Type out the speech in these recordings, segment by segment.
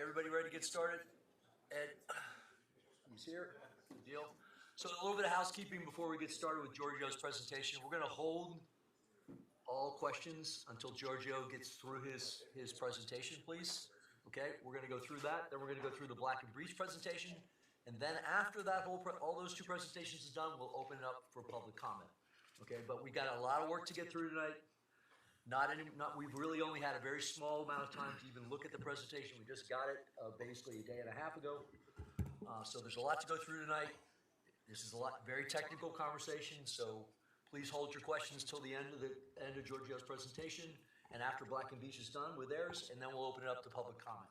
everybody ready to get started? Ed, he's here. Good deal. So a little bit of housekeeping before we get started with Giorgio's presentation. We're going to hold all questions until Giorgio gets through his presentation, please. Okay, we're going to go through that. Then we're going to go through the Black and Breach presentation. And then after that all those two presentations is done, we'll open it up for public comment. Okay, but we got a lot of work to get through tonight. We've really only had a very small amount of time to even look at the presentation. We just got it basically a day and a half ago. So there's a lot to go through tonight. This is very technical conversation, so please hold your questions till the end of Giorgio's presentation, and after Black and Beach is done with theirs, and then we'll open it up to public comment.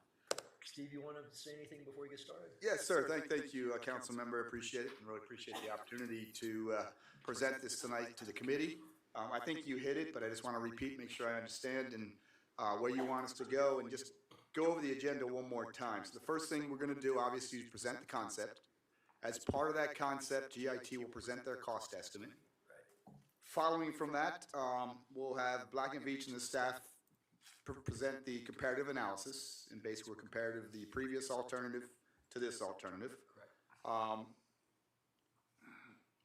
Steve, you want to say anything before we get started? Yes, sir. Thank you, Council Member. Appreciate it, and really appreciate the opportunity to present this tonight to the committee. I think you hit it, but I just want to repeat, make sure I understand and where you want us to go, and just go over the agenda one more time. So the first thing we're going to do, obviously, is present the concept. As part of that concept, GIT will present their cost estimate. Following from that, we'll have Black and Beach and the staff present the comparative analysis, and basically we're comparative the previous alternative to this alternative.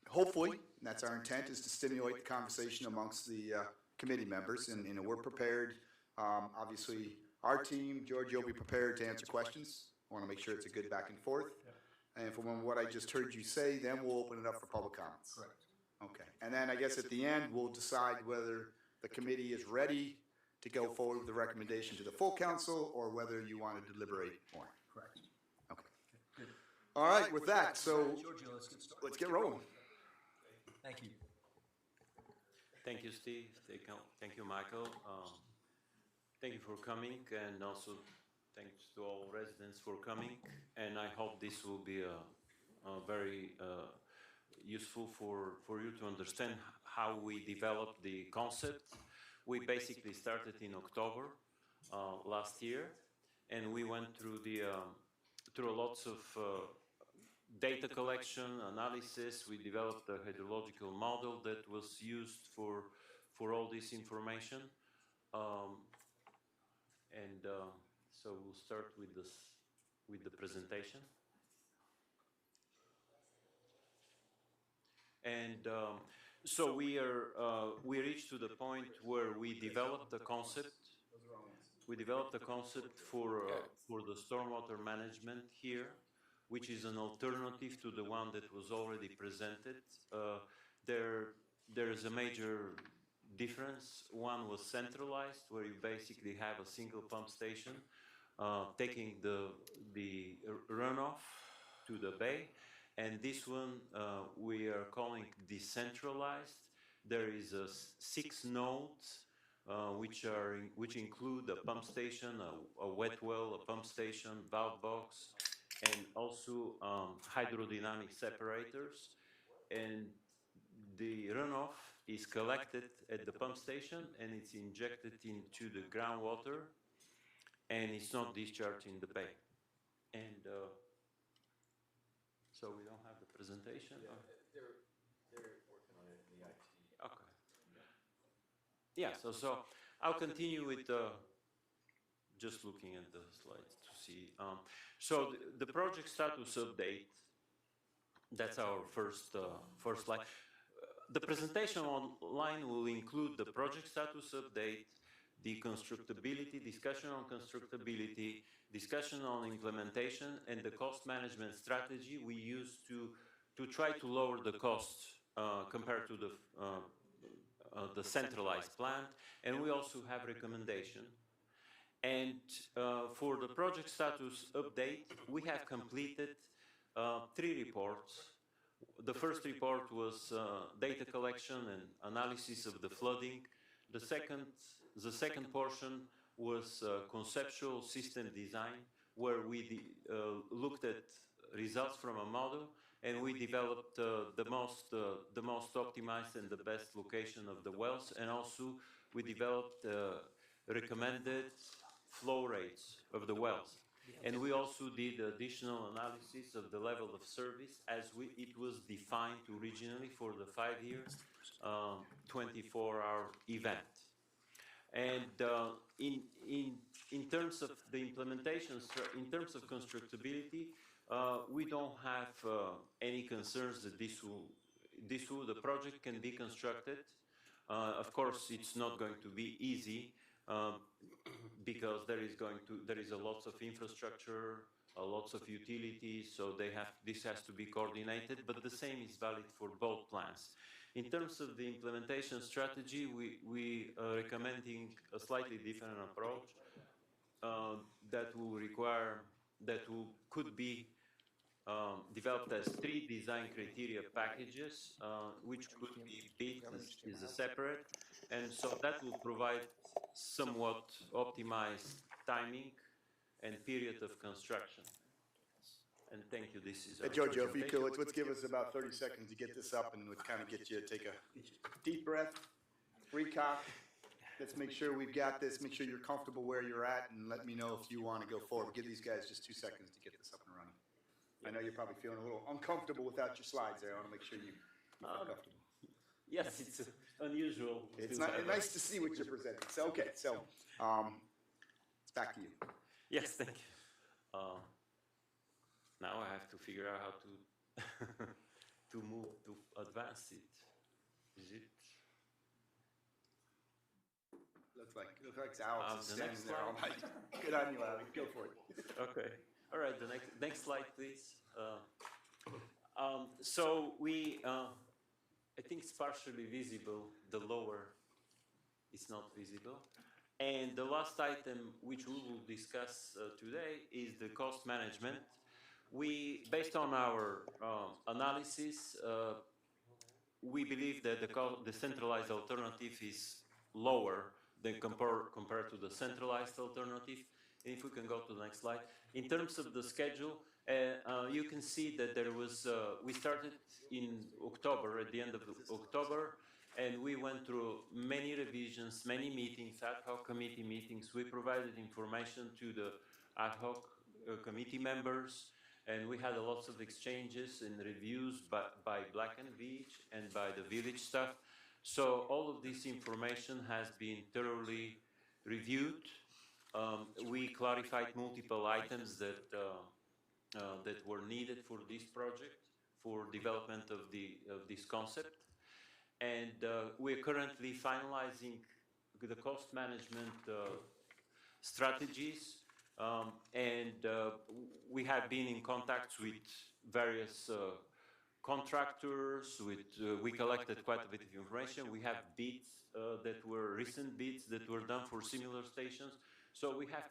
Hopefully, and that's our intent, is to stimulate the conversation amongst the committee members, and we're prepared. Obviously, our team, Giorgio, will be prepared to answer questions. I want to make sure it's a good back and forth. And from what I just heard you say, then we'll open it up for public comments. Correct. Okay. And then I guess at the end, we'll decide whether the committee is ready to go forward with the recommendation to the full council, or whether you want to deliberate more. Correct. Okay. Good. All right, with that, so Giorgio, let's get started. let's get rolling. Thank you. Thank you, Steve. Thank you, Michael. Thank you for coming, and also thanks to all residents for coming. And I hope this will be very useful for you to understand how we developed the concept. We basically started in October last year, and we went through through lots of data collection, analysis. We developed a hydrological model that was used for all this information. So we'll start with the presentation. And so we reached to the point where we developed the concept. We developed the concept for the stormwater management here, which is an alternative to the one that was already presented. There is a major difference. One was centralized, where you basically have a single pump station taking the runoff to the bay, and this one we are calling decentralized. There is 6 nodes which include a pump station, a wet well, a pump station, valve box, and also hydrodynamic separators. And the runoff is collected at the pump station, and it's injected into the groundwater, and it's not discharged in the bay. And so we don't have the presentation. Yeah, they're working on it in the IT. Okay. Yeah. So I'll continue with just looking at the slides to see. So the project status update. That's our first slide. The presentation online will include the project status update, the constructability, discussion on constructability, discussion on implementation, and the cost management strategy we use to try to lower the costs compared to the centralized plant. And we also have recommendation. And for the project status update, we have completed 3 reports. The first report was data collection and analysis of the flooding. The second portion was conceptual system design, where we looked at results from a model, and we developed the most optimized and the best location of the wells, and also we developed recommended flow rates of the wells. And we also did additional analysis of the level of service as it was defined originally for the 5-year, 24-hour event. And in terms of the implementation, in terms of constructability, we don't have any concerns that the project can be constructed. Of course, it's not going to be easy because there is a lots of infrastructure, lots of utilities, so this has to be coordinated, but the same is valid for both plans. In terms of the implementation strategy, we are recommending a slightly different approach could be developed as 3 design criteria packages, which could be bid as a separate, and so that will provide somewhat optimized timing and period of construction. And thank you, this is our Hey, Giorgio, if you presentation. could, let's give us about 30 seconds to get this up, and let's kind of get you to take a deep breath, recock. Let's make sure we've got this, make sure you're comfortable where you're at, and let me know if you want to go forward. Give these guys just 2 seconds to get this up and running. I know you're probably feeling a little uncomfortable without your slides there. I want to make sure you feel comfortable. Yes, it's unusual. It's to not, have nice to see what you're presenting. So, okay, so it's back to you. Yes, thank you. Now I have to figure out how to to advance it. Is it? Looks like Alex is The standing next there all slide. night. Good on you, Alex. Go for it. Okay. All right. The next slide, please. So we, I think it's partially visible. The lower is not visible. And the last item, which we will discuss today, is the cost management. Based on our analysis, we believe that the centralized alternative is lower than compared to the centralized alternative. And if we can go to the next slide. In terms of the schedule, you can see that there was, we started in October, at the end of October, and we went through many revisions, many meetings, ad hoc committee meetings. We provided information to the ad hoc committee members, and we had lots of exchanges and reviews by Black and Beach and by the village staff. So all of this information has been thoroughly reviewed. We clarified multiple items that were needed for this project, for development of this concept. And we're currently finalizing the cost management strategies. We have been in contact with various contractors. We collected quite a bit of information. We have bids that were recent bids that were done for similar stations. So we have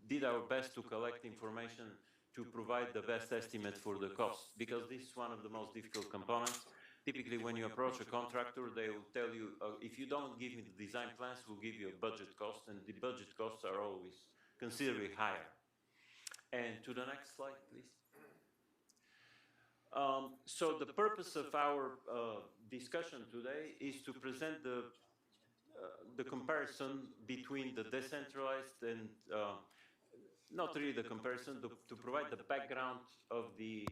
did our best to collect information to provide the best estimate for the cost, because this is one of the most difficult components. Typically, when you approach a contractor, they will tell you, if you don't give me the design plans, we'll give you a budget cost, and the budget costs are always considerably higher. And to the next slide, please. So the purpose of our discussion today is to present the comparison between the decentralized and not really the comparison, to provide the background of the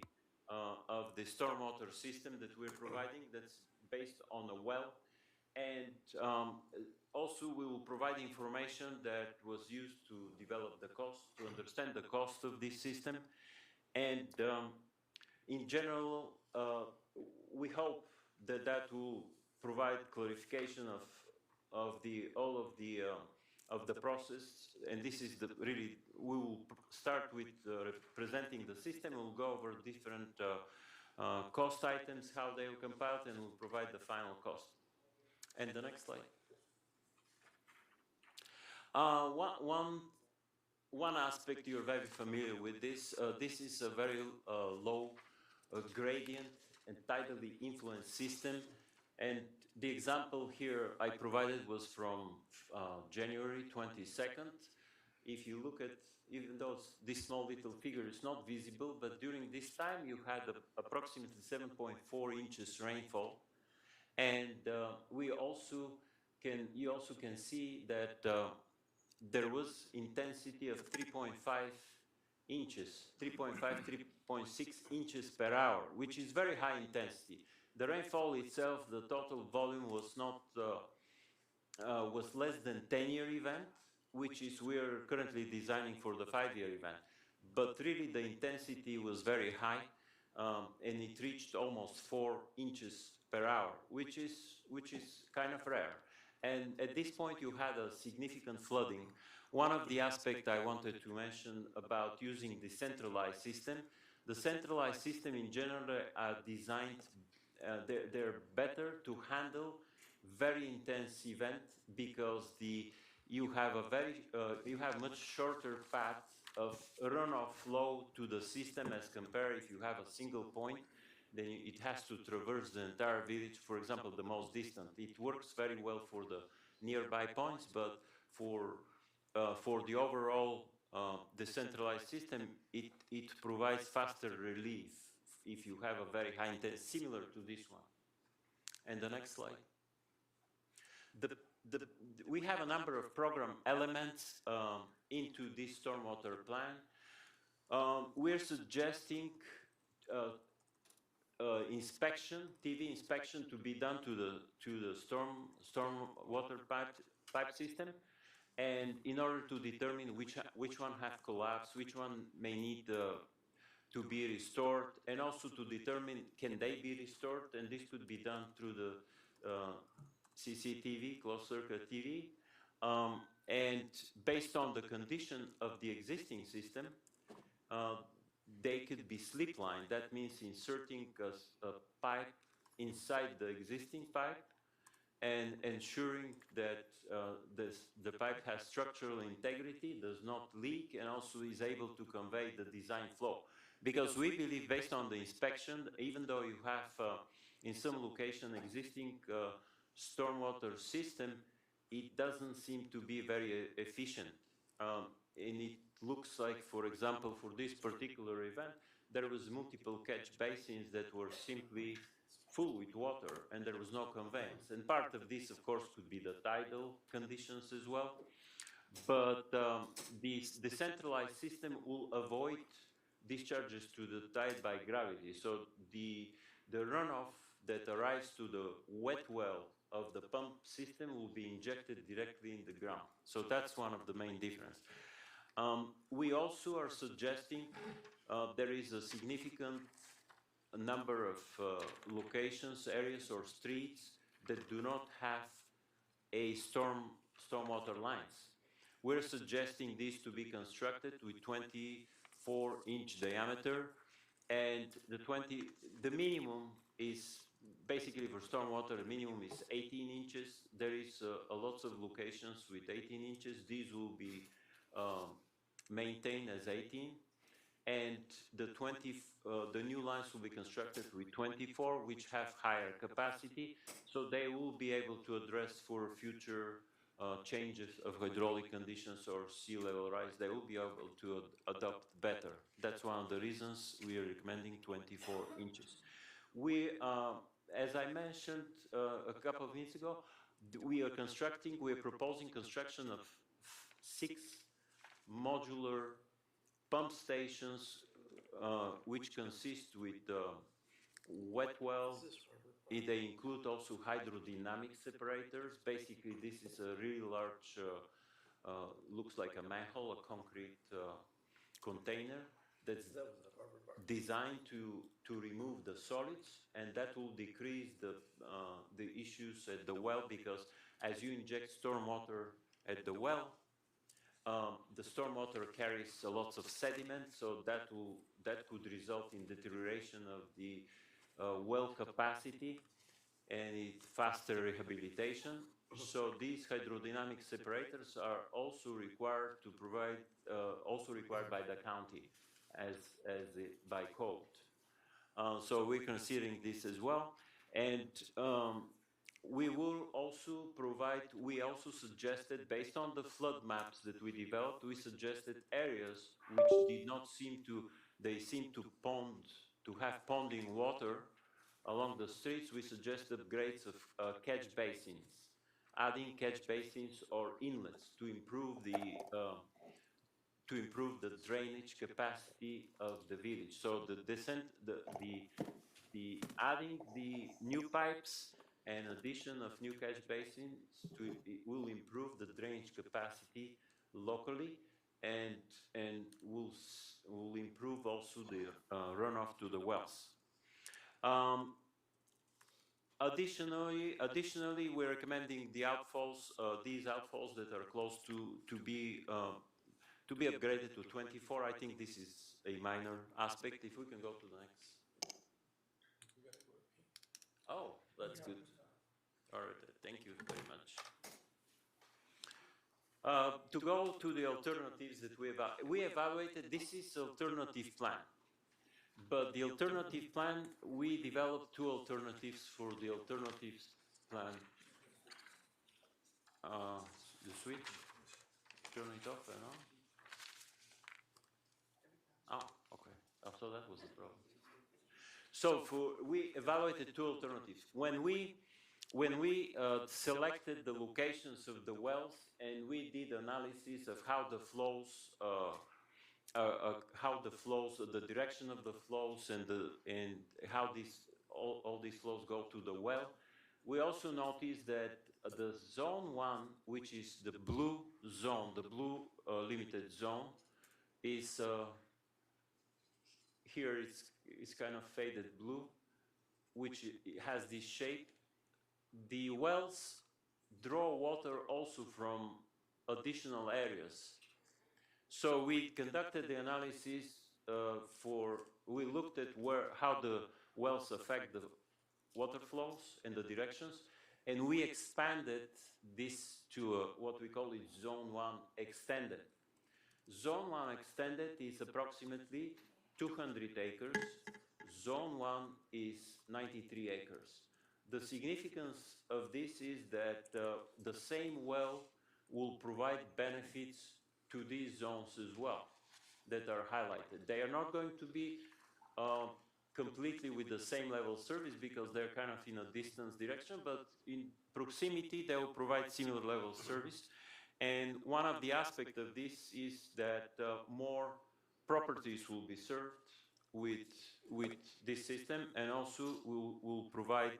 stormwater system that we're providing, that's based on a well. And also we will provide information that was used to develop the cost, to understand the cost of this system. And in general, we hope that that will provide clarification of all of the process. And this is we will start with presenting the system. We'll go over different cost items, how they are compiled, and we'll provide the final cost. And the next slide. One aspect, you're very familiar with this. This is a very low gradient and tidally influenced system. And the example here I provided was from January 22nd. If you look at, even though this small little figure is not visible, but during this time you had approximately 7.4 inches rainfall. And you also can see that there was intensity of 3.5 inches, 3.6 inches per hour, which is very high intensity. The rainfall itself, the total volume was not was less than 10-year event, which is we're currently designing for the 5-year event. But really the intensity was very high, and it reached almost 4 inches per hour, which is kind of rare. And at this point you had a significant flooding. One of the aspects I wanted to mention about using the centralized system, the centralized system in general are designed, they're better to handle very intense event because you have you have much shorter path of runoff flow to the system as compared if you have a single point, then it has to traverse the entire village, for example, the most distant. It works very well for the nearby points, but for the overall decentralized system, it provides faster relief if you have a very high intensity, similar to this one. And the next slide. We have a number of program elements into this stormwater plan. We're suggesting inspection, TV inspection, to be done to the stormwater pipe system, and in order to determine which one have collapsed, which one may need to be restored, and also to determine can they be restored, and this could be done through the CCTV, closed circuit TV, and based on the condition of the existing system, they could be slip line. That means inserting a pipe inside the existing pipe and ensuring that the pipe has structural integrity, does not leak, and also is able to convey the design flow. Because we believe, based on the inspection, even though you have in some location existing stormwater system, it doesn't seem to be very efficient. And it looks like, for example, for this particular event, there was multiple catch basins that were simply full with water, and there was no conveyance. And part of this, of course, could be the tidal conditions as well. But the centralized system will avoid discharges to the tide by gravity. So the runoff that arrives to the wet well of the pump system will be injected directly in the ground. So that's one of the main differences. We also are suggesting there is a significant number of locations, areas, or streets that do not have a stormwater lines. We're suggesting this to be constructed with 24-inch diameter, and the minimum is basically for stormwater. The minimum is 18 inches. There is a lots of locations with 18 inches. These will be maintained as 18, and the new lines will be constructed with 24, which have higher capacity, so they will be able to address for future changes of hydraulic conditions or sea level rise. They will be able to adopt better. That's one of the reasons we are recommending 24 inches. We, as I mentioned a couple of minutes ago, we are proposing construction of 6 modular pump stations, which consist with wet well. They include also hydrodynamic separators. Basically, this is a really large, looks like a manhole, a concrete container that's designed to remove the solids, and that will decrease the issues at the well, because as you inject stormwater at the well, the stormwater carries lots of sediment, so that could result in deterioration of the well capacity and faster rehabilitation. So these hydrodynamic separators are also required to provide, required by the county by code. So we're considering this as well, and we will also provide, we also suggested, based on the flood maps that we developed, we suggested areas which did not seem to, they seem to have ponding water along the streets. We suggested upgrades of catch basins, adding catch basins or inlets to improve the drainage capacity of the village. So the adding the new pipes and addition of new catch basins it will improve the drainage capacity locally, and will improve also the runoff to the wells. Additionally, we're recommending the outfalls, these outfalls that are close to be upgraded to 24. I think this is a minor aspect. If we can go to the next. Oh, that's good. All right, thank you very much. To go to the alternatives that we evaluated, this is alternative plan. But the alternative plan, we developed two alternatives for the alternatives plan. The switch, turn it off and on. Oh, okay. So that was the problem. So we evaluated two alternatives. When we selected the locations of the wells and we did analysis of how the flows, the direction of the flows, and how all these flows go to the well, we also noticed that the zone 1, which is the blue zone, the blue limited zone, is here. It's kind of faded blue, which has this shape. The wells draw water also from additional areas. So we conducted the analysis we looked at how the wells affect the water flows and the directions, and we expanded this to what we call it Zone 1 Extended. Zone 1 Extended is approximately 200 acres. Zone 1 is 93 acres. The significance of this is that the same well will provide benefits to these zones as well that are highlighted. They are not going to be completely with the same level of service because they're kind of in a distance direction, but in proximity they will provide similar level of service. And one of the aspects of this is that more properties will be served with this system, and also will provide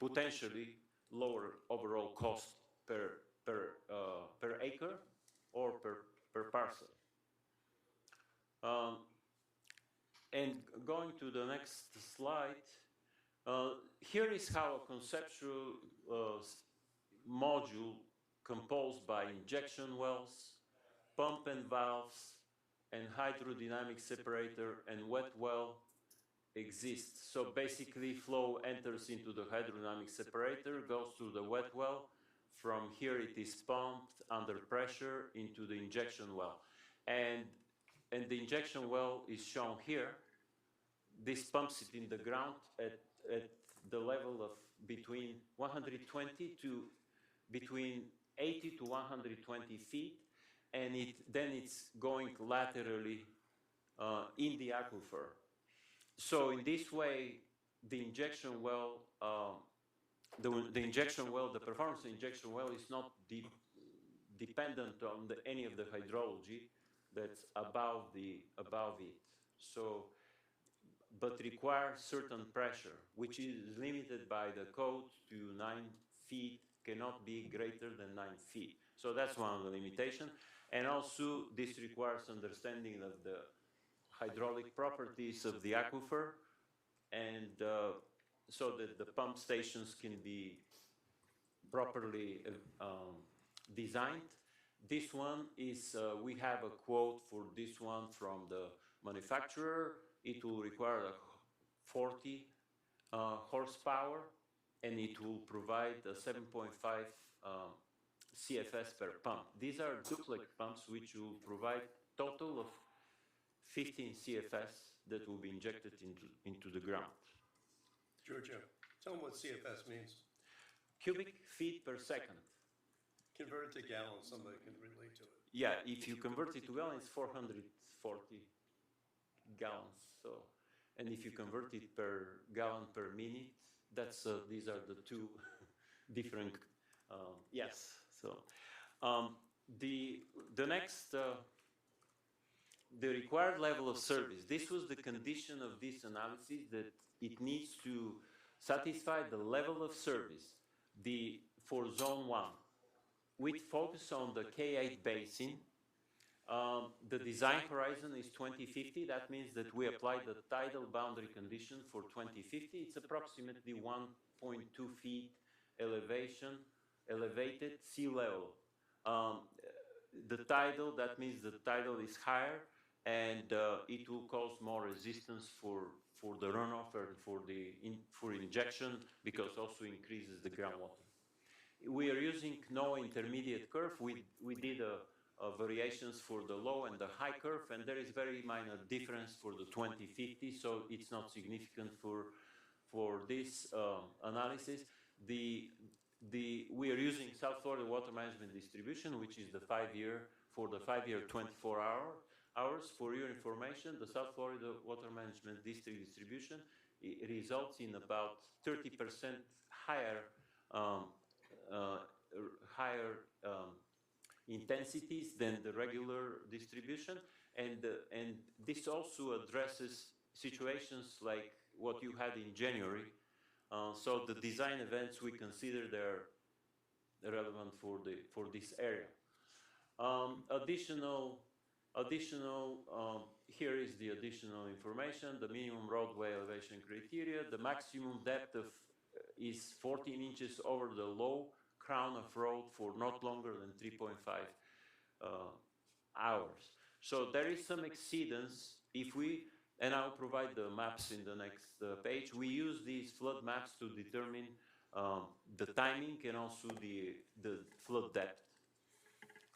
potentially lower overall cost per acre or per parcel. And going to the next slide, here is how a conceptual module composed by injection wells, pump and valves, and hydrodynamic separator and wet well exists. So basically flow enters into the hydrodynamic separator, goes to the wet well. From here it is pumped under pressure into the injection well. And the injection well is shown here. This pumps it in the ground at the level of between 120 to between 80 to 120 feet, and then it's going laterally in the aquifer. So in this way, the injection well, the performance of the injection well is not dependent on any of the hydrology that's above it. So, but requires certain pressure, which is limited by the code to 9 feet, cannot be greater than 9 feet. So that's one of the limitations. And also, this requires understanding of the hydraulic properties of the aquifer, and so that the pump stations can be properly designed. This one is, we have a quote for this one from the manufacturer. It will require 40 horsepower, and it will provide a 7.5 CFS per pump. These are duplex pumps which will provide total of 15 CFS that will be injected into the ground. Giorgio, tell them what CFS means. Cubic feet per second. Convert it to gallons, somebody can relate to it. Yeah, if you convert it to gallons, it's 440 gallons. So, and if you convert it per gallon per minute, that's these are the two different. Yes. So, the next. The required level of service. This was the condition of this analysis, that it needs to satisfy the level of service for zone 1. with focus on the K8 basin. The design horizon is 2050. That means that we apply the tidal boundary condition for 2050. It's approximately 1.2 feet elevated sea level. The tidal, that means the tidal is higher, and it will cause more resistance for the runoff and for injection, because also increases the groundwater. We are using no intermediate curve. We did variations for the low and the high curve, and there is very minor difference for the 2050, so it's not significant for this analysis. We are using South Florida Water Management Distribution, which is the 5-year, for the 5-year 24 hours. For your information, the South Florida Water Management District distribution, it results in about 30% higher intensities than the regular distribution, and this also addresses situations like what you had in January. So the design events, we consider they're relevant for this area. Here is the additional information: the minimum roadway elevation criteria, the maximum depth is 14 inches over the low crown of road for not longer than 3.5 hours. So there is some exceedance. And I'll provide the maps in the next page. We use these flood maps to determine the timing and also the flood depth.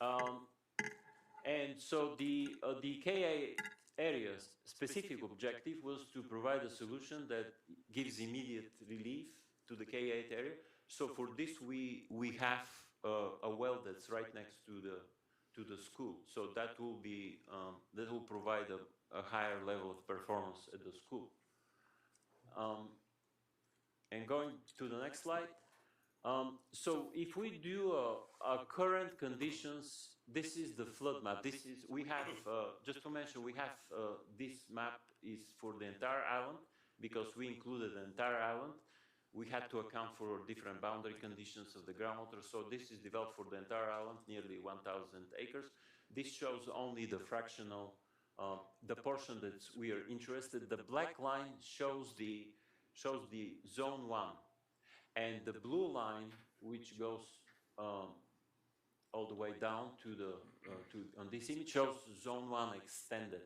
And so the KA area's specific objective was to provide a solution that gives immediate relief to the K8 area. So for this, we have a well that's right next to the school. So that will provide a higher level of performance at the school. And going to the next slide. So if we do a current conditions, this is the flood map. We have, just to mention, we have, this map is for the entire island, because we included the entire island. We had to account for different boundary conditions of the groundwater. So this is developed for the entire island, nearly 1,000 acres. This shows only the fractional, the portion that we are interested. The black line shows the zone 1. And the blue line, which goes all the way down on this image, shows zone 1 extended.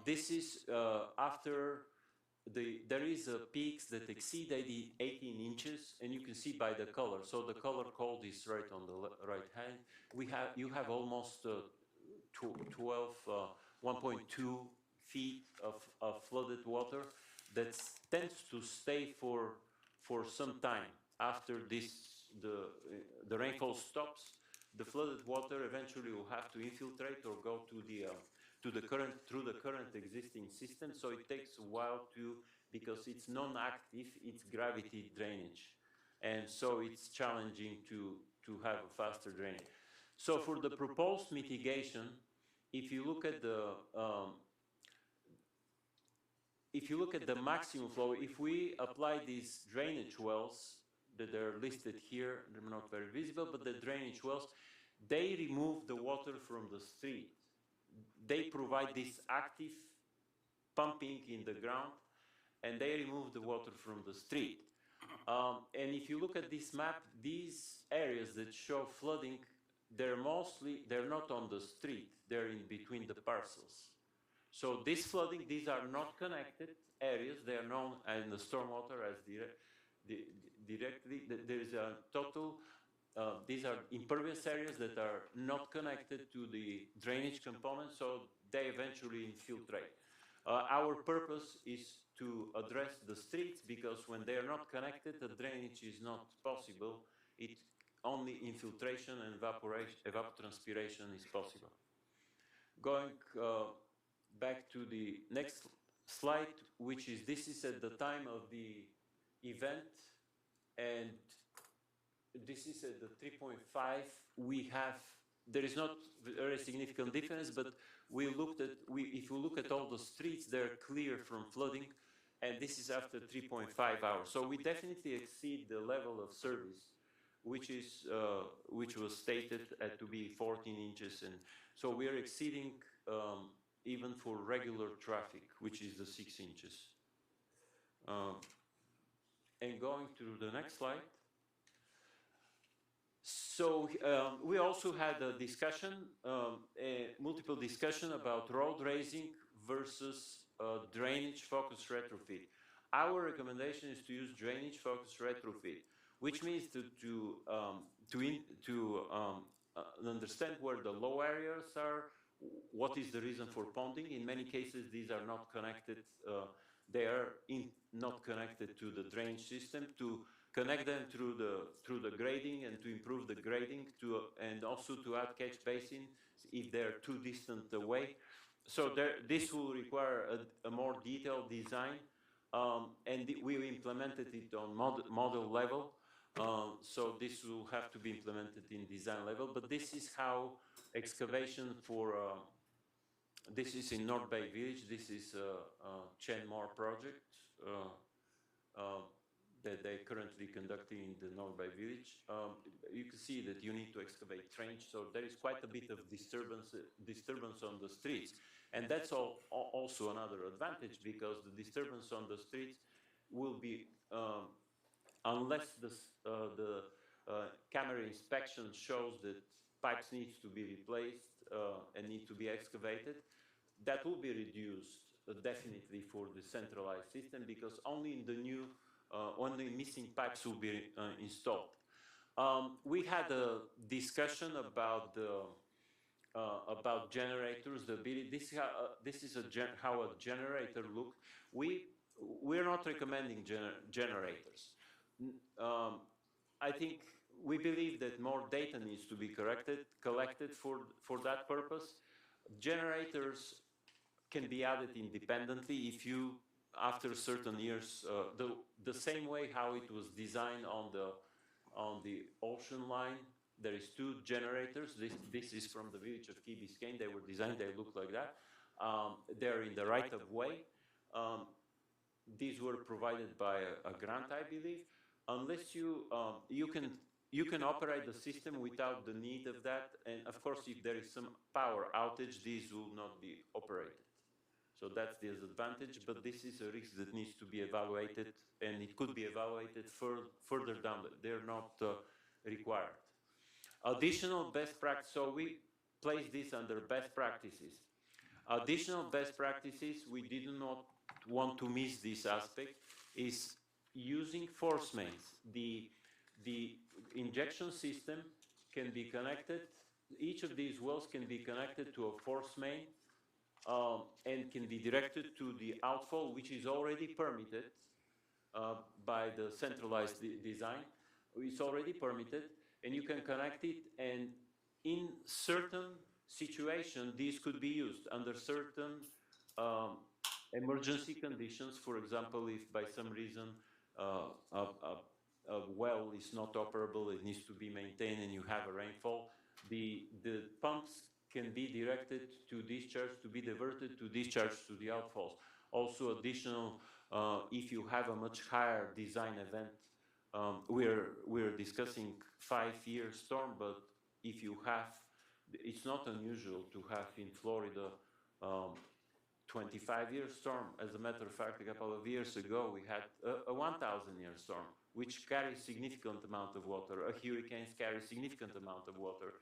This is after there is a peaks that exceed 18 inches, and you can see by the color. So the color code is right on the right hand. You have almost 1.2 feet of flooded water that tends to stay for some time. After the rainfall stops, the flooded water eventually will have to infiltrate or go through the current existing system. So it takes a while because it's non-active, it's gravity drainage, and so it's challenging to have a faster drainage. So for the proposed mitigation, if you look at the maximum flow, if we apply these drainage wells that are listed here, they're not very visible, but the drainage wells, they remove the water from the street. They provide this active pumping in the ground, and they remove the water from the street. And if you look at this map, these areas that show flooding, they're not on the street, they're in between the parcels. So this flooding, these are not connected areas. They are known in the stormwater as directly. There is a total. These are impervious areas that are not connected to the drainage component, so they eventually infiltrate. Our purpose is to address the streets, because when they are not connected, the drainage is not possible. Only infiltration and evapotranspiration is possible. Going back to the next slide, this is at the time of the event, and this is at the 3.5. There is not a very significant difference, but if you look at all the streets, they're clear from flooding, and this is after 3.5 hours. So we definitely exceed the level of service which was stated to be 14 inches, and so we are exceeding even for regular traffic, which is the 6 inches. And going to the next slide. So we also had a discussion, multiple discussion about road raising versus drainage-focused retrofit. Our recommendation is to use drainage-focused retrofit, which means to understand where the low areas are, what is the reason for ponding. In many cases, these are not connected. They are not connected to the drainage system. To connect them through the grading and to improve the grading, and also to add catch basins if they're too distant away. So this will require a more detailed design, and we implemented it on model level. So this will have to be implemented in design level. But this is how excavation for this is in North Bay Village. This is a Chenmore project that they're currently conducting in the North Bay Village. You can see that you need to excavate trench, so there is quite a bit of disturbance on the streets. And that's also another advantage, because the disturbance on the streets will be, unless the camera inspection shows that pipes need to be replaced and need to be excavated, that will be reduced definitely for the centralized system, because only in the new only missing pipes will be installed. We had a discussion about generators. The ability. This is how a generator looks. We're not recommending generators. I think we believe that more data needs to be collected for that purpose. Generators can be added independently if you, after certain years, the same way how it was designed on the ocean line. There is 2 generators. This is from the village of Key Biscayne. They were designed. They look like that. They're in the right of way. These were provided by a grant, I believe. Unless you can operate the system without the need of that. And of course, if there is some power outage, these will not be operated. So that's the disadvantage, but this is a risk that needs to be evaluated, and it could be evaluated further down. They're not required. Additional best practice, so we place this under best practices. Additional best practices, we did not want to miss this aspect, is using force mains. The injection system can be connected, each of these wells can be connected to a force main, and can be directed to the outfall, which is already permitted by the centralized design. It's already permitted, and you can connect it, and in certain situations, these could be used under certain emergency conditions. For example, if by some reason a well is not operable, it needs to be maintained, and you have a rainfall, the pumps can be directed to discharge, to be diverted to discharge to the outfalls. Also additional, if you have a much higher design event, we're discussing 5-year storm, but if you have, it's not unusual to have in Florida 25-year storm. As a matter of fact, a couple of years ago, we had a 1,000-year storm, which carries significant amount of water. Hurricanes carry significant amount of water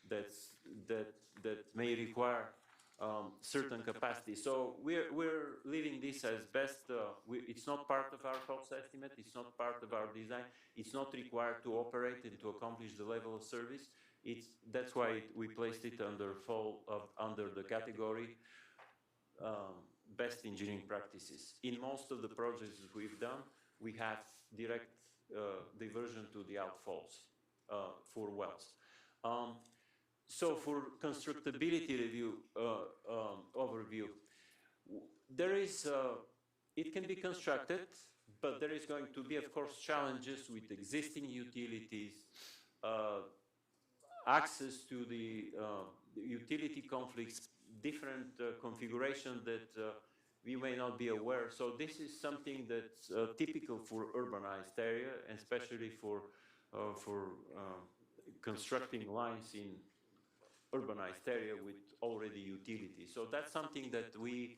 that may require certain capacity. So we're leaving this as best. It's not part of our cost estimate. It's not part of our design. It's not required to operate and to accomplish the level of service. That's why we placed it under the category best engineering practices. In most of the projects we've done, we have direct diversion to the outfalls for wells. So for constructability review overview, there is it can be constructed, but there is going to be, of course, challenges with existing utilities, access to the utility conflicts, different configuration that we may not be aware. So this is something that's typical for urbanized area, especially for for constructing lines in urbanized area with already utilities. So that's something that we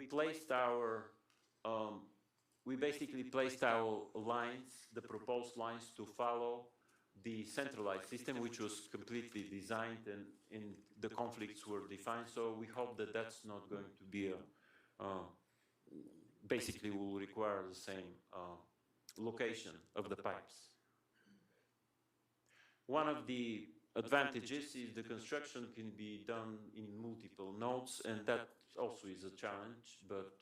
placed our we basically placed our lines, the proposed lines, to follow the centralized system, which was completely designed and the conflicts were defined. So we hope that that's not going to be basically will require the same location of the pipes. One of the advantages is the construction can be done in multiple nodes, and that also is a challenge, but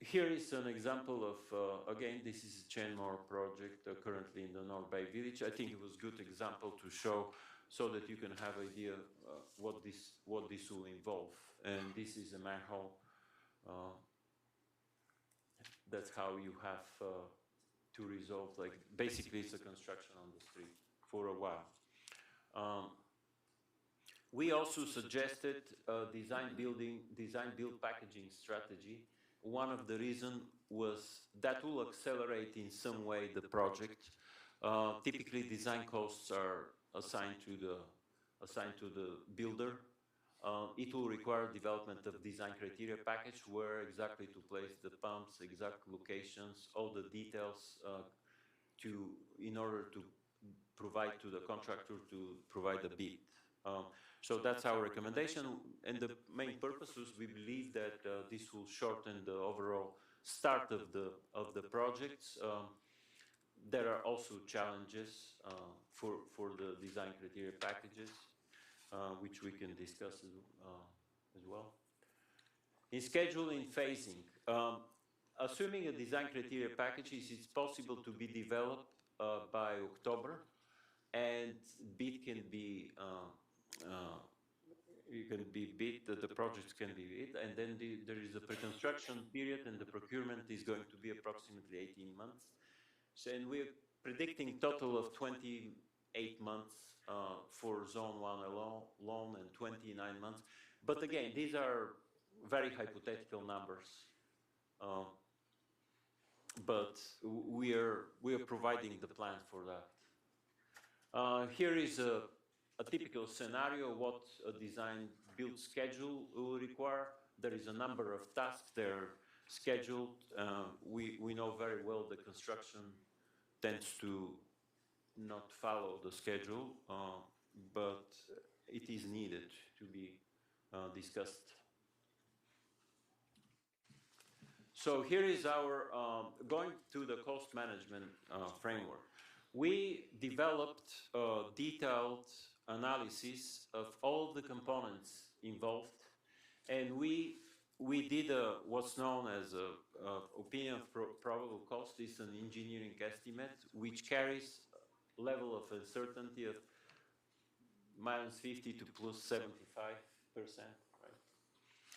here is an example of, again, this is a Chenmore project currently in the North Bay Village. I think it was a good example to show so that you can have idea what this will involve. And this is a manhole. That's how you have to resolve, like, basically it's a construction on the street for a while. We also suggested a design-build packaging strategy. One of the reasons was that will accelerate in some way the project. Typically, design costs are assigned to the builder. It will require development of design criteria package, where exactly to place the pumps, exact locations, all the details in order to provide to the contractor to provide a bid. So that's our recommendation, and the main purpose is we believe that this will shorten the overall start of the projects. There are also challenges for the design criteria packages, which we can discuss as well. In scheduling phasing, assuming a design criteria package is possible to be developed by October, and bid can be the projects can be bid, and then there is a pre-construction period, and the procurement is going to be approximately 18 months. So, and we're predicting total of 28 months for Zone 1 alone and 29 months. But again, these are very hypothetical numbers. But we are providing the plan for that. Here is a typical scenario what a design build schedule will require. There is a number of tasks there scheduled. We know very well the construction tends to not follow the schedule, but it is needed to be discussed. So here is our, going to the cost management framework. We developed a detailed analysis of all the components involved, and we did what's known as a opinion of probable cost. Is an engineering estimate which carries level of uncertainty of -50 to +75%.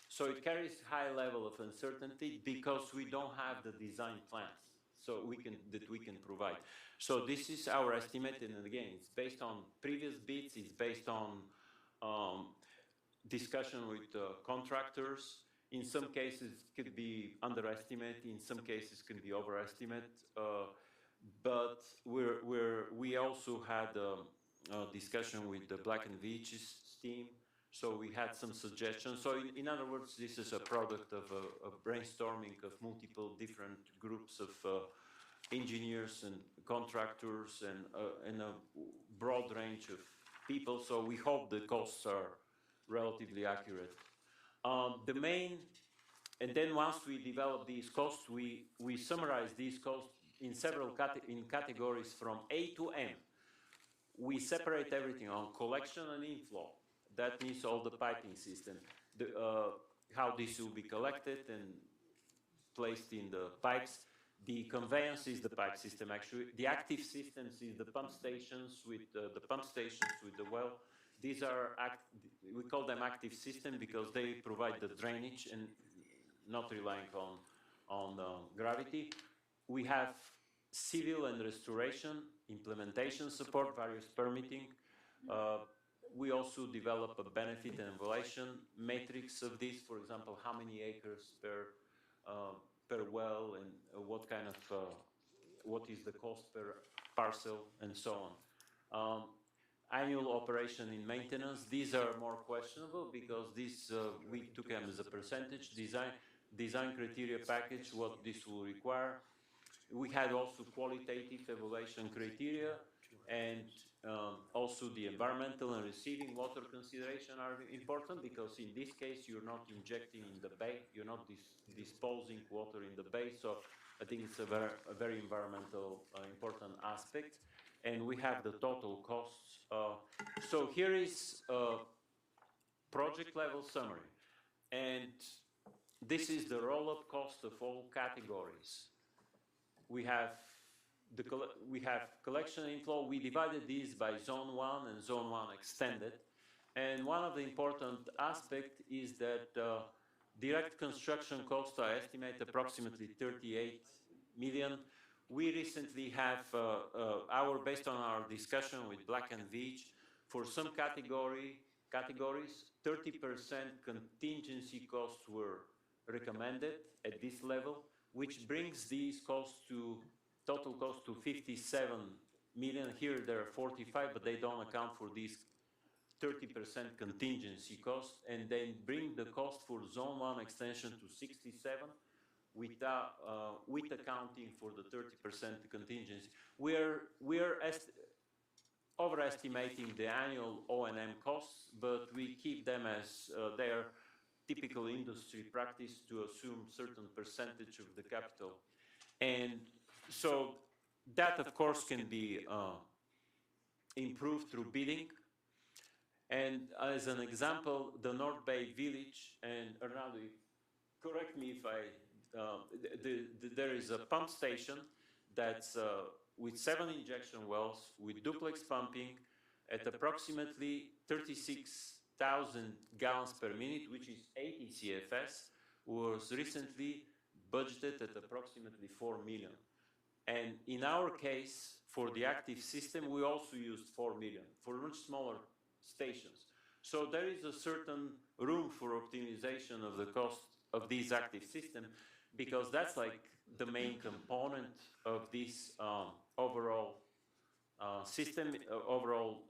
So it carries high level of uncertainty because we don't have the design plans that we can provide. So this is our estimate, and again, it's based on previous bids, it's based on discussion with contractors. In some cases, it could be underestimate, in some cases, it can be overestimate. But we also had a discussion with the Black & Veatch's team. So we had some suggestions. So in other words, this is a product of a brainstorming of multiple different groups of engineers and contractors and a broad range of people. So we hope the costs are relatively accurate. And then once we develop these costs, we summarize these costs in several categories from A to M. We separate everything on collection and inflow. That means all the piping system, how this will be collected and placed in the pipes. The conveyance is the pipe system, actually. The active systems is the pump stations with the well. These are, we call them active system because they provide the drainage and not relying on gravity. We have civil and restoration, implementation support, various permitting. We also develop a benefit and evaluation matrix of this. For example, how many acres per per well and what kind of, what is the cost per parcel and so on. Annual operation and maintenance, these are more questionable because this, we took them as a percentage. Design criteria package, what this will require. We had also qualitative evaluation criteria, and also the environmental and receiving water consideration are important, because in this case you're not injecting in the bay, you're not disposing water in the bay, so I think it's a very environmental important aspect. And we have the total costs. So here is project level summary, and this is the roll-up cost of all categories. We have collection inflow. We divided these by zone 1 and zone 1 extended. And one of the important aspects is that direct construction costs are estimated approximately 38 million. We recently have, based on our discussion with Black and Veatch, for some categories, 30% contingency costs were recommended at this level, which brings these costs to, total cost to 57 million. Here there are 45, but they don't account for these 30% contingency costs, and then bring the cost for zone 1 extension to 67 with accounting for the 30% contingency. We're overestimating the annual O&M costs, but we keep them as their typical industry practice to assume certain percentage of the capital. And so that, of course, can be improved through bidding. And as an example, the North Bay Village, and Arnaldo, correct me if there is a pump station that's with 7 injection wells, with duplex pumping at approximately 36,000 gallons per minute, which is 80 CFS, was recently budgeted at approximately 4 million. And in our case, for the active system, we also used 4 million for much smaller stations. So there is a certain room for optimization of the cost of these active systems, because that's like the main component of this overall system. Overall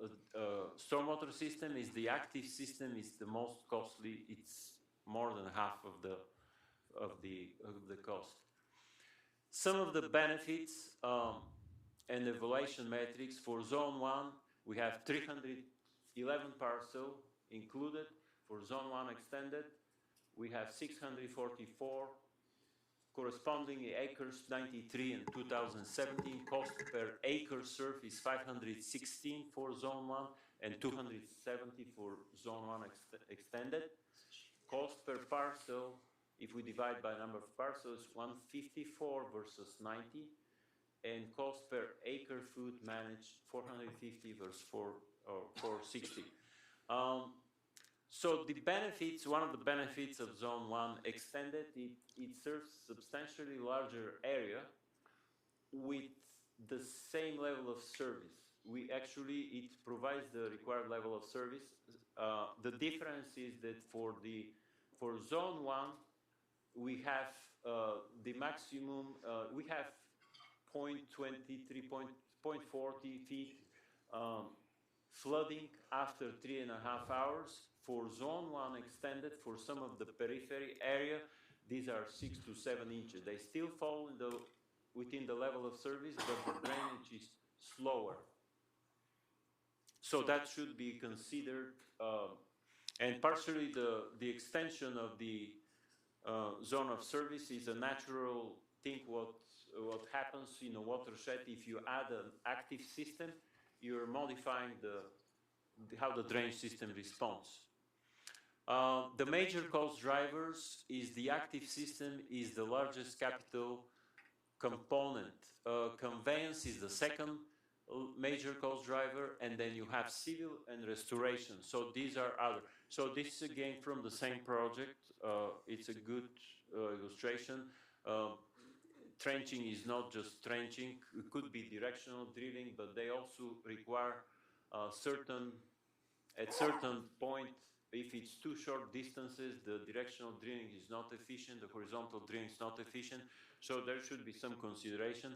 stormwater system is the active system, is the most costly. It's more than half of the cost. Some of the benefits and evaluation metrics for zone 1, we have 311 parcel included. For zone 1 extended, we have 644, corresponding acres 93 in 2017. Cost per acre served is 516 for zone 1 and 270 for zone 1 extended. Cost per parcel, if we divide by number of parcels, 154 versus 90. And cost per acre foot managed, 450 versus 460. So the benefits, one of the benefits of zone 1 extended, it serves substantially larger area with the same level of service. It provides the required level of service. The difference is that for zone 1, we have the maximum, we have 0.23, 0.40 feet flooding after 3.5 hours. For zone 1 extended, for some of the periphery area, these are 6 to 7 inches. They still fall within the level of service, but the drainage is slower. So that should be considered. And partially the extension of the zone of service is a natural thing. What happens in a watershed, if you add an active system, you're modifying how the drainage system responds. The major cost drivers is the active system is the largest capital component. Conveyance is the second major cost driver, and then you have civil and restoration. So these are other. So this is again from the same project. It's a good illustration. Trenching is not just trenching. It could be directional drilling, but they also require at certain point if it's too short distances, the directional drilling is not efficient, the horizontal drilling is not efficient, so there should be some consideration.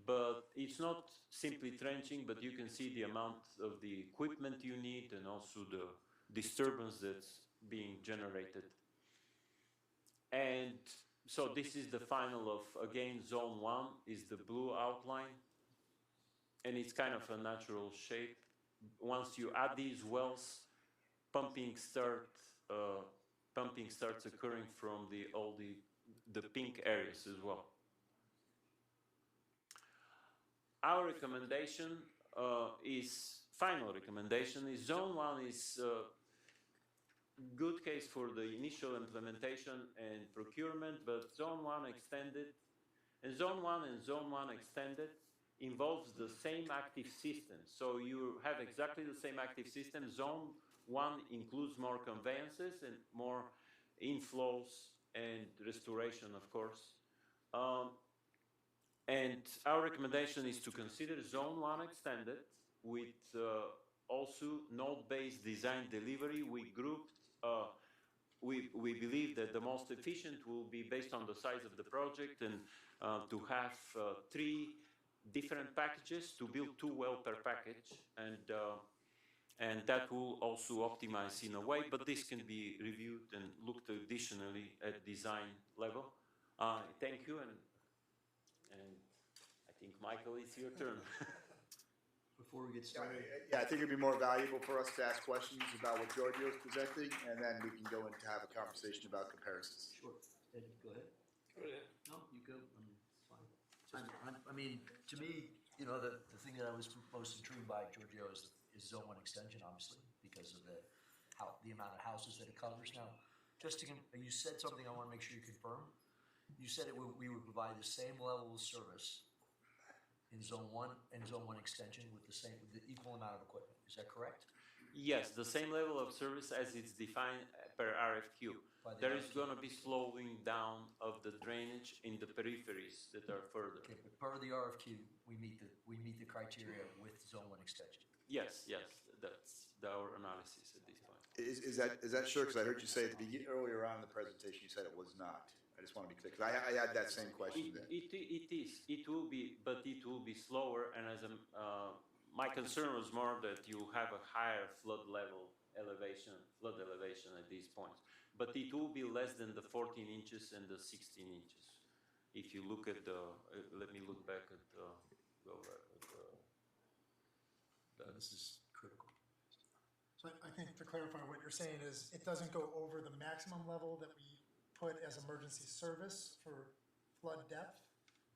But it's not simply trenching, but you can see the amount of the equipment you need and also the disturbance that's being generated. And so this is the final of, again, zone 1 is the blue outline, and it's kind of a natural shape. Once you add these wells, pumping starts occurring from all the pink areas as well. Our recommendation final recommendation is zone 1 is good case for the initial implementation and procurement, but zone 1 extended, and zone 1 extended involves the same active system. So you have exactly the same active system. Zone 1 includes more conveyances and more inflows and restoration, of course. And our recommendation is to consider zone 1 extended with also node-based design delivery. We grouped, we believe that the most efficient will be based on the size of the project and to have 3 different packages to build 2 wells per package, and that will also optimize in a way, but this can be reviewed and looked additionally at design level. Thank you, and I think, Michael, it's your turn. Before we get started, Yeah, I think it'd be more valuable for us to ask questions about what Giorgio's presenting, and then we can go into have a conversation about comparisons. sure. Ed, go ahead. Go ahead. No, you go. I mean, it's fine. I mean, to me, you know, the thing that I was most intrigued by, Giorgio, is zone 1 extension, obviously, because of the amount of houses that it covers. Now, just to, you said something I want to make sure you confirm. You said we would provide the same level of service in zone 1 and zone 1 extension with the equal amount of equipment. Is that correct? Yes, the same level of service as it's defined per RFQ. There is going to be slowing down of the drainage in the peripheries that are further. Okay, but per the RFQ, we meet the criteria with zone 1 extension. Yes, that's our analysis at this point. Is that sure? Because I heard you say at the earlier on in the presentation, you said it was not. I just want to be clear, because I had that same question then. It is. It will be, but it will be slower. And my concern was more that you have a higher flood elevation at these points. But it will be less than the 14 inches and the 16 inches. If you look at let me look back at This is critical. So I think to clarify what you're saying is it doesn't go over the maximum level that we put as emergency service for flood depth,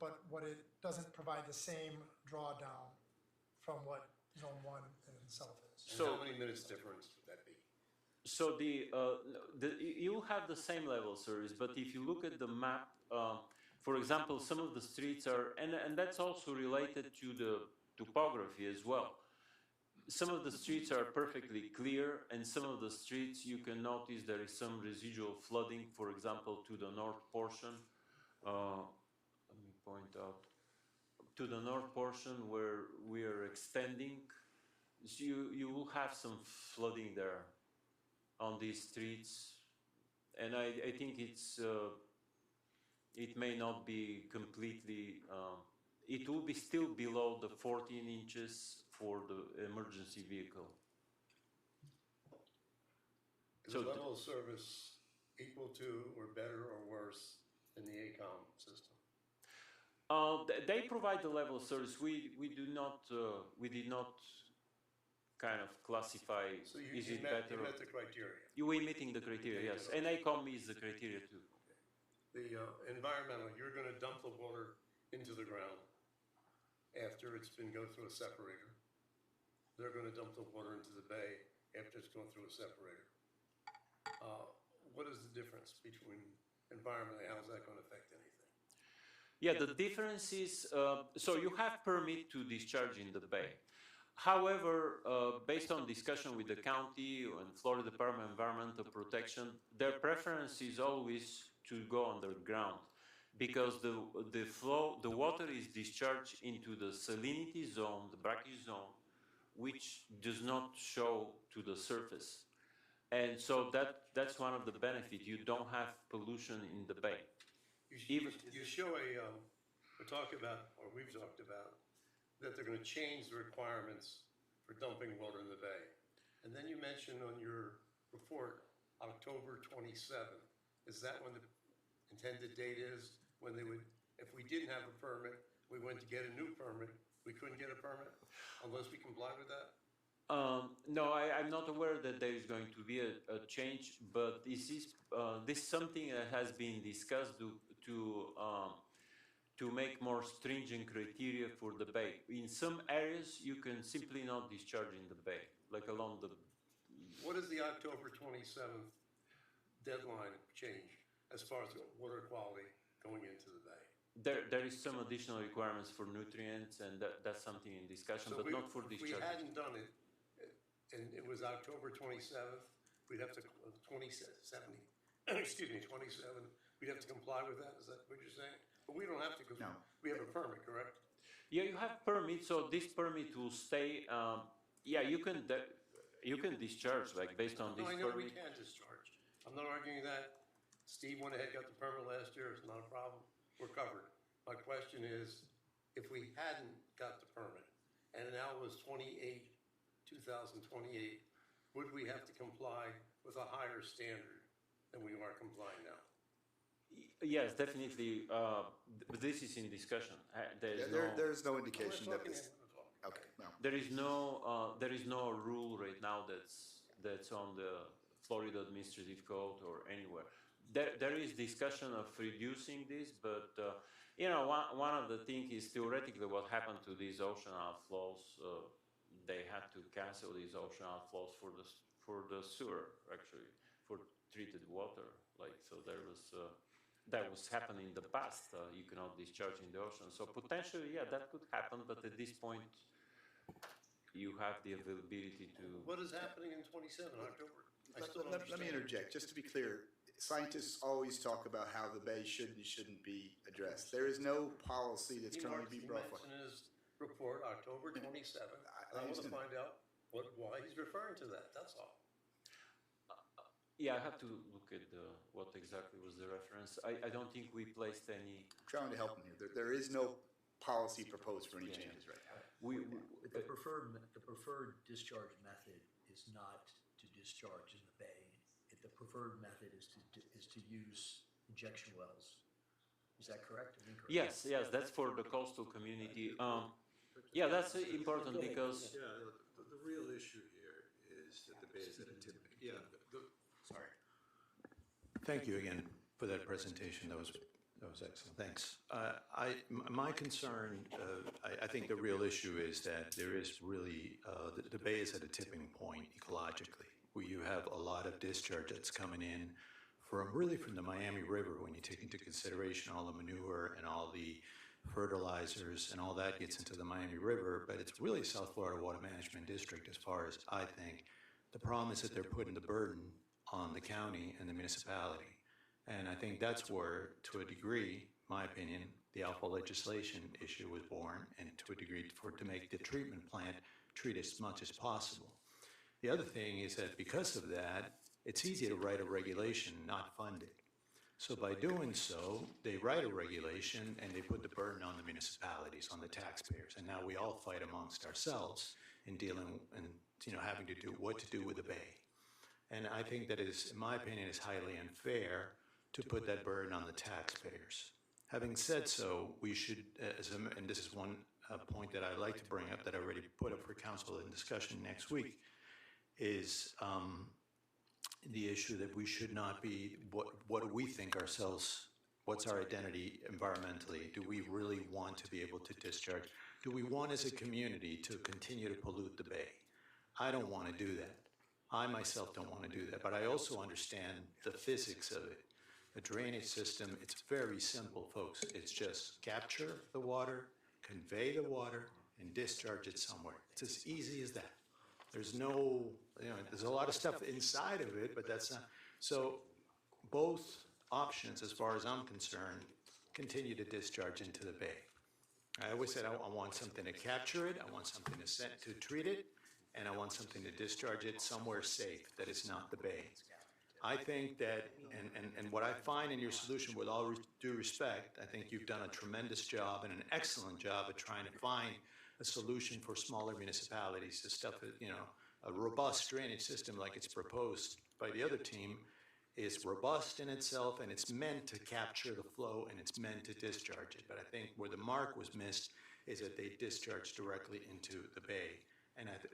but what it doesn't provide the same drawdown from what zone 1 in itself is. So how many minutes difference would that be? So you have the same level of service, but if you look at the map, for example, some of the streets are, and that's also related to the topography as well. Some of the streets are perfectly clear, and some of the streets you can notice there is some residual flooding, for example, to the north portion. Let me point out. To the north portion where we are extending, so you will have some flooding there on these streets. And I think it may not be completely, it will be still below the 14 inches for the emergency vehicle. Is the level of service equal to or better or worse than the ACOM system? They provide the level of service. We did not kind of classify, So is you it met better? the criteria. We're meeting the criteria, yes. And ACOM is the criteria too. The environmental, you're going to dump the water into the ground after it's been go through a separator. They're going to dump the water into the bay after it's gone through a separator. What is the difference between environmentally? How is that going to affect anything? Yeah, the difference is, so you have permit to discharge in the bay. However, based on discussion with the county and Florida Department of Environmental Protection, their preference is always to go underground because the water is discharged into the salinity zone, the brackish zone, which does not show to the surface. And so that's one of the benefits. You don't have pollution in the bay. You show we talk about, or we've talked about, that they're gonna change the requirements for dumping water in the bay. And then you mentioned on your report, October 27th. Is that when the intended date is? When they would, if we didn't have a permit, we went to get a new permit, we couldn't get a permit unless we comply with that? No, I'm not aware that there is going to be a change, but this is something that has been discussed to make more stringent criteria for the bay. In some areas, you can simply not discharge in the bay, like along the. What is the October 27th deadline change as far as water quality going into the bay? There is some additional requirements for nutrients, and that's something in discussion, So but not for if we discharge. hadn't done it, and it was October 27th, we'd have to, 27, excuse me, 27, we'd have to comply with that, is that what you're saying? But we don't have to, because No. we have a permit, correct? Yeah, you have permit, so this permit will stay. Yeah, you can discharge like based on this No, I know we permit. can discharge. I'm not arguing that. Steve went ahead, got the permit last year, it's not a problem, we're covered. My question is, if we hadn't got the permit, and now it was 2028, would we have to comply with a higher standard than we are complying now? Yes, definitely. This is in discussion. There's no I'm indication not that talking this, to him. okay, no. There is no rule right now that's on the Florida Administrative Code or anywhere. There is discussion of reducing this, but one of the things is theoretically what happened to these ocean outflows. They had to cancel these ocean outflows for the sewer, actually, for treated water. Like so, that was happening in the past. You cannot discharge in the ocean. So potentially, yeah, that could happen. But at this point, you have the availability to. What is happening in 27 October? I still don't Let me understand. interject, just to be clear. Scientists always talk about how the bay should and shouldn't be addressed. There is no policy that's currently being brought forward. He mentioned in his report, October 27th. I want to understand. find out why he's referring to that, that's all. Yeah, I have to look at what exactly was the reference. I don't think we placed any. I'm trying to help them here. There is no policy proposed for any Yeah. changes right now. The preferred discharge method is not to discharge in the bay. The preferred method is to use injection wells. Is that correct or incorrect? Yes, that's for the coastal community. Yeah, that's important because. Yeah, the real issue here is that the bay is at a tipping. Yeah. Sorry. Thank you again for that presentation. That was excellent. Thanks. My concern, I think the real issue is that there is really the bay is at a tipping point ecologically, where you have a lot of discharge that's coming in from the Miami River when you take into consideration all the manure and all the fertilizers and all that gets into the Miami River, but it's really South Florida Water Management District as far as I think. The problem is that they're putting the burden on the county and the municipality. And I think that's where, to a degree, my opinion, the alpha legislation issue was born, and to a degree to make the treatment plant treat as much as possible. The other thing is that because of that, it's easy to write a regulation, not fund it. So by doing so, they write a regulation and they put the burden on the municipalities, on the taxpayers. And now we all fight amongst ourselves in dealing and having to do what to do with the bay. And I think that is, in my opinion, is highly unfair to put that burden on the taxpayers. Having said so, we should, and this is one point that I'd like to bring up that I already put up for council in discussion next week, is the issue that we should not be, what do we think ourselves, what's our identity environmentally? Do we really want to be able to discharge? Do we want as a community to continue to pollute the bay? I don't want to do that. I myself don't want to do that, but I also understand the physics of it. A drainage system, it's very simple, folks. It's just capture the water, convey the water, and discharge it somewhere. It's as easy as that. There's no, there's a lot of stuff inside of it, but that's not. So both options, as far as I'm concerned, continue to discharge into the bay. I always said I want something to capture it, I want something to treat it, and I want something to discharge it somewhere safe that is not the bay. I think that, and what I find in your solution, with all due respect, I think you've done a tremendous job and an excellent job of trying to find a solution for smaller municipalities to stuff, a robust drainage system like it's proposed by the other team is robust in itself, and it's meant to capture the flow, and it's meant to discharge it. But I think where the mark was missed is that they discharge directly into the bay.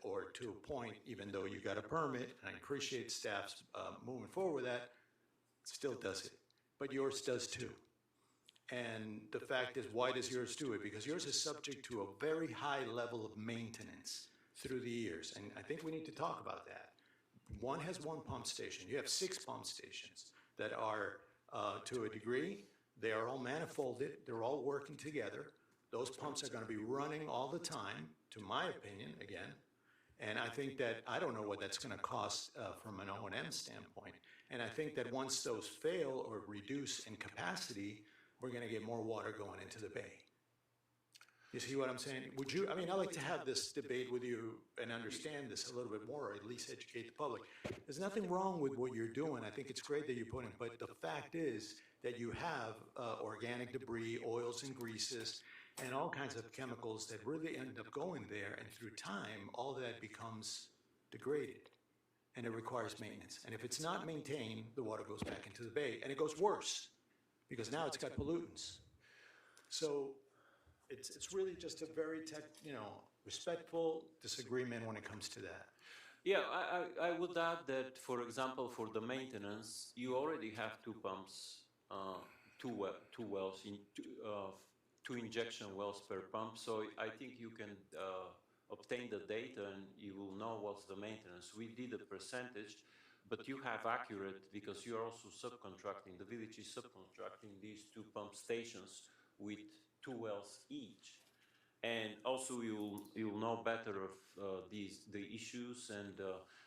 Or to a point, even though you got a permit, and I appreciate staff's moving forward with that, still does it. But yours does too. And the fact is, why does yours do it? Because yours is subject to a very high level of maintenance through the years. And I think we need to talk about that. One has one pump station. You have 6 pump stations that are, to a degree, they are all manifolded. They're all working together. Those pumps are going to be running all the time, to my opinion, again. And I think that, I don't know what that's going to cost from an O&M standpoint. And I think that once those fail or reduce in capacity, we're going to get more water going into the bay. You see what I'm saying? I'd like to have this debate with you and understand this a little bit more, or at least educate the public. There's nothing wrong with what you're doing. I think it's great that you're putting, but the fact is that you have organic debris, oils and greases, and all kinds of chemicals that really end up going there, and through time, all that becomes degraded, and it requires maintenance. And if it's not maintained, the water goes back into the bay, and it goes worse, because now it's got pollutants. So it's really just a very respectful disagreement when it comes to that. Yeah, I would add that, for example, for the maintenance, you already have 2 pumps, two wells, two injection wells per pump. So I think you can obtain the data and you will know what's the maintenance. We did a percentage, but you have accurate, because you are also subcontracting. The village is subcontracting these 2 pump stations with 2 wells each. And also you'll know better of the issues,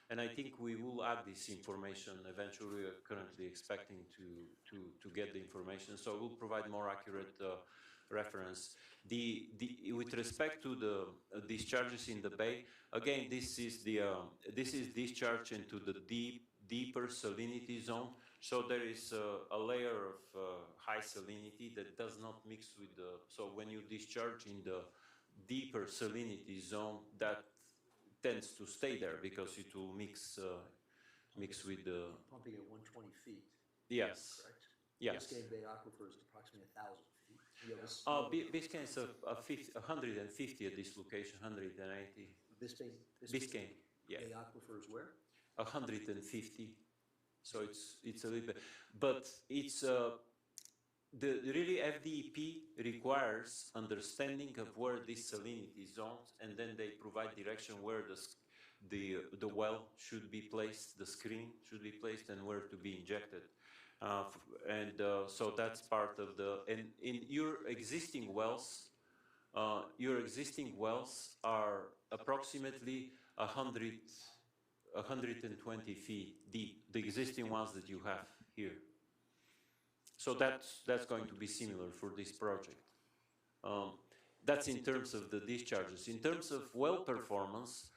and I think we will add this information eventually. We are currently expecting to get the information, so we'll provide more accurate reference. With respect to the discharges in the bay, again, this is discharge into the deeper salinity zone. So there is a layer of high salinity that does not mix with the. So when you discharge in the deeper salinity zone, that tends to stay there because it will mix with the. Pumping at 120 feet. Yes. Correct? Yes. Biscayne Bay Aquifer is approximately 1,000 feet. You have Biscayne is 150 at this location, 180. Biscayne, yeah. Bay Aquifer is where? 150. So it's a little bit, but it's really FDEP requires understanding of where this salinity zones, and then they provide direction where the well should be placed, the screen should be placed, and where to be injected. So that's part of and in your existing wells are approximately 120 feet deep, the existing ones that you have here. So that's going to be similar for this project. That's in terms of the discharges. In terms of well performance,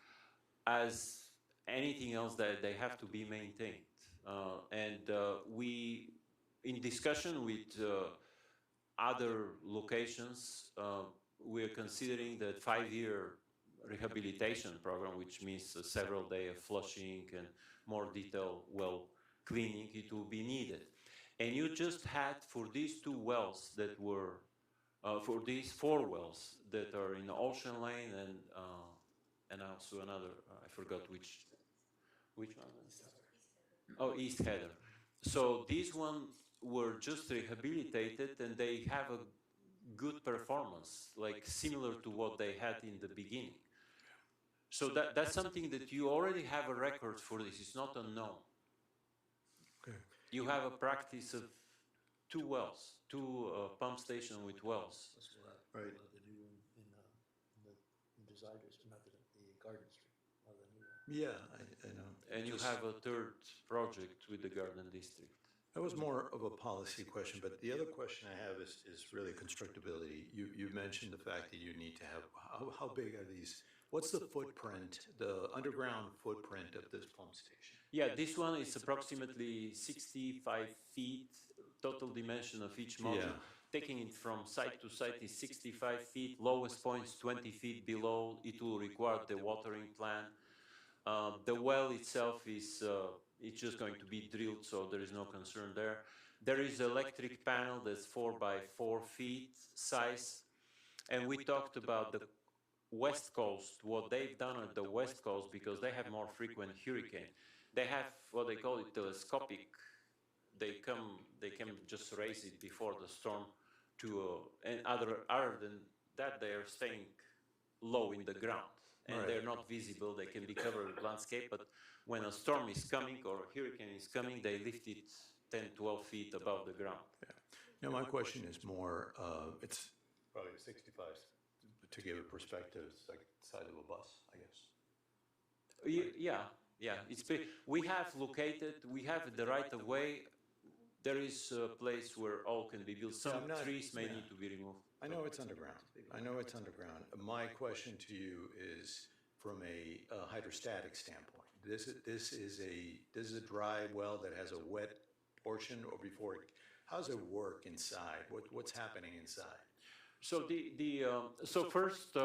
as anything else, that they have to be maintained. We, in discussion with other locations, we're considering that 5-year rehabilitation program, which means several days of flushing and more detailed well cleaning, it will be needed. And you just had, for these 2 wells that were, for these 4 wells that are in Ocean Lane and also another, I forgot which one? Oh, East Heather. So these ones were just rehabilitated, and they have a good performance, like similar to what they had in the beginning. So that's something that you already have a record for this. It's not unknown. Okay. You have a practice of 2 wells, 2 pump stations with wells. Right. The new one in Desire District, not the Garden Street, or the new one. Yeah, I know. And you have a 3rd project with the Garden District. That was more of a policy question, but the other question I have is really constructability. You mentioned the fact that you need to have, how big are these what's the footprint, the underground footprint of this pump station? Yeah, this one is approximately 65 feet, total dimension of each module. Yeah. Taking it from site to site is 65 feet, lowest points 20 feet below. It will require the watering plan. The well itself is it's just going to be drilled, so there is no concern there. There is electric panel that's 4 by 4 feet size, and we talked about the West Coast, what they've done at the West Coast, because they have more frequent hurricane. They have what they call it telescopic. They can just raise it before the storm to, and other than that, they are staying low in the ground. And Right. they're not visible, they can be covered with landscape, but when a storm is coming or a hurricane is coming, they lift it 10, 12 feet above the ground. Now, my question is more, it's probably 65, to give a perspective, it's like the size of a bus, I guess. Yeah, we have located, we have the right of way. There is a place where all can be built. Some I'm not- trees may yeah. need to be removed. I know it's underground. I know it's underground. My question to you is from a hydrostatic standpoint. This is a dry well that has a wet portion, or before it, how does it work inside? What's happening inside? So so first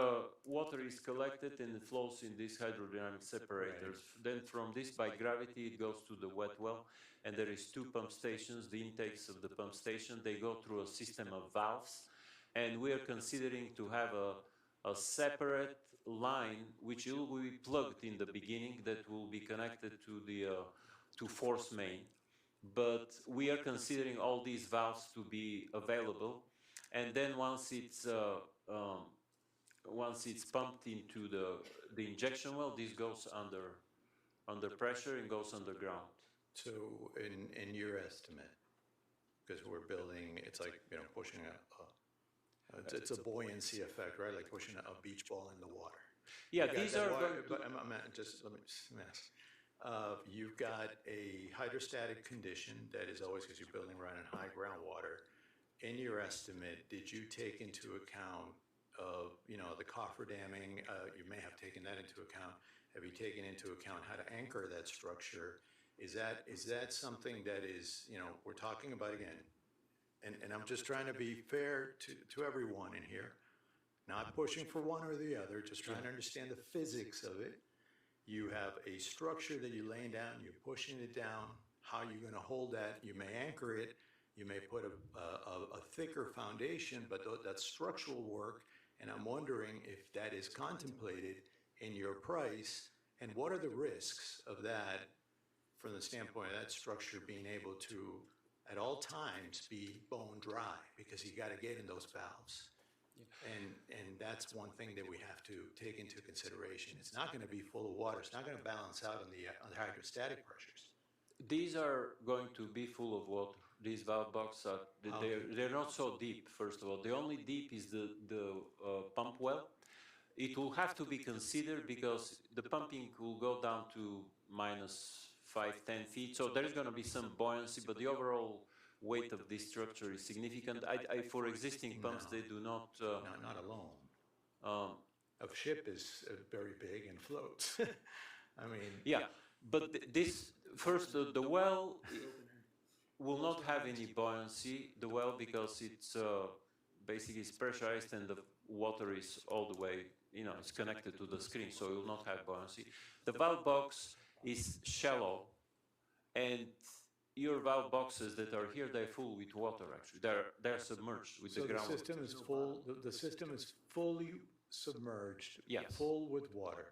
water is collected and it flows in these hydrodynamic separators. Then from this, by gravity, it goes to the wet well, and there is 2 pump stations. The intakes of the pump station, they go through a system of valves, and we are considering to have a separate line which will be plugged in the beginning that will be connected to the to force main. But we are considering all these valves to be available. And then once it's pumped into the injection well, this goes under pressure and goes underground. So in your estimate, because we're building, it's like, pushing it's a buoyancy effect, right? Like pushing a beach ball in the water. Yeah, You got these that are water- going to, But let me ask. You've got a hydrostatic condition that is always, because you're building right in high groundwater. In your estimate, did you take into account the cofferdaming? You may have taken that into account. Have you taken into account how to anchor that structure? Is that something that is, we're talking about again, and I'm just trying to be fair to everyone in here, not pushing for one or the other, just trying to understand the physics of it. You have a structure that you're laying down, you're pushing it down. How you're going to hold that? You may anchor it. You may put a thicker foundation, but that's structural work, and I'm wondering if that is contemplated in your price, and what are the risks of that from the standpoint of that structure being able to, at all times, be bone dry, because you got to get in those valves. And that's one thing that we have to take into consideration. It's not going to be full of water. It's not going to balance out on the hydrostatic pressures. these are going to be full of water. These valve boxes are, they're not so deep, first of all. The only deep is the pump well. It will have to be considered because the pumping will go down to -5, 10 feet. So there is going to be some buoyancy, but the overall weight of this structure is significant. For existing pumps, they do not. Not alone. A ship is very big and floats. I mean. Yeah, but this first, the well will not have any buoyancy. The well, because it's basically it's pressurized and the water is all the way, it's connected to the screen, so it will not have buoyancy. The valve box is shallow, and your valve boxes that are here, they're full with water. Actually, they're submerged with the So the groundwater. system is full. The system is fully submerged. Yes. Full with water.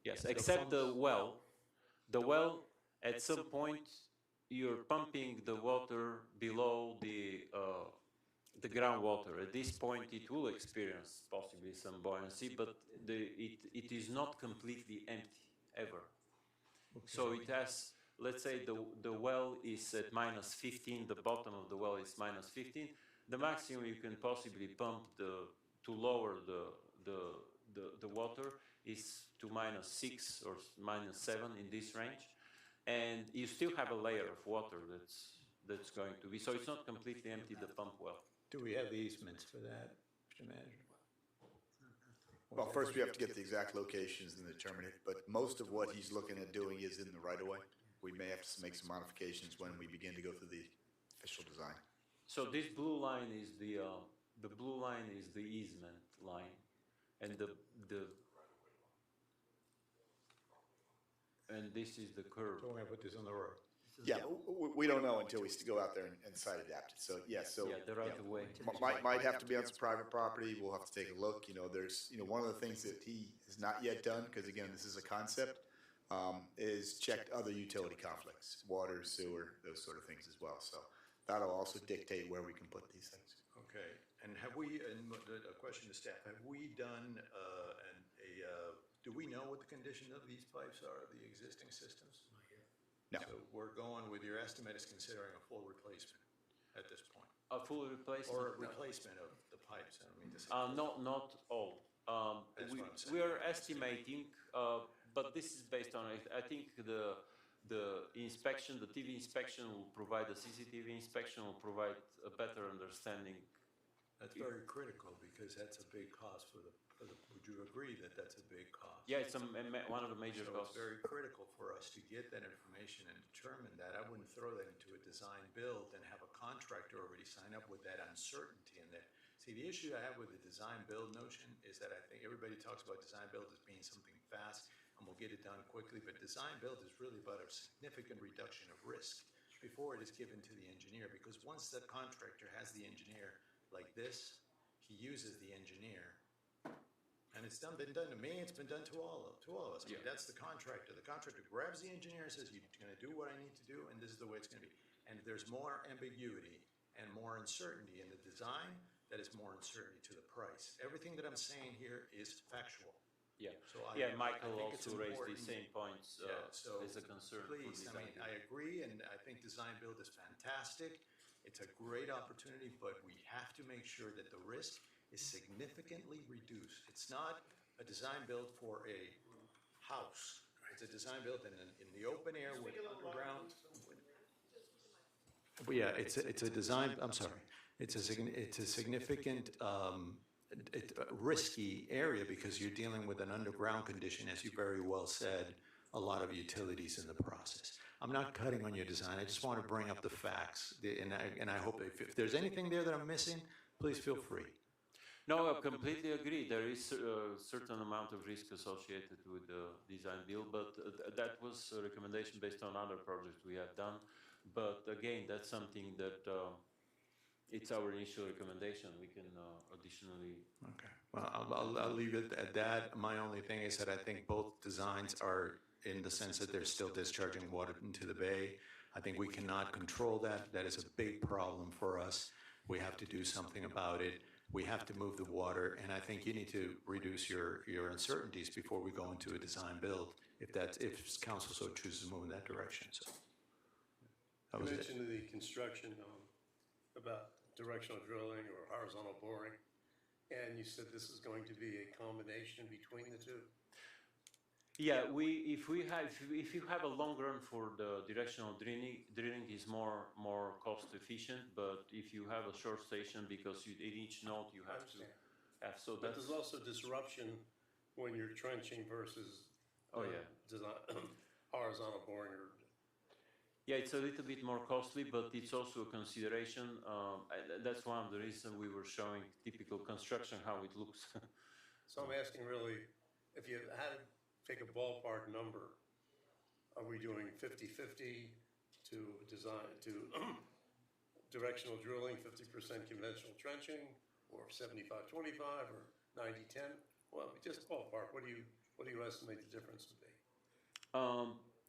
Yes, except the well. The well, at some point, you're pumping the water below the groundwater. At this point, it will experience possibly some buoyancy, but it is not completely empty ever. So it has, let's say, the well is at -15. The bottom of the well is -15. The maximum you can possibly pump to lower the water is to -6 or -7 in this range, and you still have a layer of water that's going to be. So it's not completely empty, the pump well. Do we have the easements for that, Mr. Manager? Well, first we have to get the exact locations and determine it, but most of what he's looking at doing is in the right-of-way. We may have to make some modifications when we begin to go through the official design. So this blue line is the blue line is the easement line, and and this is the curve. So we're gonna put this on the road. Yeah, we don't know until we go out there and site adapt it. So, yeah, so. Yeah, the right of way. Might have to be on some private property. We'll have to take a look. You know, there's, you know, one of the things that he has not yet done, because again, this is a concept, is checked other utility conflicts, water, sewer, those sort of things as well. So that'll also dictate where we can put these things. Okay, and have we, and a question to staff, have we done, do we know what the condition of these pipes are, the existing systems? No. So we're going with your estimate is considering a full replacement at this point? A full replacement? Or replacement of the pipes, I don't mean to say. Not all. That's We what I'm saying. we are estimating, but this is based on, I think the inspection, the TV inspection will provide, the CCTV inspection will provide a better understanding. That's very critical, because that's a big cost for the, would you agree that that's a big cost? Yeah, it's one of the major So costs. it's very critical for us to get that information and determine that. I wouldn't throw that into a design build and have a contractor already sign up with that uncertainty in there. See, the issue I have with the design build notion is that I think everybody talks about design build as being something fast and we'll get it done quickly, but design build is really about a significant reduction of risk before it is given to the engineer, because once the contractor has the engineer like this, he uses the engineer. And it's been done to me, it's been done to all of us. I mean, that's the contractor. The contractor grabs the engineer and says, you're gonna do what I need to do, and this is the way it's gonna be. And if there's more ambiguity and more uncertainty in the design, that is more uncertainty to the price. Everything that I'm saying here is factual. Yeah, So yeah, I Michael think it's also raised important. these same points Yeah, so as a concern for please, I design. mean, I agree, and I think design build is fantastic. It's a great opportunity, but we have to make sure that the risk is significantly reduced. It's not a design build for a house. It's a design build in the open air with underground. Well, yeah, it's a design, I'm sorry. It's a significant, risky area, because you're dealing with an underground condition, as you very well said, a lot of utilities in the process. I'm not cutting on your design, I just want to bring up the facts, and I hope if there's anything there that I'm missing, please feel free. No, I completely agree. There is a certain amount of risk associated with the design build, but that was a recommendation based on other projects we have done. But again, that's something that it's our initial recommendation. We can additionally. Okay, well, I'll leave it at that. My only thing is that I think both designs are, in the sense that they're still discharging water into the bay. I think we cannot control that. That is a big problem for us. We have to do something about it. We have to move the water, and I think you need to reduce your uncertainties before we go into a design build, if council so chooses to move in that direction, so. That You was it. mentioned the construction, about directional drilling or horizontal boring, and you said this is going to be a combination between the two. Yeah, if you have a long run for the directional drilling is more cost efficient. But if you have a short station, because in each node you have to have, so But that's there's also disruption when you're trenching versus design, horizontal boring. Or yeah, it's a little bit more costly, but it's also a consideration. That's one of the reasons we were showing typical construction how it looks. so I'm asking really, if you had to take a ballpark number, are we doing 50-50 to design to directional drilling, 50% conventional trenching, or 75-25, or 90-10? Well, just ballpark. What do you estimate the difference to be?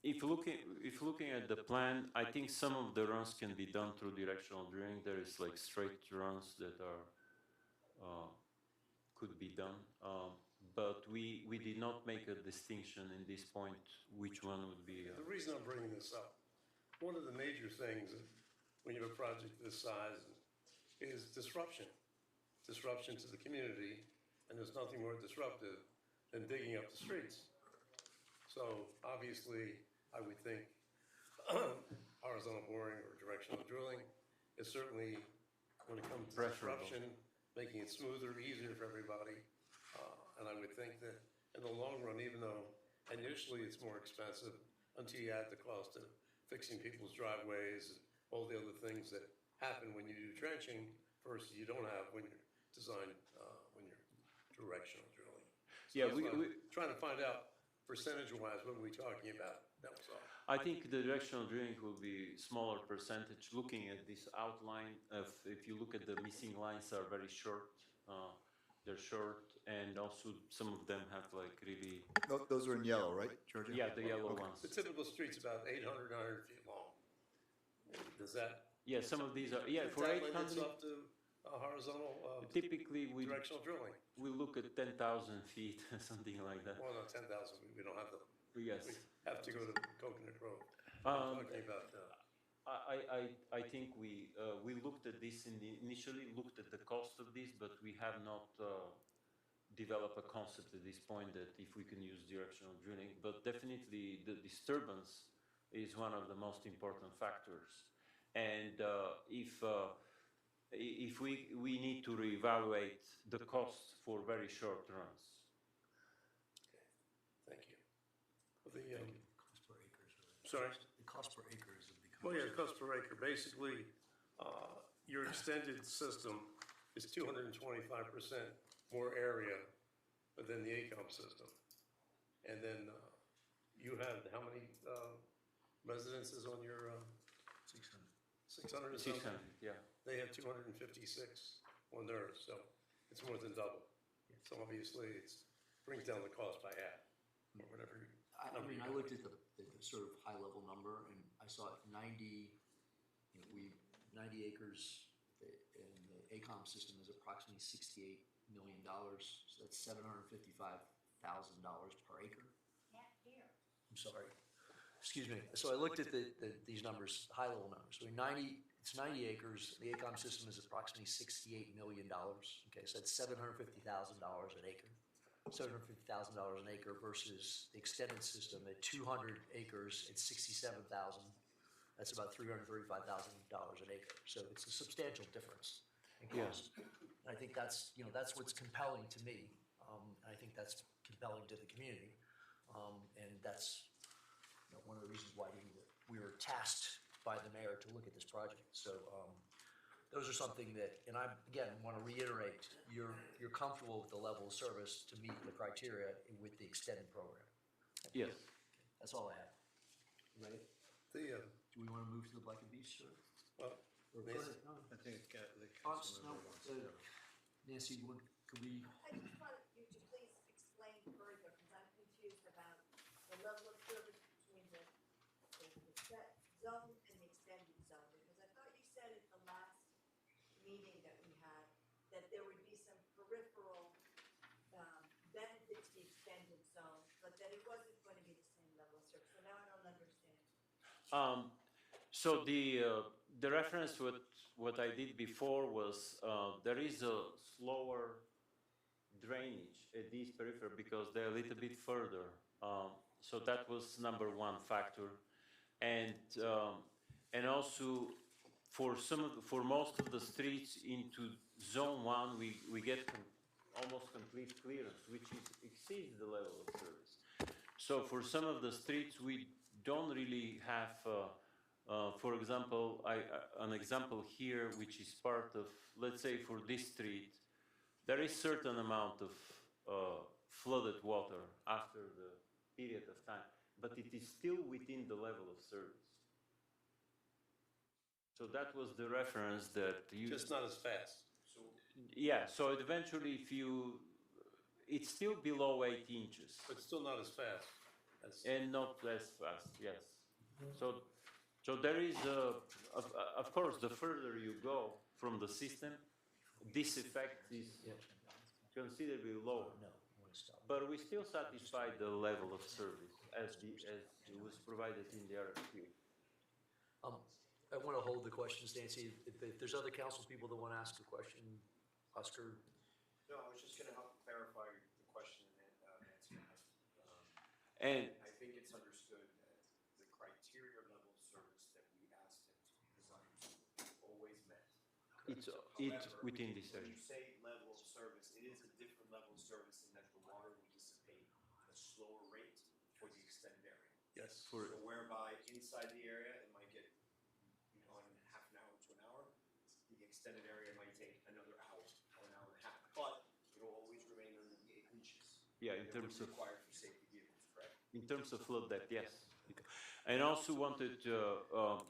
If looking at the plan, I think some of the runs can be done through directional drilling. There is like straight runs that are could be done, but we did not make a distinction in this point which one would be. The reason I'm bringing this up, one of the major things when you have a project this size is disruption to the community, and there's nothing more disruptive than digging up the streets. So obviously, I would think horizontal boring or directional drilling is certainly, when it comes to Preferable. disruption, making it smoother, easier for everybody. And I would think that in the long run, even though initially it's more expensive until you add the cost of fixing people's driveways and all the other things that happen when you do trenching versus you don't have when you're when you're directional drilling. So Yeah, that's why I'm we trying to find out percentage-wise what are we talking about. That was all. I think the directional drilling will be smaller percentage. Looking at this outline, if you look at the missing lines are very short. They're short, and also some of them have like really, Those are in yellow, right, Georgia? yeah, the yellow ones. The typical street's about 800, 900 feet long. Does that? Yeah, some of these are, yeah, does for that lend 800, itself to horizontal typically directional drilling? we look at 10,000 feet, something like that. Well, no, 10,000, we don't have the, Yes. we have to go to Coconut Grove. Um, Talking about, I think we looked at this initially looked at the cost of this, but we have not developed a concept at this point that if we can use directional drilling. But definitely the disturbance is one of the most important factors. And if we need to reevaluate the cost for very short runs. thank you. The, Cost per acre is really. sorry? The cost per acre is a big. Well, yeah, cost per acre. Basically, your extended system is 225% more area than the ACOM system. And then you have how many residences on your 600. 600 or something? 600, yeah. They have 256 on theirs, so it's more than double. So obviously, it brings down the cost by half, or whatever. I mean, I looked at the sort of high level number and I saw 90, 90 acres and the ACOM system is approximately $68 million. So that's $755,000 per acre. I'm sorry. Excuse me. So I looked at these numbers, high level numbers. So it's 90 acres. The ACOM system is approximately $68 million. Okay, so that's $750,000 an acre. $750,000 an acre versus the extended system at 200 acres at $67,000. That's about $335,000 an acre. So it's a substantial difference in cost. And I think that's what's compelling to me. And I think that's compelling to the community. And that's one of the reasons why we were tasked by the mayor to look at this project. So those are something that, and I, again, want to reiterate, you're comfortable with the level of service to meet the criteria with the extended program. Yes. That's all I have. Ready? The, Do we want to move to the Black and Beach, sir? well, Or go Nancy. ahead, no. I think the No, councilmember wants to go. Nancy, could we, I just wanted you to please explain further, because I'm confused about the level of service between the set zone and the extended zone, because I thought you said at the last meeting that we had that there would be some peripheral benefit to the extended zone, but that it wasn't going to be the same level of service. So now I don't understand. So the reference what I did before was there is a slower drainage at these peripheral because they're a little bit further. So that was number one factor, and also for most of the streets into zone 1 we get almost complete clearance, which exceeds the level of service. So for some of the streets we don't really have. For example, an example here, which is part of, let's say for this street, there is certain amount of flooded water after the period of time, but it is still within the level of service. So that was the reference that you... Just not as fast. Yeah, so eventually it's still below 8 inches. But still not as fast. And not as fast, yes. So there is, of course, the further you go from the system, this effect is considerably lower. no, I want to stop. But we still satisfy the level of service as it was provided in the RFQ. I want to hold the questions, Nancy. If there's other council people that want to ask a question, Oscar. No, I was just gonna help clarify the question that Nancy asked. And I think it's understood that the criteria level of service that we asked him to design always met. it's However, within this when area. you say level of service, it is a different level of service in that the Yes. For, So whereby inside the area, it might get, in half an hour to an hour. The extended area might take another hour or an hour and a half, but it'll always remain under the 8 inches. yeah, in That would terms be of required for safety vehicles, correct? in terms of flood depth, yes. And also wanted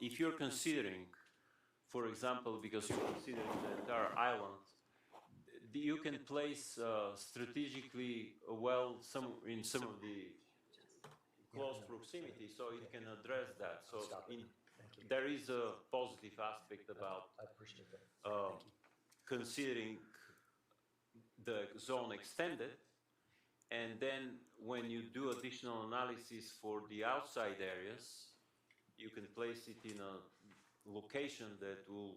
if you're considering, for example, because you're considering the entire island, you can place strategically well in some of the close proximity, so it can address that. So there is a positive aspect about I appreciate that. considering the zone extended, and then when you do additional analysis for the outside areas, you can place it in a location that will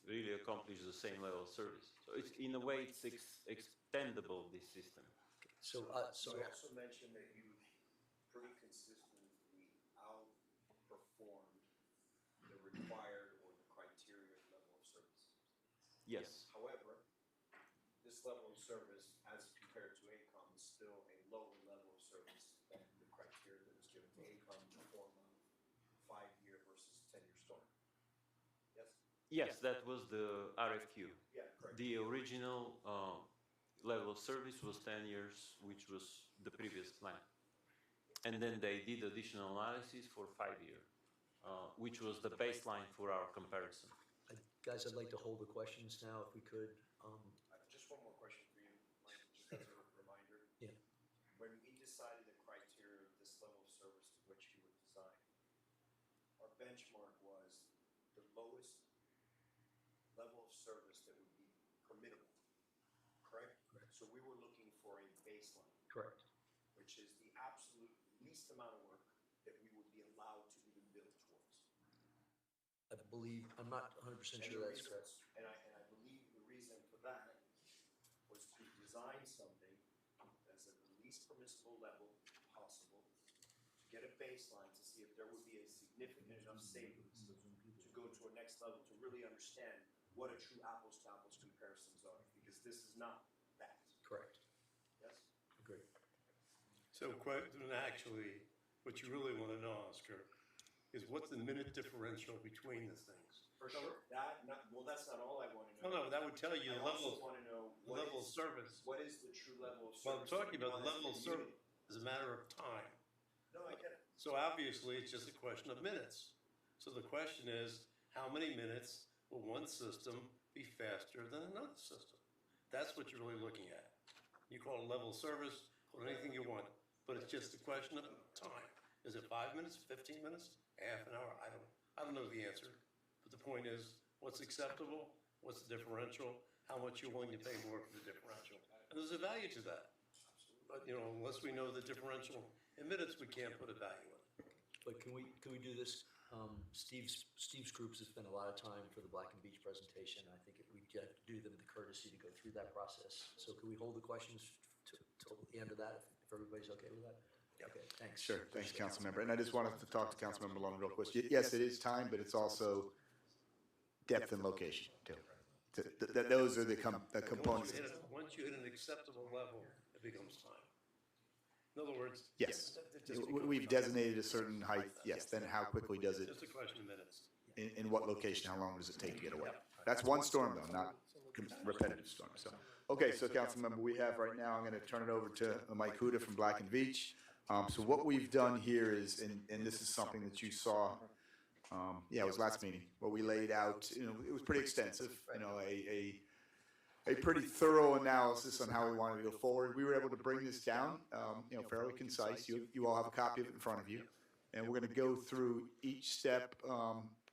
really accomplish the same level of service. So it's, in a way, it's extendable, this system. So, You sorry, also mentioned that you pretty consistently outperformed the required or the criteria level of service. Yes, However, this level of service, as compared to ACOM, is still a lower level of service than the criteria that was given to ACOM in the form of 5-year versus 10-year storm. Yes? yes, that was the RFQ. Yeah, correct. The original level of service was 10 years, which was the previous plan. And then they did additional analysis for 5-year, which was the baseline for our comparison. guys, I'd like to hold the questions now if we could. Just one more question for you, Mike, just as a reminder. Yeah. When we decided the criteria of this level of service to which you would design, our benchmark was the lowest level of service that would be permittable, correct? Correct. So we were looking for a baseline, Correct. which is the absolute least amount of work that we would be allowed to even build towards. I believe, I'm not 100% And sure the that's reason- correct. And I believe the reason for that was to design something as at the least permissible level possible, to get a baseline to see if there would be a significant enough savings to go to a next level, to really understand what a true apples to apples comparisons are, because this is not that, Correct. yes? Agreed. So actually, what you really want to know, Oscar, is what's the minute differential between the things? For sure, that's not all I want to know. No, that would tell you I the also level, want to know the level of service. what is the true level of Well, service. I'm talking that we about the want as a level of service community. is a matter of time. No, I get it. So obviously, it's just a question of minutes. So the question is, how many minutes will one system be faster than another system? That's what you're really looking at. You call it level of service, call it anything you want, but it's just a question of time. Is it 5 minutes, 15 minutes, half an hour? I don't know the answer. But the point is, what's acceptable? What's the differential? How much you're willing to pay more for the differential? And there's a value to that. But, unless we know the differential in minutes, we can't put a value in it. But can we do this? Steve's groups has spent a lot of time for the Black and Beach presentation. I think if we do them the courtesy to go through that process. So can we hold the questions till the end of that, if everybody's okay with that? Okay, thanks. Sure, thanks, Councilmember. And I just wanted to talk to Councilmember Long real quick. Yes, it is time, but it's also depth and location, too. Those are the components. Once you hit an acceptable level, it becomes time. In other words. Yes, it's just a we've designated a certain height, yes, then how quickly does it, Just a question of minutes. in what location, how long does it take to get away? That's one storm, though, not repetitive storms, so. Okay, so Councilmember, we have right now, I'm gonna turn it over to Mike Huda from Black and Beach. So what we've done here is, and this is something that you saw, it was last meeting, where we laid out, it was pretty extensive, a pretty thorough analysis on how we wanted to go forward. We were able to bring this down, fairly concise. You all have a copy of it in front of you. And we're gonna go through each step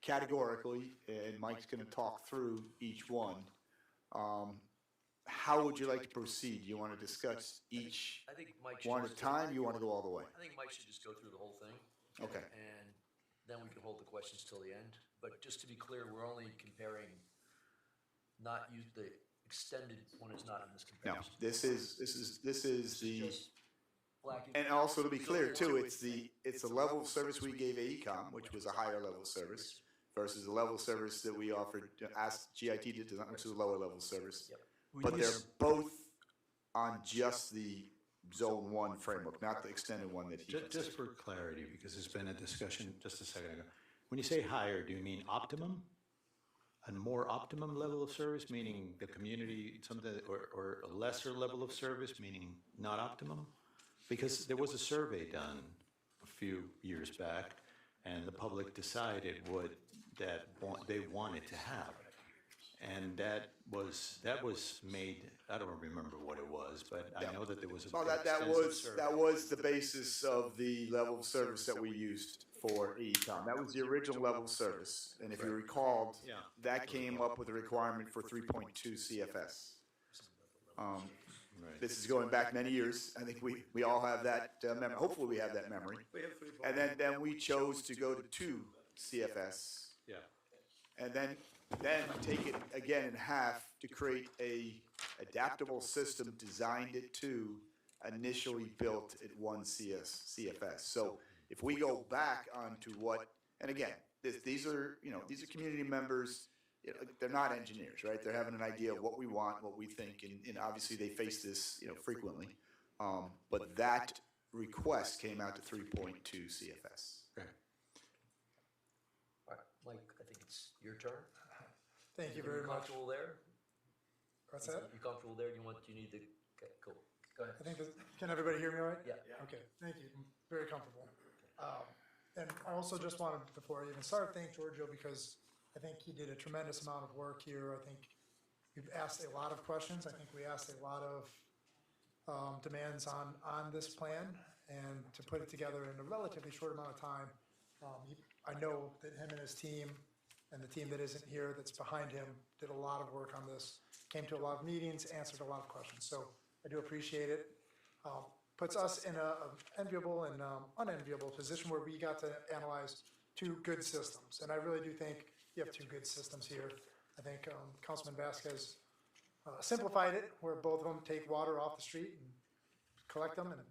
categorically, and Mike's gonna talk through each one. How would you like to proceed? You wanna discuss each I think Mike should one at a just- time? You wanna go all the way? I think Mike should just go through the whole thing. Okay. And then we can hold the questions till the end. But just to be clear, we're only comparing, not use the extended one is not in this No, comparison. this is the, Just Black and also to be clear too, it's the level of service we gave AECom, which was a higher level of service, versus the level of service that we offered, asked GIT to design, which is a lower level of service. Yep. But they're both on just the Zone 1 framework, not the extended one that he Just considered. for clarity, because there's been a discussion just a second ago. When you say higher, do you mean optimum? A more optimum level of service, meaning the community, something, or a lesser level of service, meaning not optimum? Because there was a survey done a few years back, and the public decided what they wanted to have. And that was made, I don't remember what it was, but I know that there was a Well, that extensive was survey. the basis of the level of service that we used for EECOM. That was the original level of service. And if you recalled, Yeah. that came up with a requirement for 3.2 CFS. Right. This is going back many years. I think we all have that memory. Hopefully we have that memory. And then we chose to go to 2 CFS. Yeah. And then take it again in half to create a adaptable system, designed it to initially built at 1 CFS. So if we go back onto what, and again, these are community members, they're not engineers, right? They're having an idea of what we want, what we think, and obviously they face this, frequently. But that request came out to 3.2 CFS. Okay. All right, Mike, I think it's your turn. Thank you very much. Comfortable there? What's that? You comfortable there? You need to, okay, cool. Go ahead. I think can everybody hear me all right? Yeah. Okay, thank you. I'm very comfortable. And I also just wanted, before I even start, thank Giorgio, because I think he did a tremendous amount of work here. I think we've asked a lot of questions. I think we asked a lot of demands on this plan, and to put it together in a relatively short amount of time. I know that him and his team, and the team that isn't here that's behind him, did a lot of work on this, came to a lot of meetings, answered a lot of questions. So I do appreciate it. Puts us in a enviable and unenviable position where we got to analyze 2 good systems. And I really do think you have 2 good systems here. I think Councilman Vasquez simplified it, where both of them take water off the street and collect them and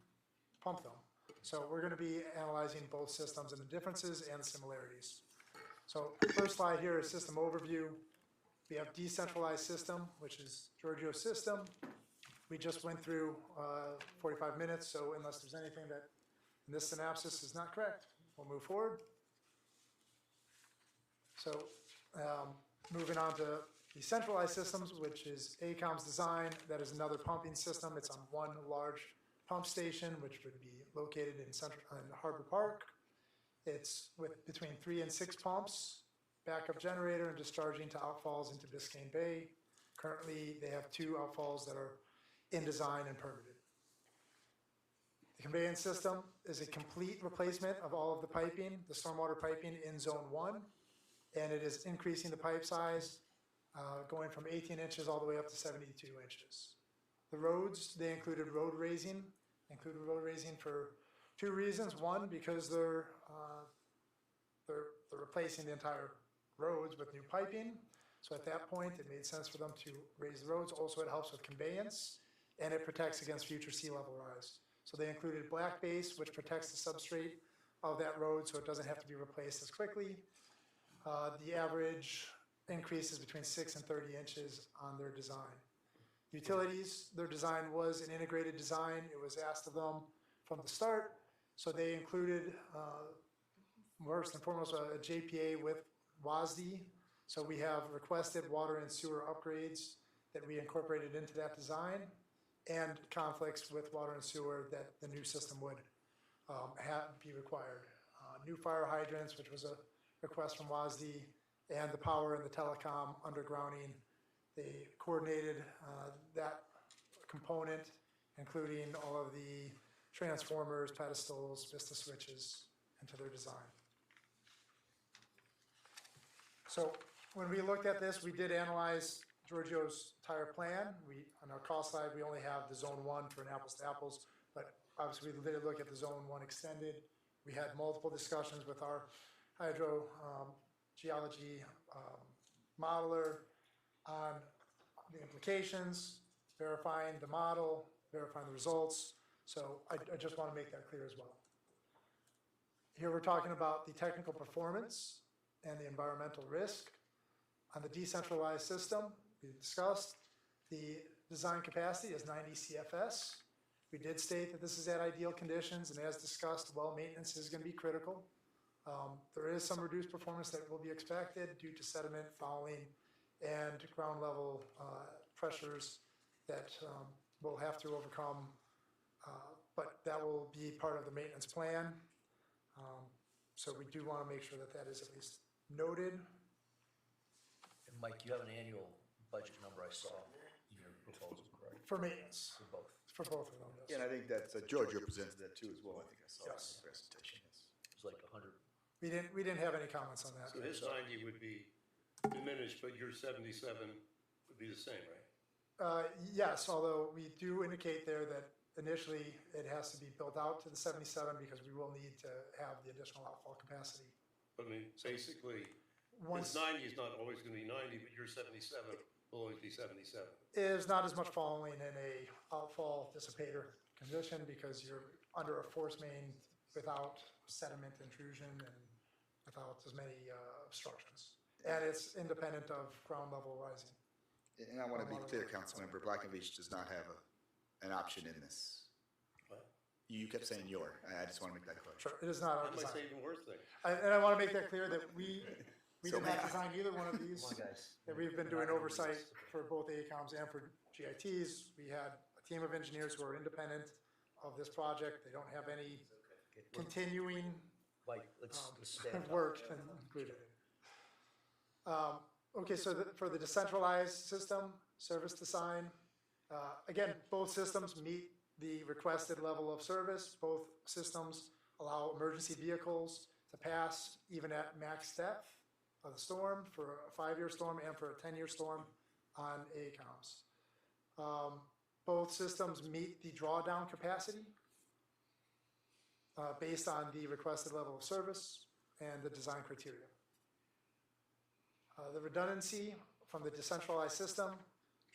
pump them. So we're going to be analyzing both systems and the differences and similarities. So first slide here is system overview. We have decentralized system, which is Giorgio's system. We just went through 45 minutes, so unless there's anything that in this synopsis is not correct, we'll move forward. So moving on to decentralized systems, which is AECOM's design. That is another pumping system. It's on one large pump station, which would be located in Harbor Park. It's with between 3 and 6 pumps, backup generator, and discharging to outfalls into Biscayne Bay. Currently, they have 2 outfalls that are in design and permitted. The conveyance system is a complete replacement of all of the piping, the stormwater piping in Zone 1, and it is increasing the pipe size, going from 18 inches all the way up to 72 inches. The roads, they included road raising for 2 reasons. One, because they're replacing the entire roads with new piping. So at that point, it made sense for them to raise the roads. Also, it helps with conveyance, and it protects against future sea level rise. So they included black base, which protects the substrate of that road, so it doesn't have to be replaced as quickly. The average increase is between 6 and 30 inches on their design. Utilities, their design was an integrated design. It was asked of them from the start, so they included, first and foremost, a JPA with WASD. So we have requested water and sewer upgrades that we incorporated into that design, and conflicts with water and sewer that the new system would be required. New fire hydrants, which was a request from WASD, and the power and the telecom undergrounding. They coordinated that component, including all of the transformers, pedestals, Vista switches, into their design. So when we looked at this, we did analyze Giorgio's entire plan. On our cost side, we only have the Zone 1 for an apples to apples, but obviously we did look at the Zone 1 extended. We had multiple discussions with our hydrogeology modeler on the implications, verifying the model, verifying the results. So I just want to make that clear as well. Here we're talking about the technical performance and the environmental risk. On the decentralized system, we discussed the design capacity is 90 CFS. We did state that this is at ideal conditions, and as discussed, well maintenance is going to be critical. There is some reduced performance that will be expected due to sediment fouling and ground level pressures that we'll have to overcome, but that will be part of the maintenance plan. So we do want to make sure that that is at least noted. And Mike, you have an annual budget number I saw in your proposal, correct? For maintenance, For both. for both of them, Yeah, and yes. I think that's, Giorgio presented that too as well, I think I saw that in Yes. the presentation, yes. It was like 100. We didn't have any comments on that. So his 90 would be diminished, but your 77 would be the same, right? Yes, although we do indicate there that initially it has to be built out to the 77 because we will need to have the additional outfall capacity. But I mean, basically, Once his 90 is not always going to be 90, but your 77 will always be 77. is not as much falling in a outfall dissipator condition because you're under a force main without sediment intrusion and without as many obstructions. And it's independent of ground level rising. And I want to be clear, Councilmember, Blackenbeach does not have an option in this. What? You kept saying your, I just want to make that clear. Sure, it is not our That might design. say even worse things. And I want to make that clear that we So did not may I. design either one of these. Come on, guys. That we've been doing oversight for both AECOMs and for GITs. We had a team of engineers who are independent of this project. They don't have any continuing Mike, let's stay on topic. work included. Okay, so for the decentralized system, service design, again, both systems meet the requested level of service. Both systems allow emergency vehicles to pass even at max depth of the storm for a 5-year storm and for a 10-year storm on AECOMs. Both systems meet the drawdown capacity based on the requested level of service and the design criteria. The redundancy from the decentralized system,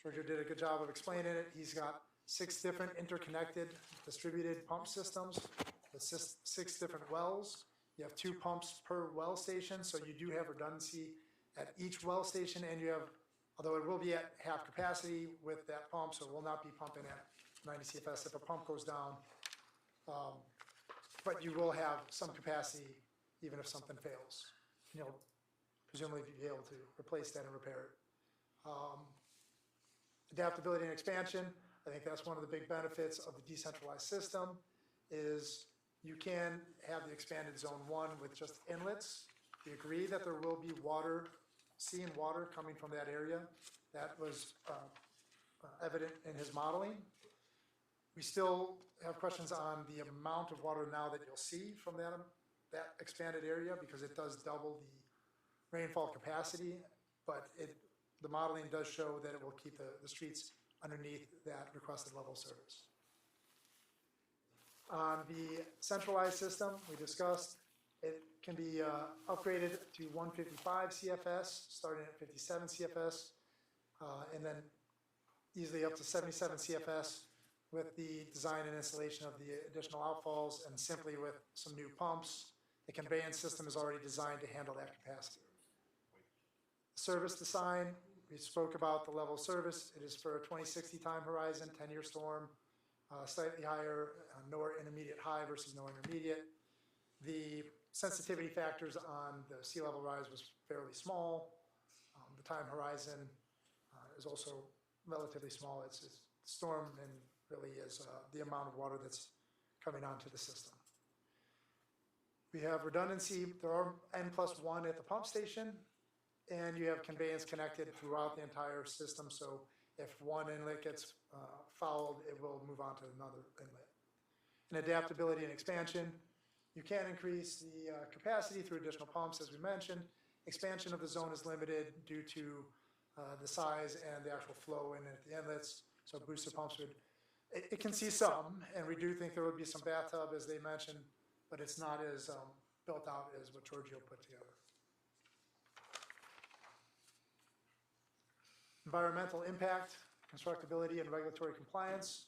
Giorgio did a good job of explaining it. He's got 6 different interconnected distributed pump systems with 6 different wells. You have 2 pumps per well station, so you do have redundancy at each well station, and you have, although it will be at half capacity with that pump, so it will not be pumping at 90 CFS if a pump goes down. But you will have some capacity even if something fails. You'll presumably be able to replace that and repair it. Adaptability and expansion, I think that's one of the big benefits of the decentralized system is you can have the expanded zone 1 with just inlets. We agree that there will be water, sea and water coming from that area. That was evident in his modeling. We still have questions on the amount of water now that you'll see from that expanded area because it does double the rainfall capacity, but the modeling does show that it will keep the streets underneath that requested level of service. On the centralized system, we discussed it can be upgraded to 155 CFS, starting at 57 CFS, and then easily up to 77 CFS with the design and installation of the additional outfalls and simply with some new pumps. The conveyance system is already designed to handle that capacity. Service design, we spoke about the level of service. It is for a 2060 time horizon, 10-year storm, slightly higher, NOAA intermediate high versus NOAA intermediate. The sensitivity factors on the sea level rise was fairly small. The time horizon is also relatively small. It's storm and really is the amount of water that's coming onto the system. We have redundancy. There are N+1 at the pump station, and you have conveyance connected throughout the entire system. So if one inlet gets fouled, it will move on to another inlet. And adaptability and expansion, you can increase the capacity through additional pumps, as we mentioned. Expansion of the zone is limited due to the size and the actual flow in at the inlets. So booster pumps would, it can see some, and we do think there would be some bathtub, as they mentioned, but it's not as built out as what Giorgio put together. Environmental impact, constructability, and regulatory compliance.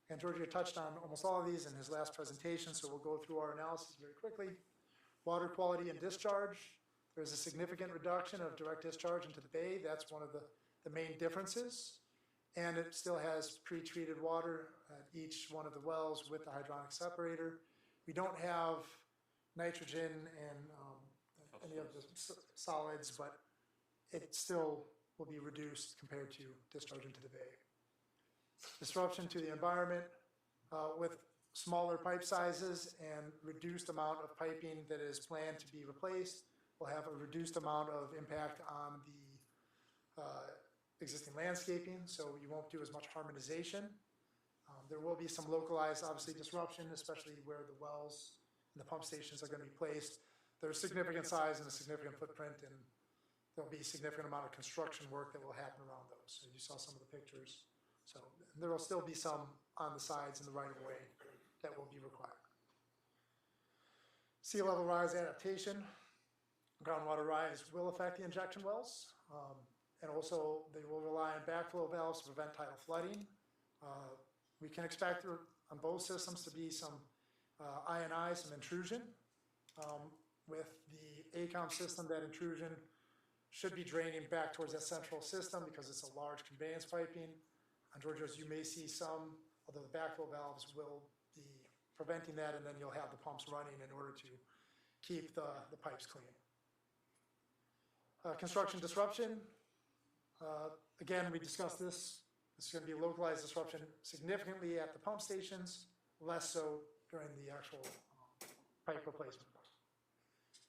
And Giorgio touched on almost all of these in his last presentation, so we'll go through our analysis very quickly. Water quality and discharge. There's a significant reduction of direct discharge into the bay. That's one of the main differences. and it still has pre-treated water at each one of the wells with the hydronic separator. We don't have nitrogen and any of the solids, but it still will be reduced compared to discharge into the bay. Disruption to the environment with smaller pipe sizes and reduced amount of piping that is planned to be replaced will have a reduced amount of impact on the existing landscaping, so you won't do as much harmonization. There will be some localized, obviously, disruption, especially where the wells and the pump stations are going to be placed. There's significant size and a significant footprint, and there'll be a significant amount of construction work that will happen around those. So you saw some of the pictures. So there will still be some on the sides and the right of way that will be required. Sea level rise adaptation. Groundwater rise will affect the injection wells. And also they will rely on backflow valves to prevent tidal flooding. We can expect on both systems to be some I&I, some intrusion. With the ACOM system, that intrusion should be draining back towards that central system because it's a large conveyance piping. On Georgios, you may see some, although the backflow valves will be preventing that, and then you'll have the pumps running in order to keep the pipes clean. Construction disruption. Again, we discussed this. This is going to be localized disruption significantly at the pump stations, less so during the actual pipe replacement.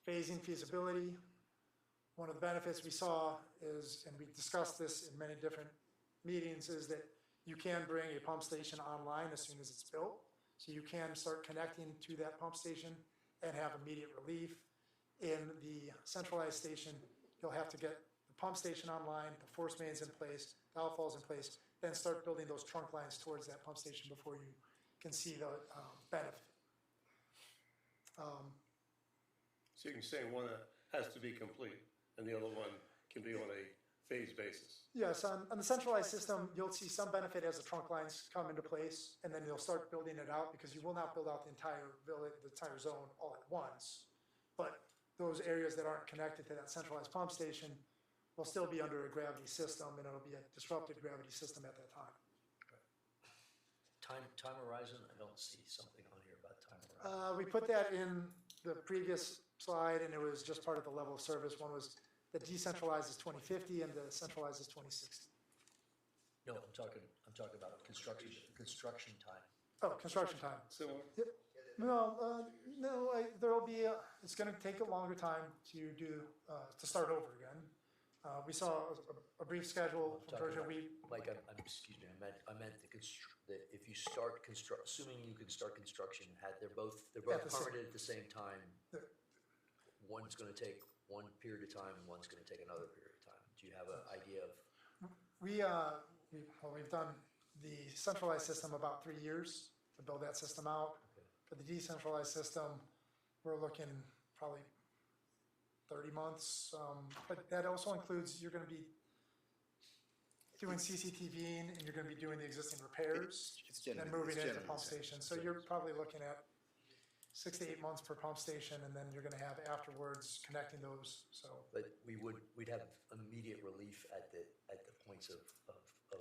Phasing feasibility. One of the benefits we saw is, and we discussed this in many different meetings, is that you can bring a pump station online as soon as it's built. So you can start connecting to that pump station and have immediate relief. In the centralized station, you'll have to get the pump station online, the force mains in place, the outfalls in place, then start building those trunk lines towards that pump station before you can see the benefit. So you can say one has to be complete, and the other one can be on a phase basis. Yes, on the centralized system, you'll see some benefit as the trunk lines come into place, and then you'll start building it out because you will not build out the entire village, the entire zone all at once. But those areas that aren't connected to that centralized pump station will still be under a gravity system, and it'll be a disrupted gravity system at that time. Time horizon, I don't see something on here about time horizon. We put that in the previous slide, and it was just part of the level of service. One was the decentralized is 2050, and the centralized is 2060. No, I'm talking about construction time. Oh, construction time. Similar? Yep. No, there'll be, it's gonna take a longer time to do, to start over again. We saw a brief schedule from Georgia. Mike, excuse me, I meant if you start assuming you can start construction, they're both permitted at the same time. One's gonna take one period of time and one's gonna take another period of time. Do you have an idea of? We've done the centralized system about 3 years to build that system out. Okay. For the decentralized system, we're looking probably 30 months. But that also includes, you're gonna be doing CCTVing and you're gonna be doing the existing repairs and moving into pump stations. So you're probably looking at 6 to 8 months per pump station, and then you're gonna have afterwards connecting those, so. But we'd have immediate relief at the points of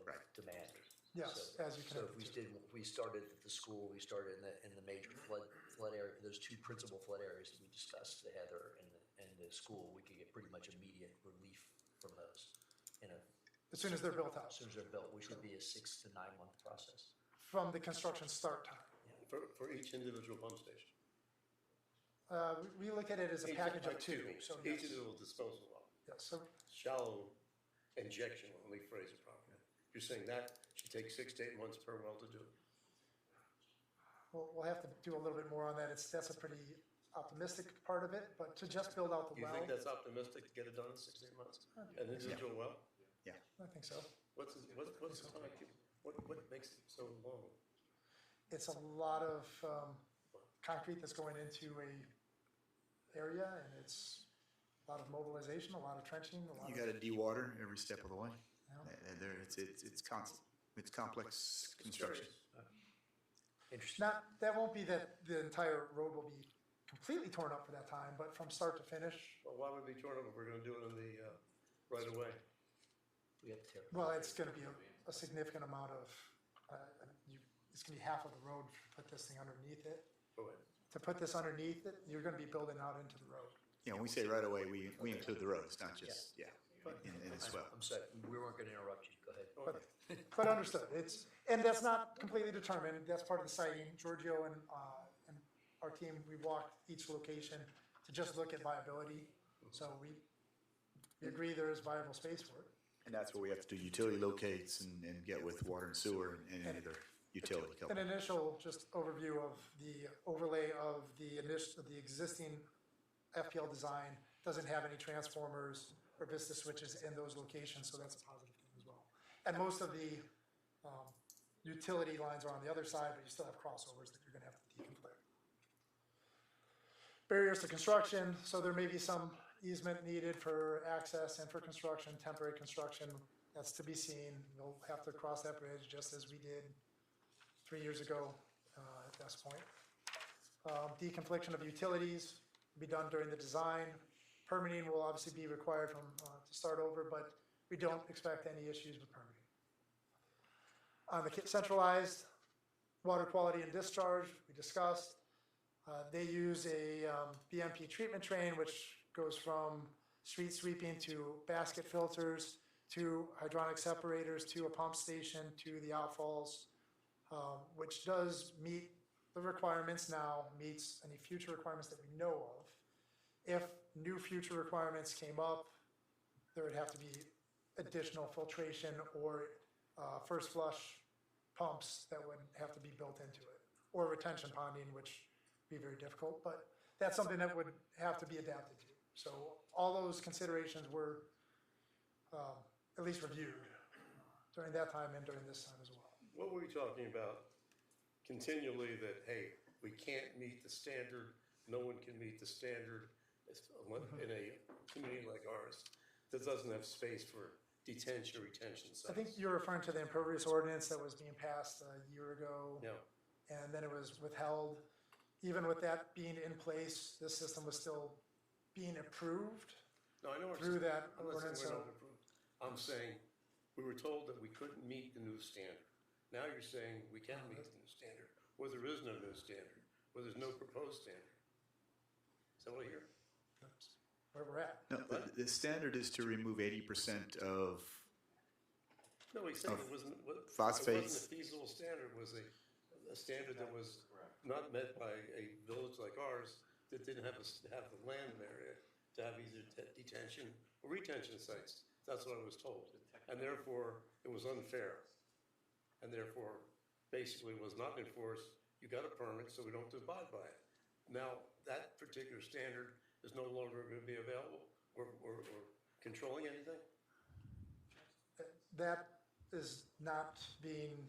Right. demand. Yes, So- as you So connect. if we started at the school, we started in the major flood area, those two principal flood areas that we discussed, the Heather and the school, we could get pretty much immediate relief from those As soon as they're built out, as soon as they're built, which would be a 6 to 9 month process. from the construction start time. For each individual pump station. We look at it as a package of two, so Each yes. individual disposal well. Yes, so Shallow injection, let me phrase it properly. You're saying that should take 6 to 8 months per well to do? we'll have to do a little bit more on that. That's a pretty optimistic part of it, but to just build out the You well, think that's optimistic to get it done in 6 to 8 months? An individual well? I think so. What's the time? What makes it so long? It's a lot of concrete that's going into a area, and it's a lot of mobilization, a lot of trenching, a lot You of. gotta de-water every step of the way. Yeah. And it's complex construction. Interesting. That won't be that the entire road will be completely torn up for that time, but from start to finish, Well, why would we turn it if we're gonna do it in the right of way? We have to tear. well, it's gonna be a significant amount of, it's gonna be half of the road to put this thing underneath it. Go ahead. To put this underneath it, you're gonna be building out into the road. Yeah, when we say right away, we include the roads, not just, yeah, in as well. I'm sorry, we weren't gonna interrupt you, go ahead. But understood, and that's not completely determined, that's part of the siting. Giorgio and our team, we walked each location to just look at viability. So we agree there is viable space for it. And that's where we have to do utility locates and get with water and sewer and any other utility An company. initial just overview of the overlay of the existing FPL design doesn't have any transformers or Vista switches in those locations, so that's a positive thing as well. And most of the utility lines are on the other side, but you still have crossovers that you're gonna have to deconflict. Barriers to construction, so there may be some easement needed for access and for construction, temporary construction, that's to be seen. You'll have to cross that bridge just as we did 3 years ago at this point. Deconfliction of utilities will be done during the design. Permitting will obviously be required from, to start over, but we don't expect any issues with permitting. On the centralized water quality and discharge, we discussed, they use a BMP treatment train, which goes from street sweeping to basket filters, to hydronic separators, to a pump station, to the outfalls, which does meet the requirements now, meets any future requirements that we know of. If new future requirements came up, there would have to be additional filtration or first flush pumps that would have to be built into it, or retention ponding, which would be very difficult, but that's something that would have to be adapted to. So all those considerations were at least reviewed during that time and during this time as well. What were we talking about continually that, hey, we can't meet the standard, no one can meet the standard in a community like ours that doesn't have space for detention or retention sites? I think you're referring to the impervious ordinance that was being passed a year ago. Yeah. And then it was withheld. Even with that being in place, this system was still being approved No, I know. through that I'm not saying ordinance. we're So not approved. I'm saying we were told that we couldn't meet the new standard. Now you're saying we can meet the new standard, or there is no new standard, or there's no proposed standard. Is that what I hear? that's where we're at. No, the standard is to remove 80% of, No, he said Of it wasn't, it phosphates. wasn't a feasible standard, it was a standard that was not met by a village like ours that didn't have the land area to have either detention or retention sites. That's what I was told. And therefore, it was unfair. And therefore, basically was not enforced. You got a permit, so we don't have to abide by it. Now, that particular standard is no longer going to be available or controlling anything? That is not being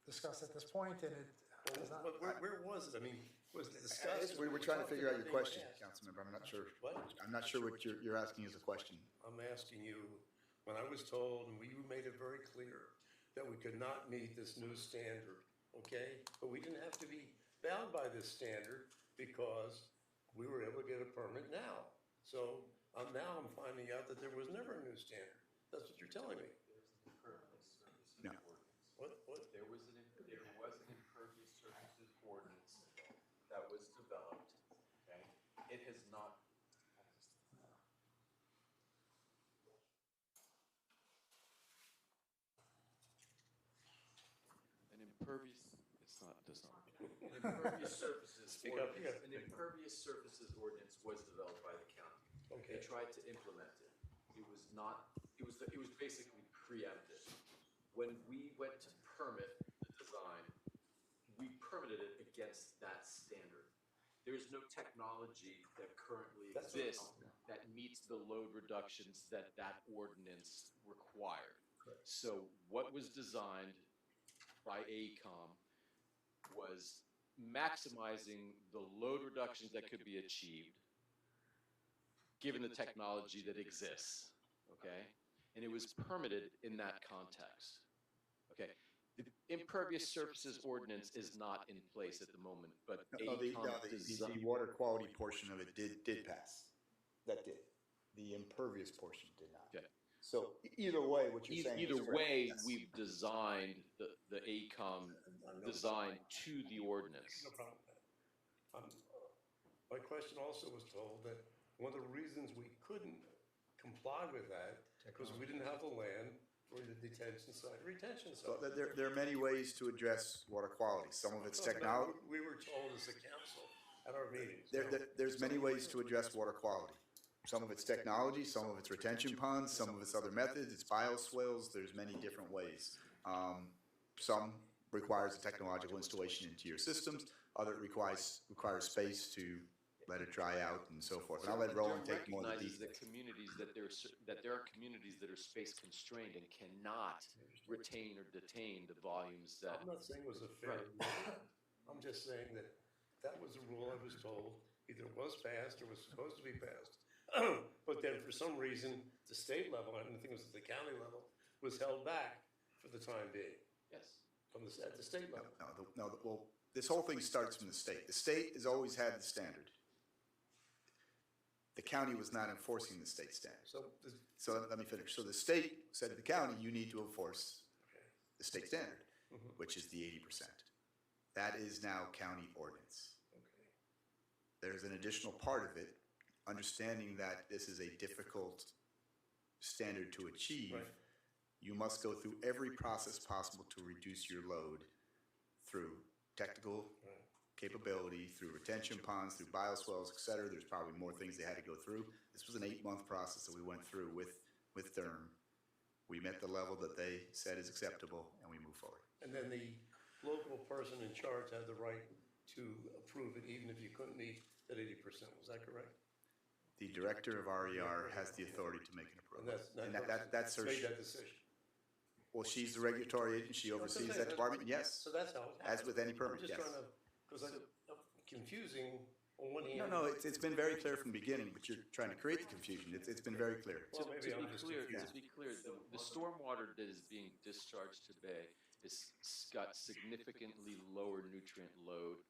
discussed at this point, and it is not. Where was it? I mean, was it discussed? we're trying to figure out your question, Councilmember, I'm not sure. What? I'm not sure what you're asking as a question. I'm asking you, when I was told, and you made it very clear, that we could not meet this new standard, okay? But we didn't have to be bound by this standard because we were able to get a permit now. So now I'm finding out that there was never a new standard. That's what you're telling me. No. What? There was an impervious surfaces ordinance that was developed, okay? It has not. An impervious, it's not, does not. An impervious surfaces Speak up, ordinance, yeah. an impervious surfaces ordinance was developed by the county. Okay. They tried to implement it. It was not, it was basically preempted. When we went to permit the design, we permitted it against that standard. There is no technology that currently That's what- exists that meets the load reductions that that ordinance required. So what was designed by AECOM was maximizing the load reductions that could be achieved given the technology that exists, okay? And it was permitted in that context, okay? The impervious surfaces ordinance is not in place at the moment, but No, the AECOM water quality portion of it did pass. That did. The impervious portion did not. Okay. So Either way, what you're saying is Either correct. way, Yes. we've designed the ACOM design to the ordinance. No problem with that. My question also was told that one of the reasons we couldn't comply with that was we didn't have the land for the detention site, retention So site. there are many ways to address water quality. Some of it's technology. We were told as a council at our meetings. There's many ways to address water quality. Some of it's technology, some of it's retention ponds, some of it's other methods, it's bioswales, there's many different ways. Some requires a technological installation into your systems, other requires space to let it dry out and so forth. And I'll let Roland take more of the Recognizes details. that there are communities that are space constrained and cannot retain or detain the volumes that. I'm not saying it was a fair rule. I'm just saying that that was a rule I was told, either was passed or was supposed to be passed. But then for some reason, the state level, I don't think it was at the county level, was held back for the time being, Yes. at the state level. Well, this whole thing starts from the state. The state has always had the standard. The county was not enforcing the state standard. So let me finish. So the state said to the county, you need to enforce the state standard, which is the 80%. That is now county ordinance. There's an additional part of it, understanding that this is a difficult standard to achieve. Right. You must go through every process possible to reduce your load through technical capability, through retention ponds, through bioswales, et cetera. There's probably more things they had to go through. This was an 8-month process that we went through with Durham. We met the level that they said is acceptable, and we move forward. And then the local person in charge had the right to approve it, even if you couldn't meet that 80%. Was that correct? The director of RER has the authority to make an approval. And that's her. Made that decision. Well, she's the regulatory agent. She oversees that department, yes. So that's how it As with any happened. permit, I'm just yes. trying to, because I'm confusing on one hand. No, it's been very clear from the beginning, but you're trying to create the confusion. It's been very clear. Well, maybe I'm just confused. To be clear, the stormwater that is being discharged to Bay is got significantly lower nutrient load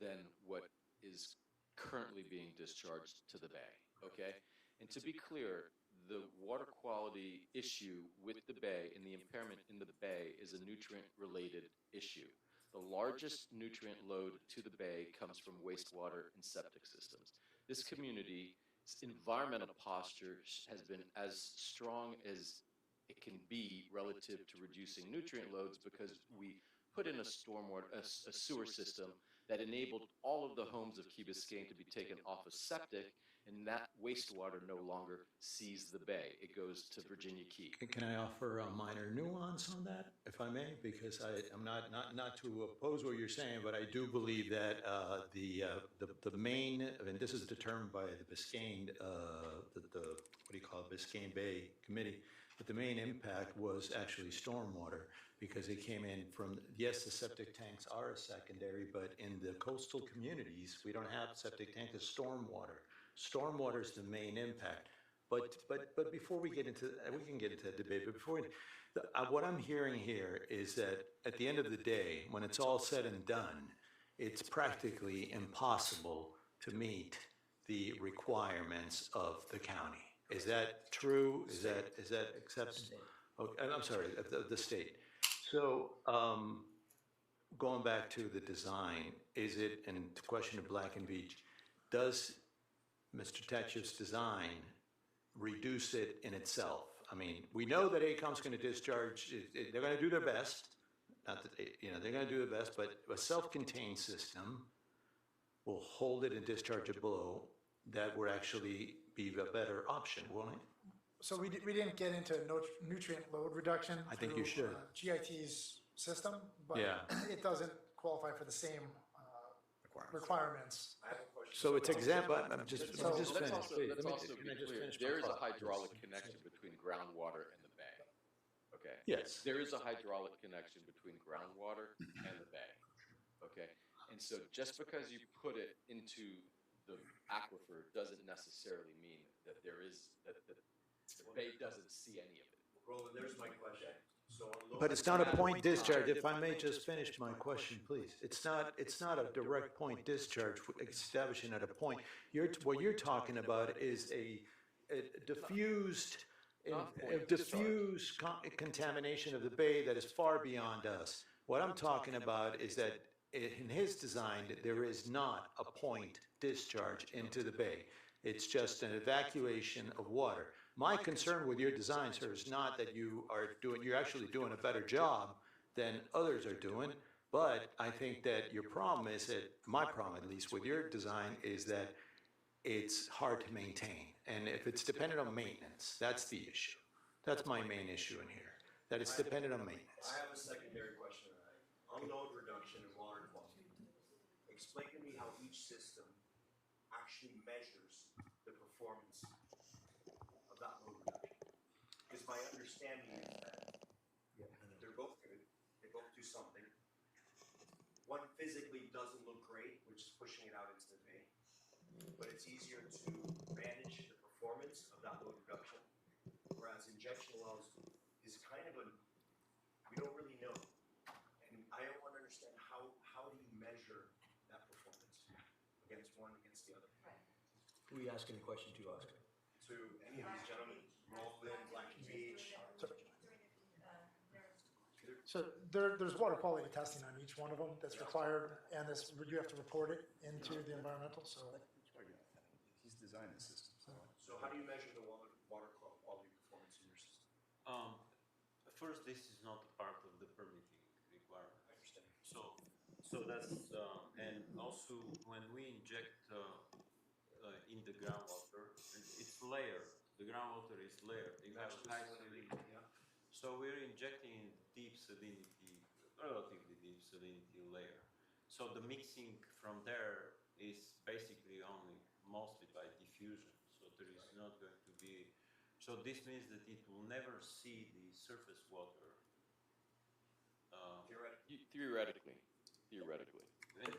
than what is currently being discharged to the Bay, okay? And to be clear, the water quality issue with the Bay and the impairment in the Bay is a nutrient-related issue. The largest nutrient load to the Bay comes from wastewater and septic systems. This community's environmental posture has been as strong as it can be relative to reducing nutrient loads because we put in a sewer system that enabled all of the homes of Key Biscayne to be taken off of septic, and that wastewater no longer sees the Bay. It goes to Virginia Key. Can I offer a minor nuance on that, if I may? Because I'm not to oppose what you're saying, but I do believe that the main, and this is determined by the Biscayne, what do you call it, Biscayne Bay Committee, but the main impact was actually stormwater, because it came in from, yes, the septic tanks are a secondary, but in the coastal communities, we don't have septic tanks, it's stormwater. Stormwater is the main impact. But before we get into, we can get into that debate, but before, what I'm hearing here is that at the end of the day, when it's all said and done, it's practically impossible to meet the requirements of the county. Is that true? Is that accepted? Okay, I'm sorry, the state. So, going back to the design, is it, and the question of Black and Beach, does Mr. Tetch's design reduce it in itself? I mean, we know that AECOM's going to discharge, they're going to do their best, not that they, they're going to do their best, but a self-contained system will hold it and discharge it below. That would actually be a better option, won't it? So we didn't get into nutrient load reduction. I think you through, should. GIT's system, but Yeah. it doesn't qualify for the same requirements. So it's example, I'm just So- finished, please. Let's also Can be I just clear, finish my there is a thought, please? hydraulic connection between groundwater and the Bay, okay? Yes. There is a hydraulic connection between groundwater and the Bay, okay? And so just because you put it into the aquifer doesn't necessarily mean that that the Bay doesn't see any of it. Roland, there's my question. So on But it's not a point discharge, if I may just finish my question, please. It's not a direct point discharge, establishing at a point. What you're talking about is a diffused diffuse contamination of the bay that is far beyond us. What I'm talking about is that in his design, there is not a point discharge into the bay. It's just an evacuation of water. My concern with your design, sir, is not that you're actually doing a better job than others are doing, but I think that your problem is that, my problem at least with your design, is that it's hard to maintain. And if it's dependent on maintenance, that's the issue. That's my main issue in here, that it's dependent on maintenance. I have a secondary question, all right? On load reduction and water quality, explain to me how each system actually measures the performance of that load reduction. Because my understanding is that they're both good, they both do something. One physically doesn't look great, which is pushing it out into the bay, but it's easier to manage the performance of that load reduction. Whereas injection wells is kind of we don't really know. And I don't want to understand how do you measure that performance against one, against the other? Who are you asking a question to, Oscar? To any of these gentlemen, Roland, Black and Beach. So there's water quality testing on each one of them that's required, and you have to report it into the environmental, so. He's designed the system. So how do you measure the water quality performance in your system? First, this is not part of the permitting requirement. I understand. So that's, and also when we inject in the groundwater, it's layered. The groundwater is layered. You have high salinity. Yeah. So we're injecting in deep salinity, relatively deep salinity layer. So the mixing from there is basically only mostly by diffusion. So there is not going to be, so this means that it will never see the surface water. Theoretically. Theoretically. And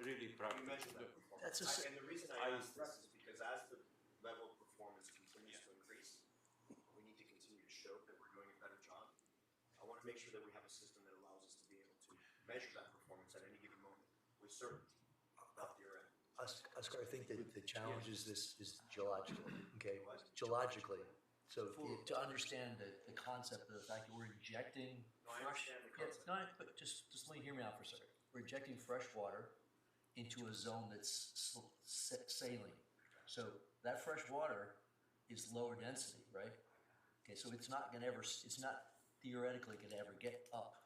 really You practical. measure that performance. That's And the reason I ask this is because as the level of performance continues to increase, we need to continue to show that we're doing a better job. I want to make sure that we have a system that allows us to be able to measure that performance at any given moment with certainty about the end. Oscar, I think that the challenge is geologically, okay? Geologically. So to understand the concept of the fact that we're injecting No, I fresh. understand the Yeah, concept. no, but just let me hear me out for a second. We're injecting fresh water into a zone that's saline. So that fresh water is lower density, right? Okay, so it's not theoretically gonna ever get up.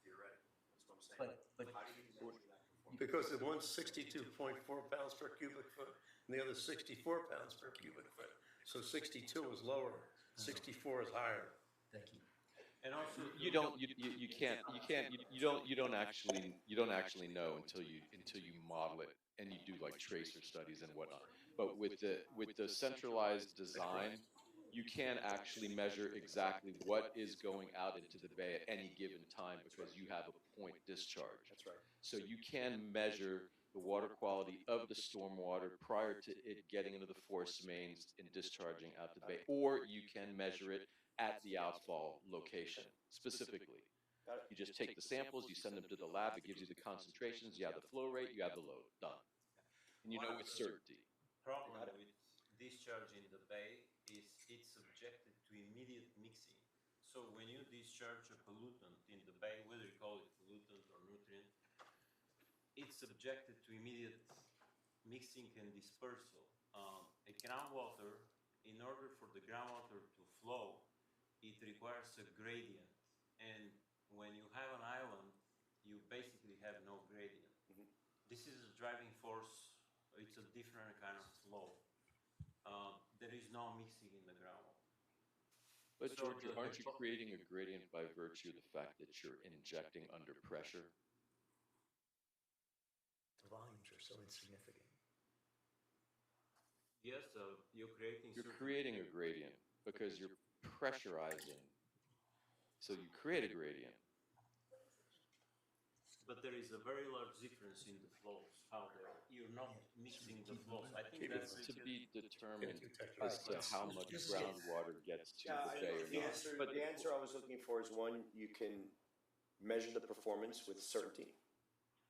Theoretically, that's what I'm saying. But How do you measure that performance? Because the one's 62.4 pounds per cubic foot, and the other's 64 pounds per cubic foot. So 62 is lower, 64 is higher. thank you. And also, You don't actually know until you model it and you do like tracer studies and whatnot. But with the centralized design, you can actually measure exactly what is going out into the bay at any given time because you have a point discharge. That's right. So you can measure the water quality of the stormwater prior to it getting into the force mains and discharging out the bay, or you can measure it at the outfall location specifically. Got it. You just take the samples, you send them to the lab, it gives you the concentrations, you have the flow rate, you have the load, done. And you know with certainty. problem with discharge in the bay is it's subjected to immediate mixing. So when you discharge a pollutant in the bay, whether you call it pollutant or nutrient, it's subjected to immediate mixing and dispersal. A groundwater, in order for the groundwater to flow, it requires a gradient. And when you have an island, you basically have no gradient. This is a driving force. It's a different kind of flow. There is no mixing in the groundwater. But So Georgia, aren't you creating a gradient by virtue of the fact that you're injecting under pressure? The volumes are so insignificant. Yes, you're creating. You're creating a gradient because you're pressurizing. So you create a gradient. But there is a very large difference in the flows. You're not mixing the flows. I think that's To be determined Technical. as to how much groundwater gets to Yeah, the bay or not. But the answer I was looking for is one, you can measure the performance with certainty,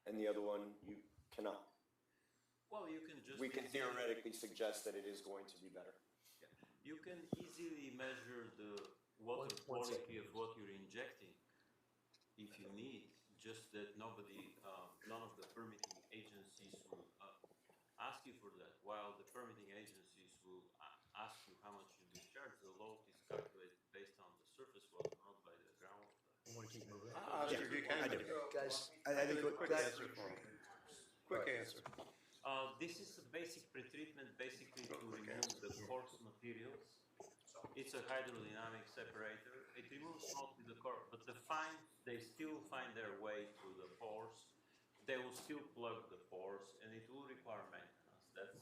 and the other one, you cannot. well, you can just. We can theoretically suggest that it is going to be better. You can easily measure the water One second, quality of what you're injecting if you need, just that none of the permitting agencies will ask you for that, while the permitting agencies will ask you how much you discharge. The load is calculated based on the surface water, not by the groundwater. You want to keep moving? Oscar, you can. I do. Guys, I think, Quick answer for him. Quick answer. This is a basic pretreatment, basically to remove the coarse materials. It's a hydrodynamic separator. It removes mostly the core, but the fines, they still find their way through the pores. They will still plug the pores, and it will require maintenance. That's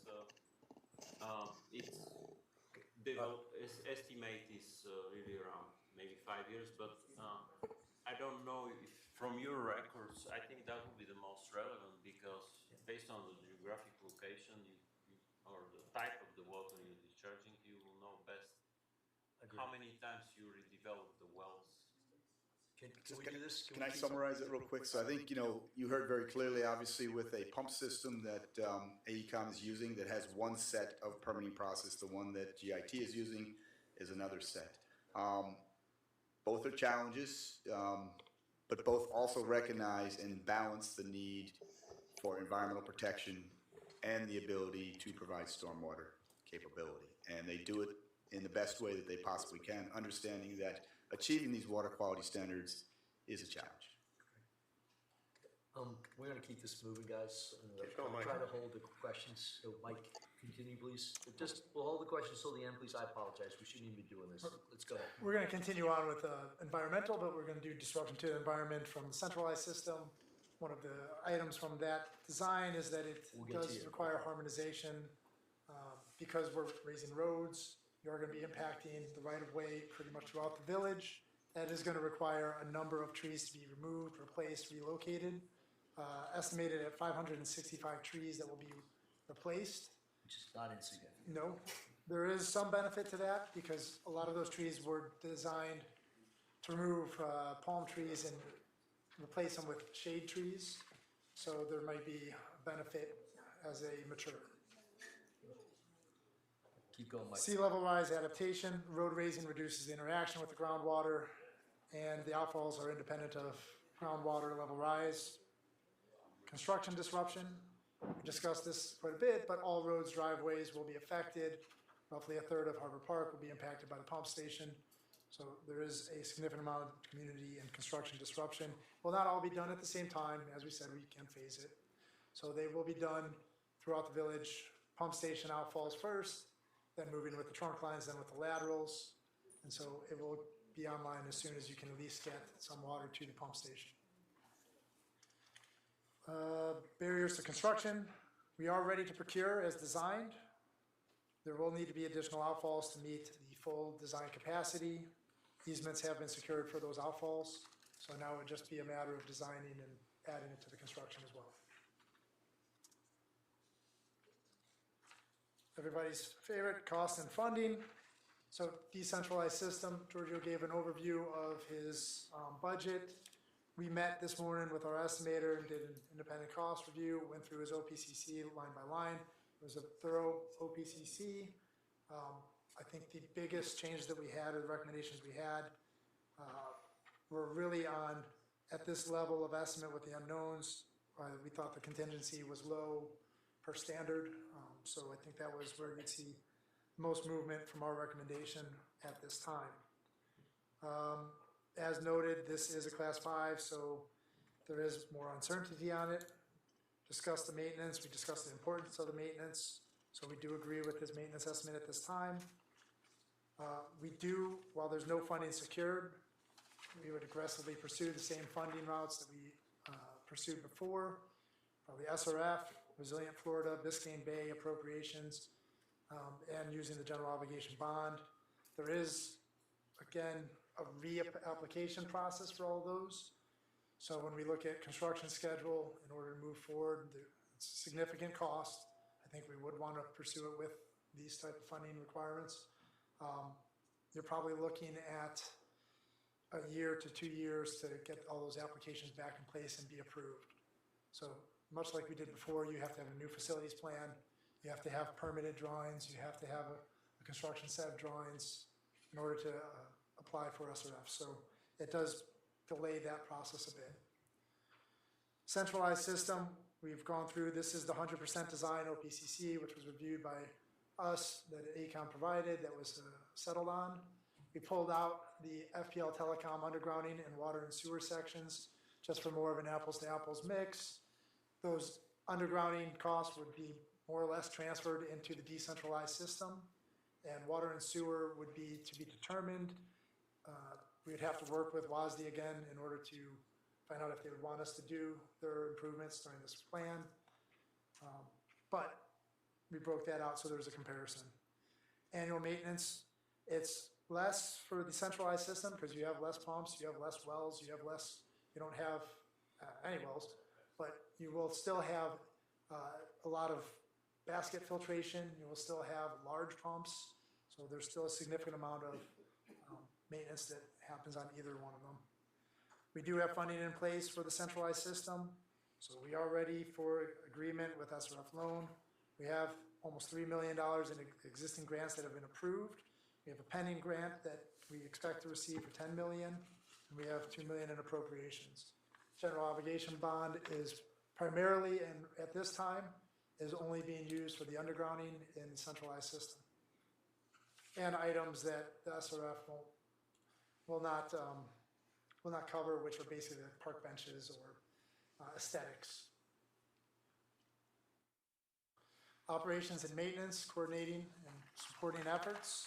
its estimate is really around maybe 5 years, but I don't know if from your records, I think that would be the most relevant because based on the geographic location or the type of the water you're discharging, you will know best how many times you redevelop the wells. can we do this? Can I summarize it real quick? So I think, you heard very clearly, obviously, with a pump system that AECOM is using that has one set of permitting process, the one that GIT is using is another set. Both are challenges, but both also recognize and balance the need for environmental protection and the ability to provide stormwater capability. And they do it in the best way that they possibly can, understanding that achieving these water quality standards is a challenge. We're gonna keep this moving, guys. Keep going, Mike. Try to hold the questions. So Mike, continue, please. We'll hold the questions till the end, please. I apologize. We shouldn't even be doing this. Let's go. We're gonna continue on with environmental, but we're gonna do disruption to the environment from the centralized system. One of the items from that design is that it We'll get to does you. require harmonization. Because we're raising roads, you're gonna be impacting the right-of-way pretty much throughout the village. That is gonna require a number of trees to be removed, replaced, relocated. Estimated at 565 trees that will be replaced. Which is not insignificant. No, there is some benefit to that because a lot of those trees were designed to remove palm trees and replace them with shade trees. So there might be a benefit as they mature. Keep going, Mike. Sea level rise adaptation, road raising reduces the interaction with the groundwater, and the outfalls are independent of groundwater level rise. Construction disruption, we discussed this quite a bit, but all roads, driveways will be affected. Roughly a third of Harbor Park will be impacted by the pump station. So there is a significant amount of community and construction disruption. Will not all be done at the same time. As we said, we can phase it. So they will be done throughout the village. Pump station outfalls first, then moving with the trunk lines, then with the laterals. And so it will be online as soon as you can at least get some water to the pump station. Barriers to construction, we are ready to procure as designed. There will need to be additional outfalls to meet the full design capacity. Easements have been secured for those outfalls, so now it would just be a matter of designing and adding it to the construction as well. Everybody's favorite, cost and funding. So decentralized system, Giorgio gave an overview of his budget. We met this morning with our estimator and did an independent cost review, went through his OPCC line by line. It was a thorough OPCC. I think the biggest changes that we had, or the recommendations we had, were really on, at this level of estimate with the unknowns, we thought the contingency was low per standard. So I think that was where we'd see most movement from our recommendation at this time. As noted, this is a class 5, so there is more uncertainty on it. Discussed the maintenance, we discussed the importance of the maintenance, so we do agree with his maintenance estimate at this time. We do, while there's no funding secured, we would aggressively pursue the same funding routes that we pursued before, probably SRF, Resilient Florida, Biscayne Bay appropriations, and using the general obligation bond. There is, again, a RIAP application process for all those. So when we look at construction schedule, in order to move forward, it's a significant cost. I think we would want to pursue it with these type of funding requirements. You're probably looking at a year to 2 years to get all those applications back in place and be approved. So much like we did before, you have to have a new facilities plan, you have to have permitted drawings, you have to have the construction set of drawings in order to apply for SRF. So it does delay that process a bit. Centralized system, we've gone through, this is the 100% design OPCC, which was reviewed by us, that AECOM provided, that was settled on. We pulled out the FPL Telecom undergrounding and water and sewer sections, just for more of an apples to apples mix. Those undergrounding costs would be more or less transferred into the decentralized system, and water and sewer would be to be determined. We would have to work with WASD again in order to find out if they would want us to do their improvements during this plan. But we broke that out so there's a comparison. Annual maintenance, it's less for the centralized system because you have less pumps, you have less wells, you don't have any wells, but you will still have a lot of basket filtration, you will still have large pumps, so there's still a significant amount of maintenance that happens on either one of them. We do have funding in place for the centralized system, so we are ready for agreement with SRF loan. We have almost $3 million in existing grants that have been approved. We have a pending grant that we expect to receive for $10 million, and we have $2 million in appropriations. General obligation bond is primarily, and at this time, is only being used for the undergrounding in the centralized system. And items that the SRF will not cover, which are basically the park benches or aesthetics. Operations and maintenance, coordinating and supporting efforts.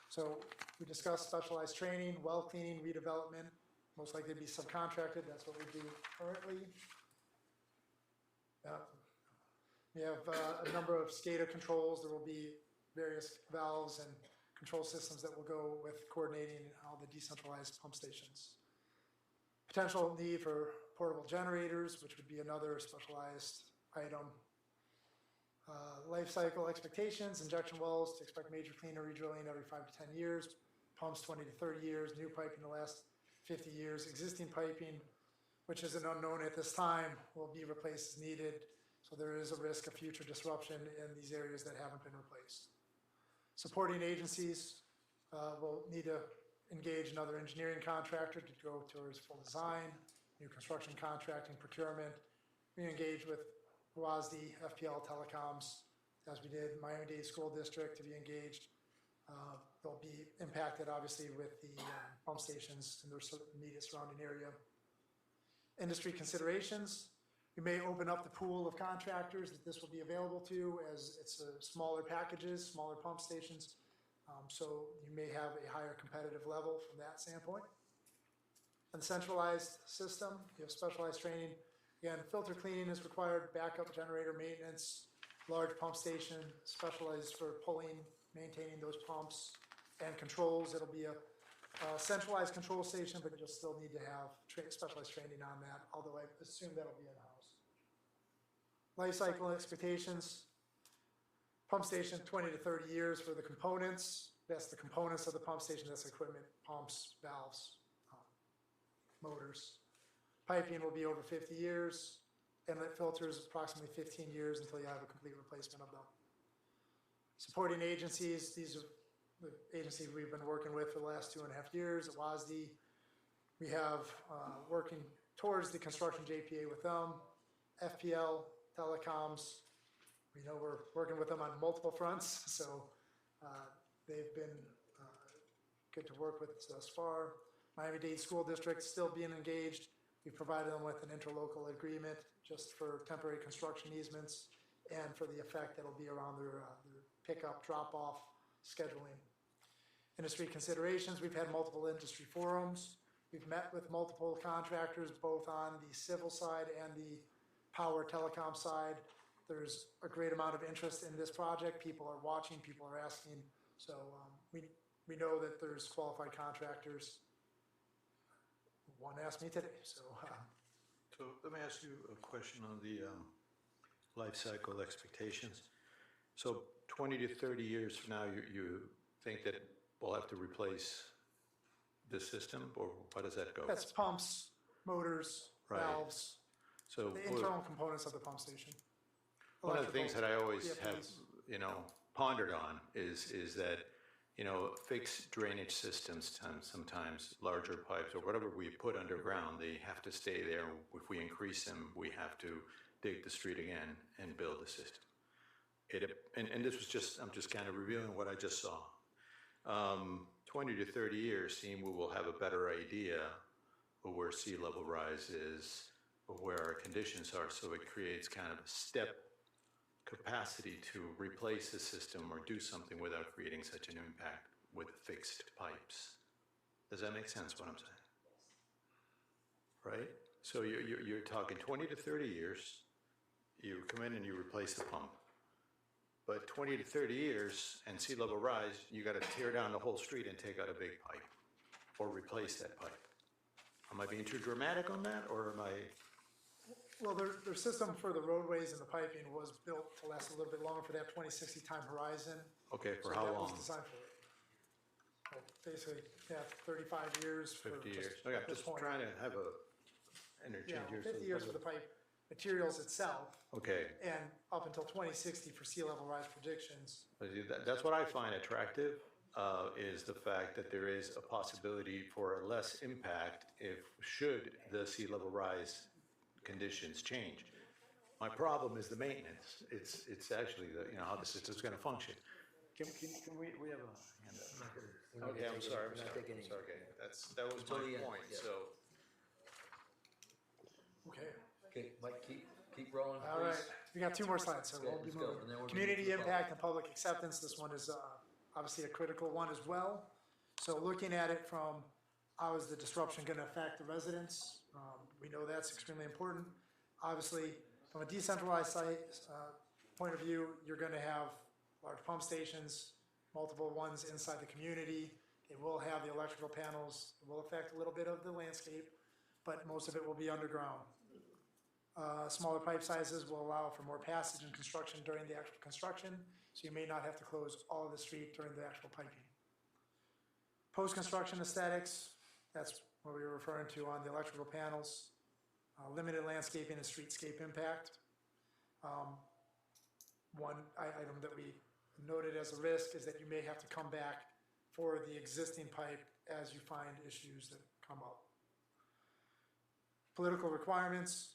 So we discussed specialized training, well cleaning, redevelopment, most likely to be subcontracted. That's what we do currently. We have a number of SCADA controls. There will be various valves and control systems that will go with coordinating all the decentralized pump stations. Potential need for portable generators, which would be another specialized item. Life cycle expectations, injection wells to expect major cleaner redrilling every 5 to 10 years, pumps 20 to 30 years, new piping the last 50 years, existing piping, which is an unknown at this time, will be replaced as needed. So there is a risk of future disruption in these areas that haven't been replaced. Supporting agencies will need to engage another engineering contractor to go towards full design, new construction contracting, procurement. We engage with WASD, FPL Telecoms, as we did, Miami-Dade School District to be engaged. They'll be impacted, obviously, with the pump stations in their immediate surrounding area. Industry considerations. We may open up the pool of contractors that this will be available to, as it's smaller packages, smaller pump stations. So you may have a higher competitive level from that standpoint. And centralized system, you have specialized training. Again, filter cleaning is required, backup generator maintenance, large pump station, specialized for pulling, maintaining those pumps, and controls. It'll be a centralized control station, but you'll still need to have specialized training on that, although I assume that'll be in-house. Life cycle expectations. Pump station, 20 to 30 years for the components. That's the components of the pump station. That's equipment, pumps, valves, motors. Piping will be over 50 years. Inlet filters, approximately 15 years until you have a complete replacement of them. Supporting agencies, these are the agencies we've been working with for the last 2.5 years at WASD. We have working towards the construction JPA with them. FPL, Telecoms, we know we're working with them on multiple fronts, so they've been good to work with thus far. Miami-Dade School District still being engaged. We provided them with an interlocal agreement just for temporary construction easements and for the effect that'll be around their pickup, drop-off scheduling. Industry considerations, we've had multiple industry forums. We've met with multiple contractors, both on the civil side and the power telecom side. There's a great amount of interest in this project. People are watching, people are asking. So we know that there's qualified contractors. One asked me today, so. So let me ask you a question on the life cycle expectations. So 20 to 30 years from now, you think that we'll have to replace the system, or how does that go? That's pumps, motors, Right. valves, So the internal components of the pump station. one of the things that I always VFDs. have, pondered on is that, you know, fixed drainage systems, sometimes larger pipes or whatever we put underground, they have to stay there. If we increase them, we have to dig the street again and build the system. And this was just, I'm just kind of reviewing what I just saw. 20 to 30 years, we will have a better idea of where sea level rise is, of where our conditions are, so it creates kind of a step capacity to replace the system or do something without creating such an impact with fixed pipes. Does that make sense, what I'm saying? Right? So you're talking 20 to 30 years, you come in and you replace the pump. But 20 to 30 years and sea level rise, you gotta tear down the whole street and take out a big pipe or replace that pipe. Am I being too dramatic on that, or am I? Well, their system for the roadways and the piping was built to last a little bit longer for that 2060 time horizon. Okay, for So how that long? was designed for it. Well, basically, yeah, 35 years. for 50 just years? Okay, I'm this just point. trying to have a Yeah, interchange here. 50 years for the pipe materials itself, Okay, and up until 2060 for sea level rise predictions. but see, that's what I find attractive, is the fact that there is a possibility for a less impact should the sea level rise conditions change. My problem is the maintenance. It's actually how the system's gonna function. Can we have a hand up? Okay, I'm sorry. Okay, that was Until the my end, point, yeah. so. Okay, Okay, Mike, keep rolling, all right. please. We got 2 more slides, so Okay, we'll be let's go, moving. and then we're gonna Community move to the impact and public acceptance. This one is obviously a critical one as well. So looking at it from how is the disruption going to affect the residents? We know that's extremely important. Obviously, from a decentralized site point of view, you're going to have large pump stations, multiple ones inside the community. They will have the electrical panels. It will affect a little bit of the landscape, but most of it will be underground. Smaller pipe sizes will allow for more passage and construction during the actual construction, so you may not have to close all of the street during the actual piping. Post-construction aesthetics, that's what we were referring to on the electrical panels. Limited landscaping and streetscape impact. One item that we noted as a risk is that you may have to come back for the existing pipe as you find issues that come up. Political requirements.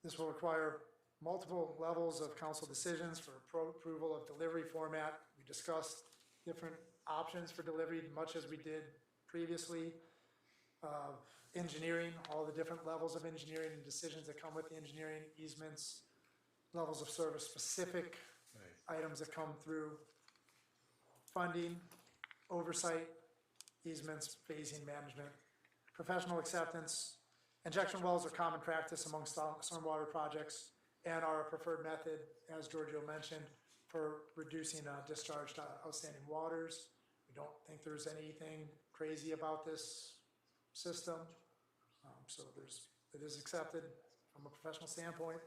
This will require multiple levels of council decisions for approval of delivery format. We discussed different options for delivery, much as we did previously. Engineering, all the different levels of engineering and decisions that come with the engineering, easements, levels of service specific items that come through. Funding, oversight, easements, phasing management, professional acceptance. Injection wells are common practice among stormwater projects and are a preferred method, as Giorgio mentioned, for reducing discharge to outstanding waters. We don't think there's anything crazy about this system. So it is accepted from a professional standpoint.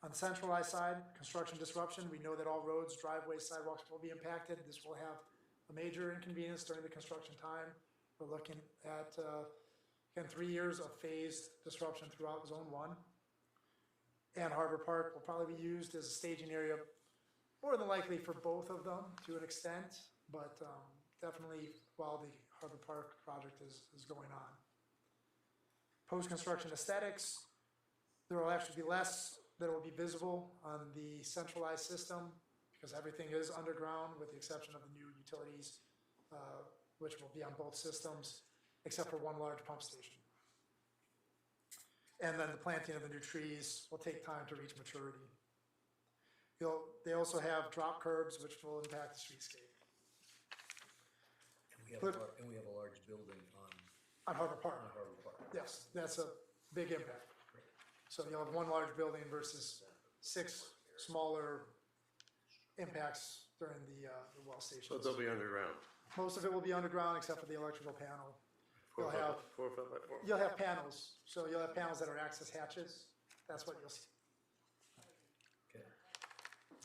On the centralized side, construction disruption, we know that all roads, driveways, sidewalks will be impacted. This will have a major inconvenience during the construction time. We're looking at, again, 3 years of phased disruption throughout Zone 1. And Harbor Park will probably be used as a staging area, more than likely for both of them to an extent, but definitely while the Harbor Park project is going on. Post-construction aesthetics, there will actually be less that will be visible on the centralized system because everything is underground with the exception of the new utilities, which will be on both systems, except for one large pump station. And then the planting of the new trees will take time to reach maturity. They also have drop curbs, which will impact the streetscape. And we have a large building On Harbor Park. on Harbor Park. Yes, that's a big impact. So you'll have one large building versus 6 smaller impacts during the well So stations. they'll be underground. Most of it will be underground except for the electrical panel. You'll have, 4 foot by 4. you'll have panels, so you'll have panels that are access hatches. That's what you'll see. Okay.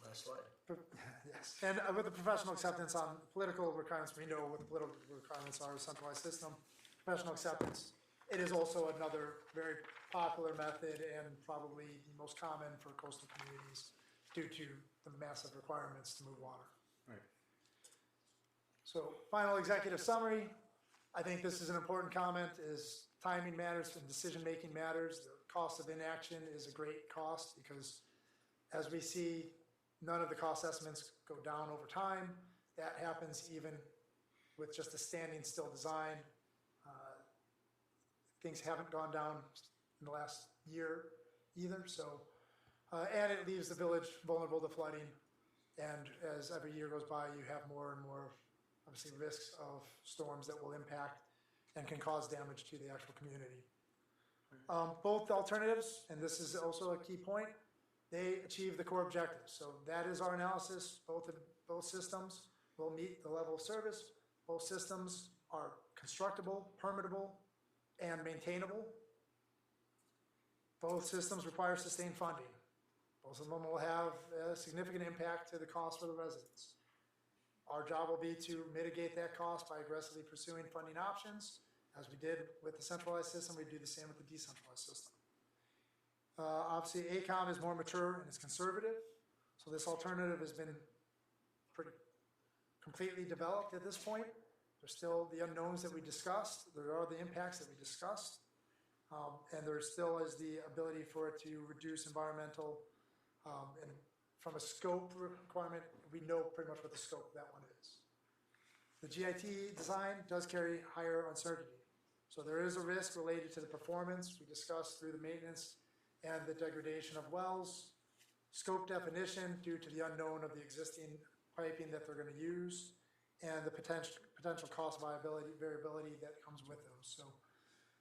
Last slide. Yes, and with the professional acceptance on political requirements, we know what the political requirements are, centralized system. Professional acceptance, it is also another very popular method and probably the most common for coastal communities due to the massive requirements to move water. Right. So final executive summary, I think this is an important comment, is timing matters and decision-making matters. The cost of inaction is a great cost because as we see, none of the cost estimates go down over time. That happens even with just a standing still design. Things haven't gone down in the last year either, so, and it leaves the village vulnerable to flooding. And as every year goes by, you have more and more, obviously, risks of storms that will impact and can cause damage to the actual community. Both alternatives, and this is also a key point, they achieve the core objectives. So that is our analysis. Both systems will meet the level of service. Both systems are constructible, permittable, and maintainable. Both systems require sustained funding. Both of them will have a significant impact to the cost for the residents. Our job will be to mitigate that cost by aggressively pursuing funding options. As we did with the centralized system, we do the same with the decentralized system. Obviously, ACOM is more mature and it's conservative, so this alternative has been pretty completely developed at this point. There's still the unknowns that we discussed. There are the impacts that we discussed. And there still is the ability for it to reduce environmental, and from a scope requirement, we know pretty much what the scope of that one is. The GIT design does carry higher uncertainty. So there is a risk related to the performance we discussed through the maintenance and the degradation of wells. Scope definition due to the unknown of the existing piping that they're going to use, and the potential cost variability that comes with those. So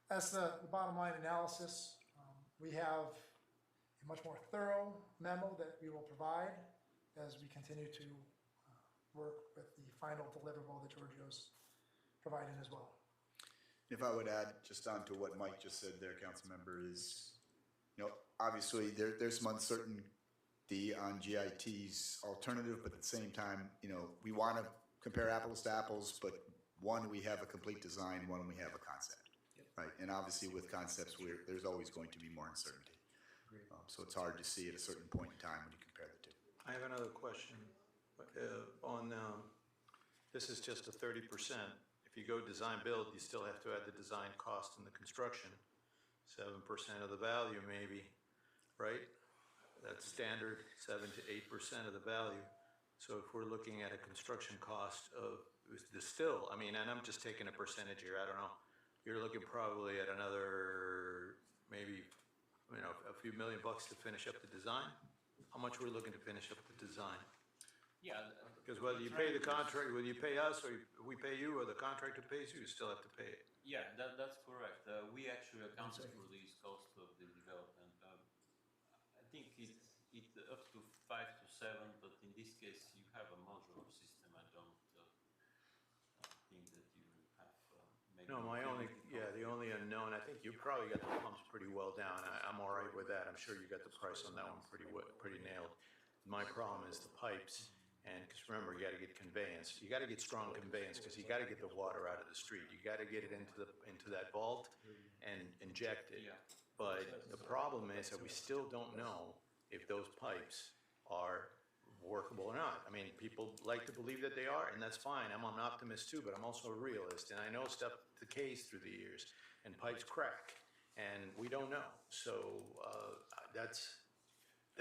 that's the bottom line analysis. We have a much more thorough memo that we will provide as we continue to work with the final deliverable that Giorgio's providing as well. If I would add just on to what Mike just said there, council member, is, obviously there's some uncertainty on GIT's alternative, but at the same time, we want to compare apples to apples, but one, we have a complete design, one, we have a concept, right? And obviously with concepts, there's always going to be more uncertainty. So it's hard to see at a certain point in time when you compare the two. I have another question. This is just a 30%. If you go design build, you still have to add the design cost and the construction. 7% of the value maybe, right? That's standard, 7 to 8% of the value. So if we're looking at a construction cost of the still, and I'm just taking a percentage here, I don't know. You're looking probably at another, maybe, a few $1 million to finish up the design. How much we're looking to finish up the design? Yeah. Because whether you pay the contract, whether you pay us or we pay you or the contractor pays you, you still have to pay it. Yeah, that's correct. We actually accounted for these costs of the development. I think it's up to 5 to 7, but in this case you have a modular system. I don't think that you have maybe. No, the only unknown, I think you probably got the pumps pretty well down. I'm all right with that. I'm sure you got the price on that one pretty nailed. My problem is the pipes. And because remember, you got to get conveyance. You got to get strong conveyance because you got to get the water out of the street. You got to get it into that vault and inject it. Yeah. But the problem is that we still don't know if those pipes are workable or not. People like to believe that they are, and that's fine. I'm an optimist too, but I'm also a realist, and I know stuff decays through the years, and pipes crack, and we don't know. So that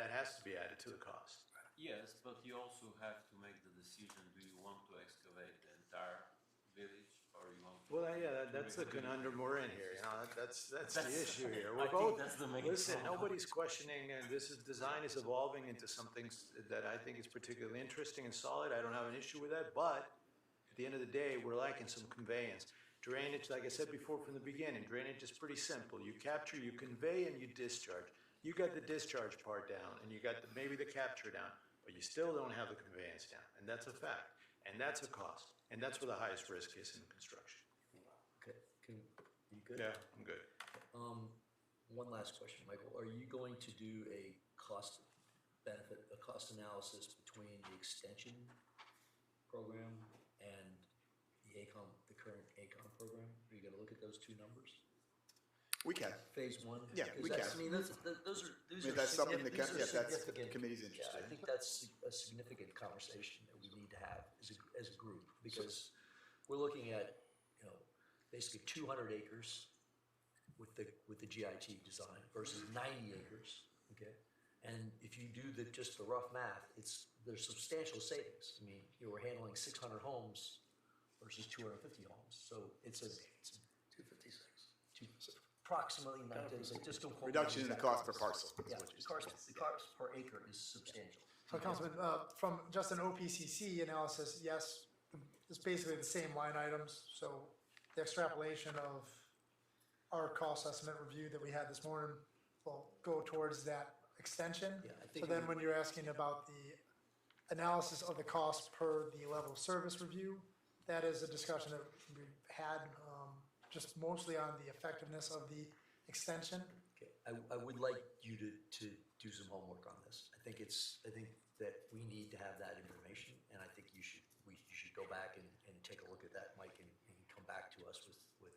has to be added to the cost. Yes, but you also have to make the decision, do you want to excavate the entire village or you want to... Well, yeah, that's the conundrum we're in here, that's the issue here. I think that's the main Listen, problem. nobody's questioning, design is evolving into something that I think is particularly interesting and solid. I don't have an issue with that, but at the end of the day, we're lacking some conveyance. Drainage, like I said before from the beginning, drainage is pretty simple. You capture, you convey, and you discharge. You got the discharge part down, and you got maybe the capture down. But you still don't have the conveyance down, and that's a fact, and that's a cost, and that's where the highest risk is in construction. Okay, you good? Yeah, I'm good. One last question, Michael. Are you going to do a cost analysis between the extension program and the current ACOM program? Are you going to look at those two numbers? We can. phase one? Yeah, 'Cause we that's- can. I mean, those are, I mean, that's something the, these are yeah, that's, the significant. committee's Yeah, interested I in. think that's a significant conversation that we need to have as a group, because we're looking at, you know, basically 200 acres with the GIT design versus 90 acres, okay? And if you do just the rough math, there's substantial savings. I mean, you were handling 600 homes versus 250 homes, so it's 256. approximately 9 days, like, just don't quote me Reduction in the exactly. cost per parcel. is Yeah, what the you're cost, the cost per acre is substantial. So Councilman, from just an OPCC analysis, yes, it's basically the same line items, so the extrapolation of our cost estimate review that we had this morning will go towards that extension. Yeah, I So think then when you're asking about the analysis of the cost per the level of service review, that is a discussion that we've had, just mostly on the effectiveness of the extension. Okay, I would like you to do some homework on this. I think that we need to have that information, and I think you should go back and take a look at that, Mike, and come back to us with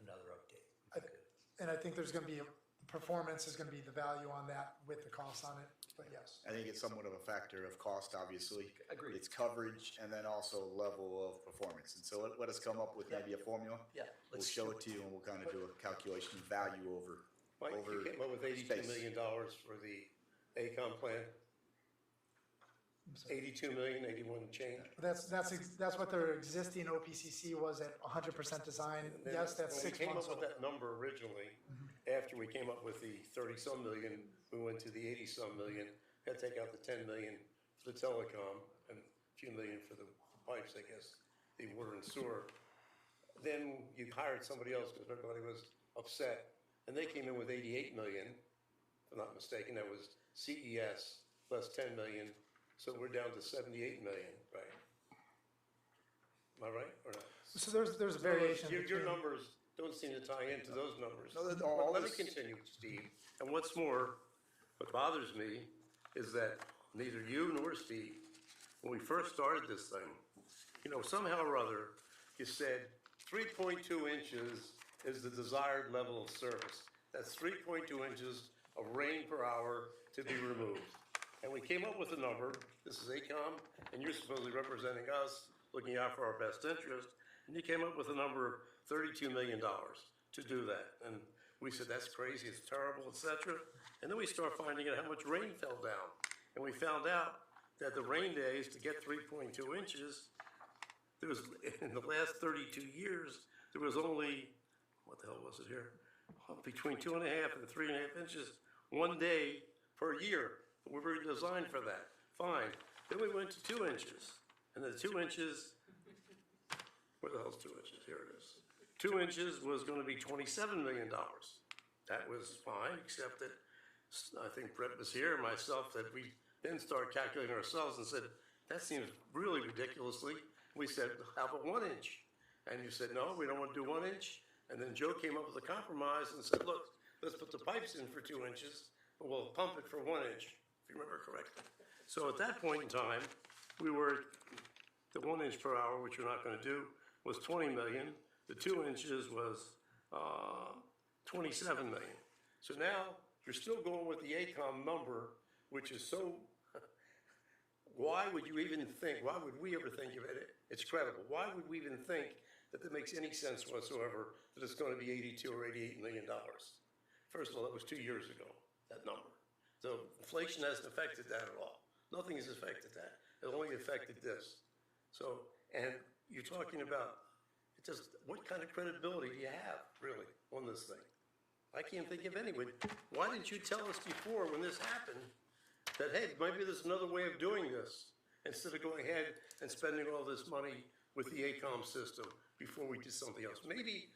another update. if you could. And I think there's gonna be, performance is gonna be the value on that with the cost on it, but yes. I think it's somewhat of a factor of cost, obviously. Agreed. It's coverage and then also level of performance. And so let us come up with maybe a formula. Yeah, We'll let's show it to you and we'll kind of do a calculation of value over, Mike, you over came up with $82 space. million for the ACOM plan. 82 million, 81 change. That's what their existing OPCC was at 100% design. And then Yes, that's when 6 we came months up with old. that number originally, after we came up with the 30-some million, we went to the 80-some million, had to take out the 10 million for the telecom and a few million for the pipes, I guess, the water and sewer. Then you hired somebody else because everybody was upset, and they came in with 88 million, if I'm not mistaken, that was CES plus 10 million, so we're down to 78 million, right? Am I right or not? So there's a variation. Your between- numbers don't seem to tie into those numbers. No, that- But all let me this- continue, Steve. And what's more, what bothers me is that neither you nor Steve, when we first started this thing, you know, somehow or other, you said 3.2 inches is the desired level of service. That's 3.2 inches of rain per hour to be removed. And we came up with a number, this is ACOM, and you're supposedly representing us, looking out for our best interest, and you came up with a number of $32 million to do that. And we said, that's crazy, it's terrible, et cetera. And then we start finding out how much rain fell down. And we found out that the rain days to get 3.2 inches, there was, in the last 32 years, there was only, what the hell was it here? Between 2.5 and 3.5 inches, one day per year. We were designed for that. Fine. Then we went to 2 inches. And the 2 inches, where the hell's 2 inches? Here it is. 2 inches was going to be $27 million. That was fine, except that I think Brett was here, and myself, that we then started calculating ourselves and said, that seems really ridiculously. We said, how about 1 inch? And you said, no, we don't want to do 1 inch. And then Joe came up with a compromise and said, look, let's put the pipes in for 2 inches, and we'll pump it for 1 inch, if you remember correctly. So at that point in time, we were, the 1 inch per hour, which we're not going to do, was 20 million. The 2 inches was 27 million. So now you're still going with the ACOM number, which is so, why would you even think, why would we ever think of it? It's credible. Why would we even think that makes any sense whatsoever that it's going to be 82 or 88 million dollars? First of all, that was 2 years ago, that number. So inflation hasn't affected that at all. Nothing has affected that. It only affected this. So, and you're talking about, it just, what kind of credibility do you have, really, on this thing? I can't think of any. Why didn't you tell us before when this happened that, hey, maybe there's another way of doing this instead of going ahead and spending all this money with the ACOM system before we did something else? Maybe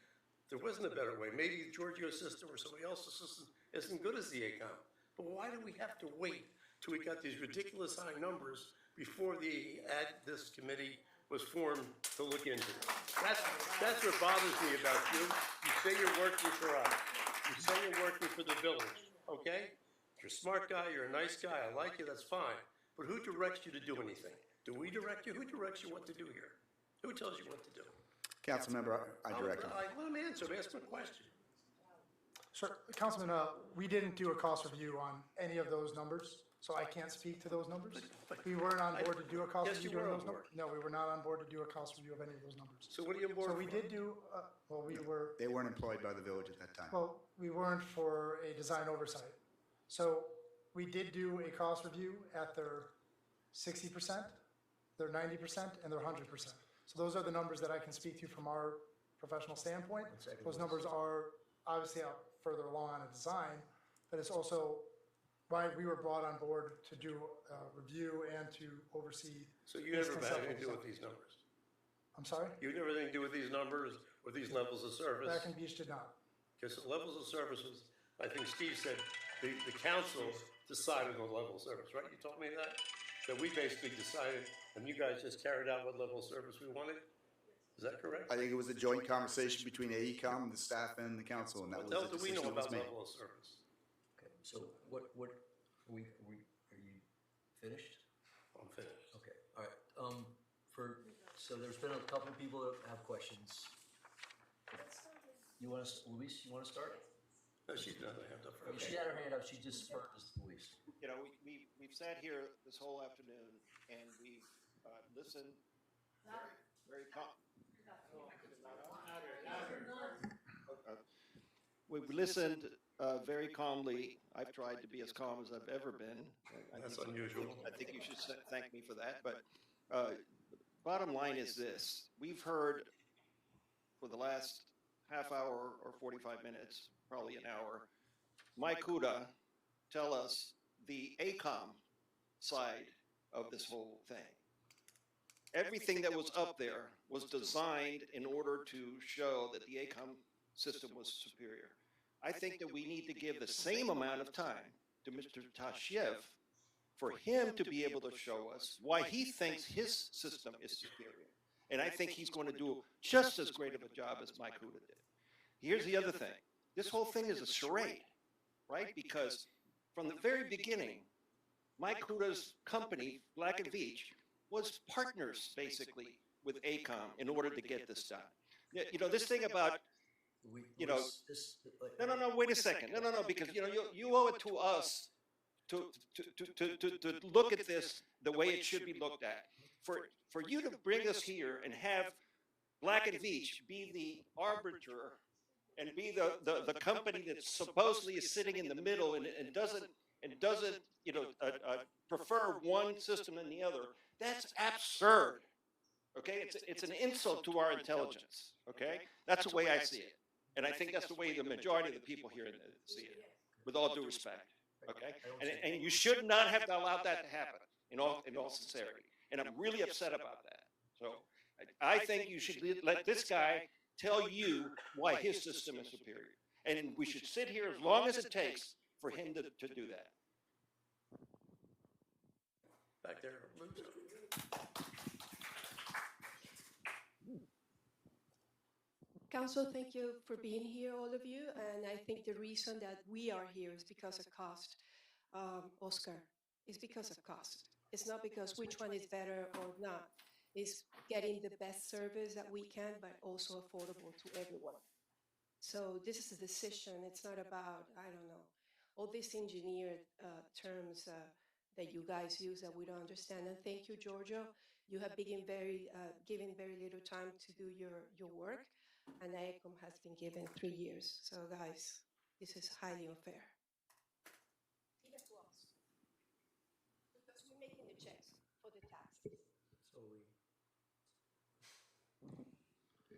there wasn't a better way. Maybe the Giorgio system or somebody else's system isn't good as the ACOM. But why do we have to wait till we got these ridiculous high numbers before this committee was formed to look into it? That's what bothers me about you. You say you're working for us. You say you're working for the village, okay? You're a smart guy, you're a nice guy, I like you, that's fine. But who directs you to do anything? Do we direct you? Who directs you what to do here? Who tells you what to do? Councilmember, I direct him. Let him answer, I'm asking a question. Sure, Councilman, we didn't do a cost review on any of those numbers, so I can't speak to those numbers. We weren't on board to do a cost Yes, review you were during on those numbers. board. No, we were not on board to do a cost review of any of those numbers. So what are you on board So for? we did do, well, we were, They weren't employed by the village at that time. well, we weren't for a design oversight. So we did do a cost review at their 60%, their 90%, and their 100%. So those are the numbers that I can speak to from our professional standpoint. Those numbers are obviously out further along on a design, but it's also why we were brought on board to do a review and to oversee. So you these never had anything to do conceptual with these numbers? I'm sorry? You never had anything to do with these numbers or these levels of service? Back in Beach did not. Because the levels of service was, I think Steve said, the council decided on level of service, right? You told me that? That we basically decided, and you guys just carried out what level of service we wanted? Is that correct? I think it was a joint conversation between AECom, the staff, and the council, and that What was else the do we know decision that was about made. level of service? Okay, so what, are you finished? I'm finished. Okay, all right, so there's been a couple of people that have questions. You want to, Luis, you want to start? No, she's not gonna have to. She had her hand up, she just first, Luis. You know, we've sat here this whole afternoon and we've listened very we've listened very calmly. I've tried to be as calm as I've ever been. That's unusual. I think you should thank me for that, but bottom line is this. We've heard for the last half hour or 45 minutes, probably an hour, Mike Kuda tell us the ACOM side of this whole thing. Everything that was up there was designed in order to show that the ACOM system was superior. I think that we need to give the same amount of time to Mr. Tashiev for him to be able to show us why he thinks his system is superior. And I think he's going to do just as great of a job as Mike Huda did. Here's the other thing. This whole thing is a charade, right? Because from the very beginning, Mike Huda's company, Black and Veatch, was partners, basically, with ACOM in order to get this done. You know, this thing about, you know, no, wait a second. No, because, you know, you owe it to us to look at this the way it should be looked at. For you to bring us here and have Black and Veatch be the arbiter and be the company that supposedly is sitting in the middle and doesn't you know prefer one system than the other, that's absurd. Okay, it's an insult to our intelligence. Okay, that's the way I see it, and I think that's the way the majority of the people here see it. With all due respect, okay, and you should not have allowed that to happen. In all sincerity, and I'm really upset about that. So I think you should let this guy tell you why his system is superior, and we should sit here as long as it takes for him to do that. Back there. Council, thank you for being here, all of you. And I think the reason that we are here is because of cost. Oscar, it's because of cost. It's not because which one is better or not. It's getting the best service that we can, but also affordable to everyone. So this is a decision. It's not about, I don't know, all these engineered terms that you guys use that we don't understand. And thank you, Giorgio. You have been given very little time to do your work, and IACOM has been given 3 years. So guys, this is highly unfair. Even to us. Because we're making the checks for the taxes. So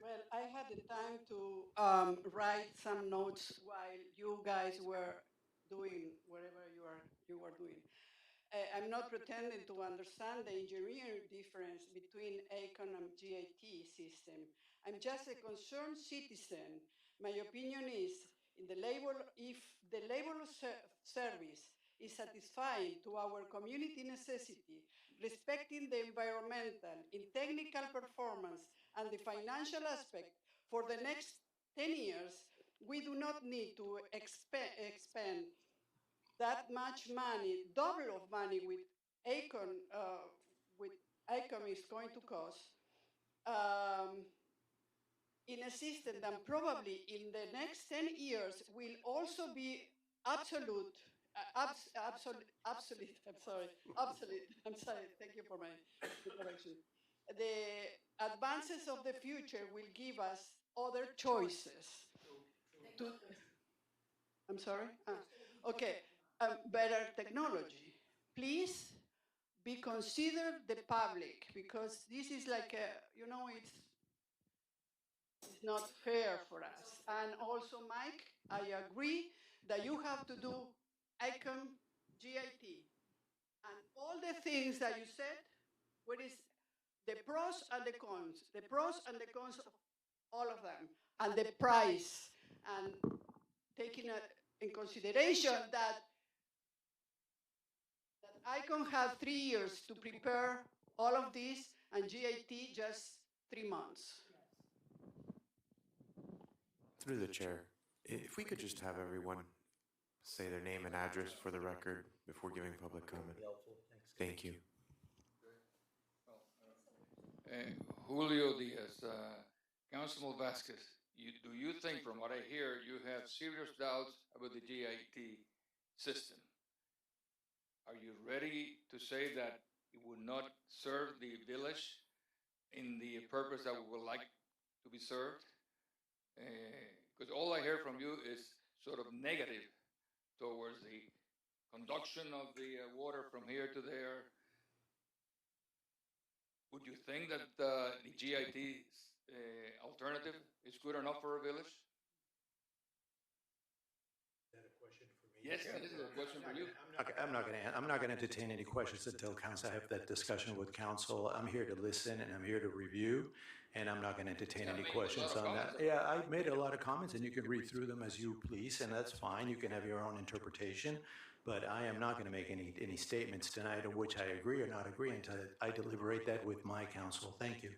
Well, I had the time to write some notes while you guys were doing whatever you were doing. I'm not pretending to understand the engineering difference between ACON and GIT system. I'm just a concerned citizen. My opinion is, if the labor of service is satisfying to our community necessity, respecting the environmental, in technical performance, and the financial aspect for the next 10 years, we do not need to expend that much money, double of money with ACON is going to cost. in a system that probably in the next 10 years will also be absolute, obsolete, I'm sorry, thank you for my correction. The advances of the future will give us other choices. I'm sorry? Okay, better technology. Please be considered the public, because this is like a, it's not fair for us. And also, Mike, I agree that you have to do ICOM, GIT, and all the things that you said, what is the pros and the cons, of all of them, and the price, and taking in consideration that ICON had 3 years to prepare all of this, and GIT just 3 months. Through the chair, if we could just have everyone say their name and address for the record before giving public comment. Thank you. Julio Diaz, Councilman Vasquez, do you think, from what I hear, you have serious doubts about the GIT system? Are you ready to say that it would not serve the village in the purpose that we would like to be served? Because all I hear from you is sort of negative towards the conduction of the water from here to there. Would you think that the GIT alternative is good enough for a village? Is that a question for me? Yes, this is a question for you. I'm not going to entertain any questions until council. I have that discussion with council. I'm here to listen and I'm here to review, and I'm not going to entertain any questions on that. Yeah, I made a lot of comments, and you can read through them as you please, and that's fine. You can have your own interpretation, but I am not going to make any statements tonight of which I agree or not agree until I deliberate that with my council. Thank you.